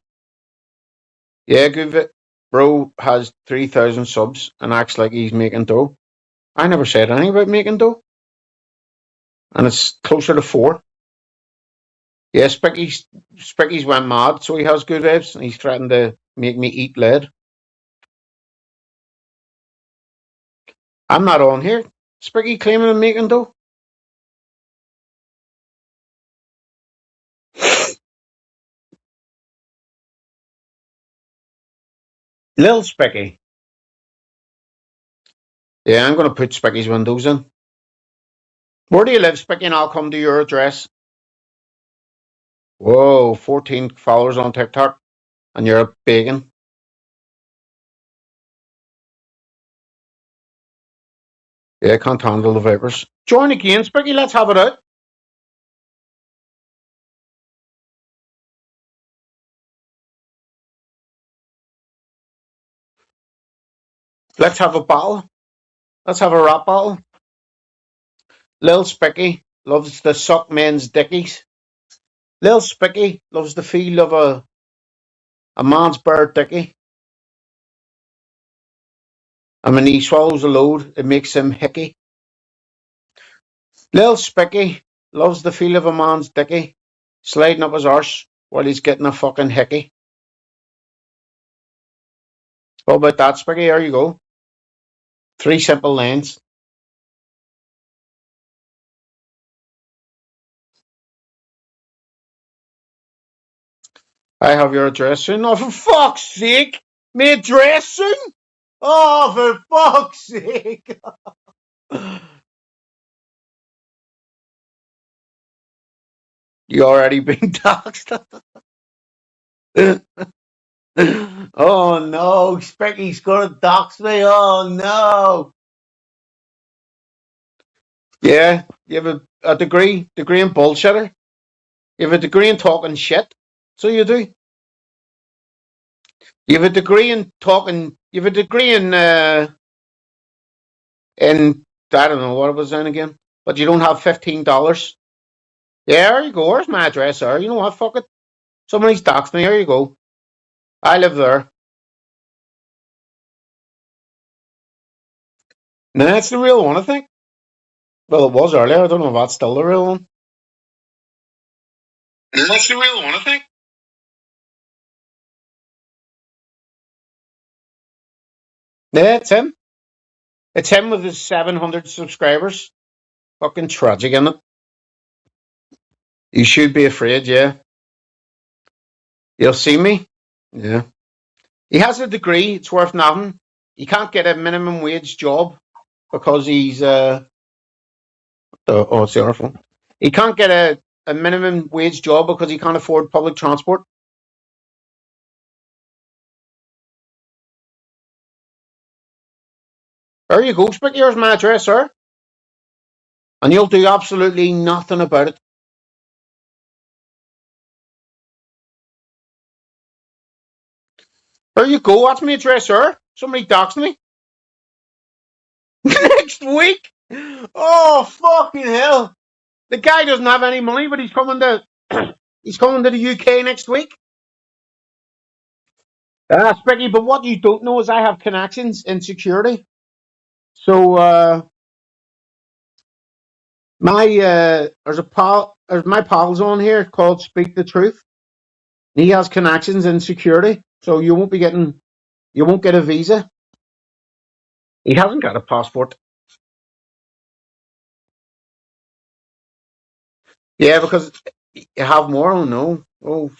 Yeah, good. Bro has 3,000 subs and acts like he's making dough. I never said anything about making dough. And it's closer to 4. Yeah, Spicky's went mad, so he has good vibes, and he's threatened to make me eat lead. I'm not on here. Spicky claiming I'm making dough. Lil Spicky. Yeah, I'm going to put Spicky's windows in. Where do you live, Spicky, and I'll come to your address. Whoa, 14 followers on TikTok, and you're a bacon. Yeah, can't handle the vapors. Join again, Spicky, let's have it out. Let's have a battle. Let's have a rap battle. Lil Spicky loves the suck men's dickies. Lil Spicky loves the feel of a man's bare dickie. And when he swallows a load, it makes him hickey. Lil Spicky loves the feel of a man's dickie sliding up his arse while he's getting a fucking hickey. What about that, Spicky? There you go. 3 simple lines. I have your address soon. Oh, for fuck's sake! My address soon? Oh, for fuck's sake! You already been doxed? Oh no, Specky's gonna dox me. Oh no. Yeah, you have a degree in bullshitter. You have a degree in talking shit. So you do. You have a degree in talking. You have a degree in I don't know what it was in again. But you don't have $15. Yeah, there you go. Where's my address, sir? You know what? Fuck it. Somebody's doxed me. There you go. I live there. No, that's the real one, I think. Well, it was earlier. I don't know if that's still the real one. That's the real one, I think. Yeah, it's him. It's him with his 700 subscribers. Fucking tragic, isn't it? You should be afraid, yeah. You'll see me? Yeah. He has a degree. It's worth nothing. He can't get a minimum wage job because he's... it's the other phone. He can't get a minimum wage job because he can't afford public transport. There you go, Spick. Here's my address, sir. And you'll do absolutely nothing about it. There you go. That's my address, sir. Somebody doxed me. Next week? Oh, fucking hell. The guy doesn't have any money, but he's coming to the UK next week. Spicky, but what you don't know is I have connections in security. So there's my pal's on here called Speak the Truth. He has connections in security, so you won't get a visa. He hasn't got a passport. Yeah, because you have more. Oh no. Oh,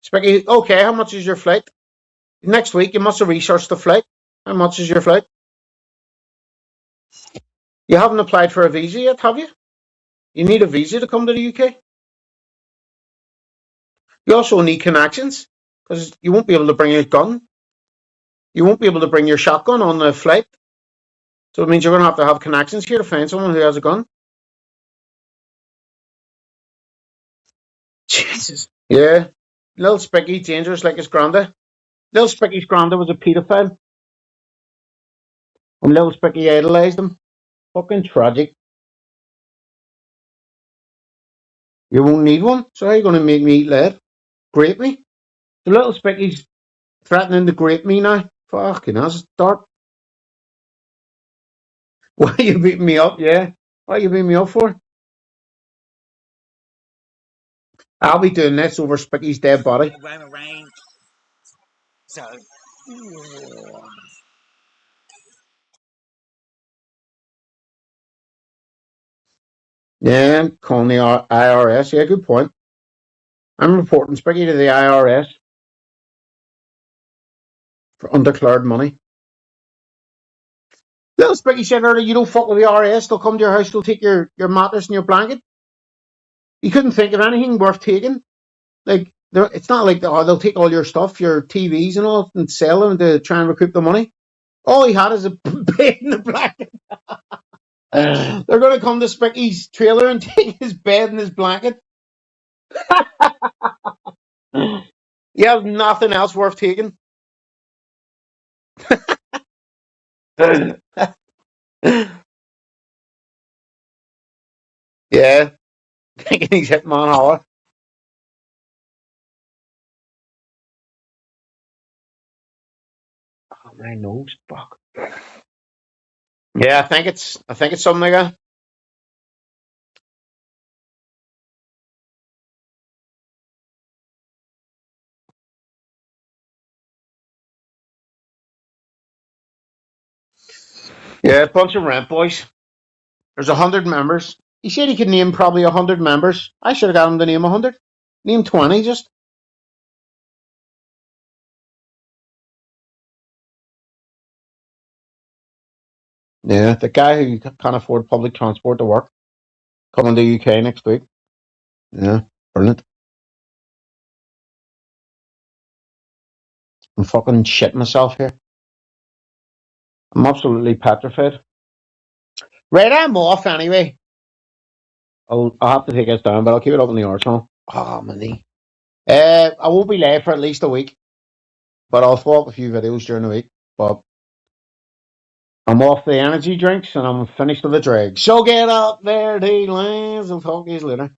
Spicky. Okay, how much is your flight? Next week, you must have researched the flight. How much is your flight? You haven't applied for a visa yet, have you? You need a visa to come to the UK. You also need connections, because you won't be able to bring your gun. You won't be able to bring your shotgun on the flight. So it means you're going to have connections here to find someone who has a gun. Jesus. Yeah. Little Spicky, dangerous like his granda. Little Spicky's granda was a paedophile. And Little Spicky idolised him. Fucking tragic. You won't need one. So how are you going to make me eat lead? Grape me? The Little Spicky's threatening to grape me now. Fucking that's dark. Why are you beating me up? Yeah. What are you beating me up for? I'll be doing this over Spicky's dead body. Roman Reigns. So, Yeah, calling the IRS. Yeah, good point. I'm reporting Spicky to the IRS for undeclared money. Little Spicky said earlier, you don't fuck with the IRS. They'll come to your house. They'll take your mattress and your blanket. You couldn't think of anything worth taking. Like, it's not like they'll take all your stuff, your TVs and all, and sell them to try and recoup the money. All he had is a bed and a blanket. They're going to come to Spicky's trailer and take his bed and his blanket. He has nothing else worth taking. Yeah. Thinking he's Hitman Holler. Oh, my nose. Fuck. Yeah, I think it's something like that. Yeah, a bunch of rent boys. There's 100 members. He said he could name probably 100 members. I should have got him to name 100. Name 20 just. Yeah, the guy who can't afford public transport to work. Coming to UK next week. Yeah, brilliant. I'm fucking shitting myself here. I'm absolutely petrified. Right, I'm off anyway. I'll have to take this down, but I'll keep it up on the arsenal. Oh, my knee. I won't be live for at least a week, but I'll throw up a few videos during the week. But I'm off the energy drinks and I'm finished with the drag. So get up there, D-Lines. I'll talk to you later.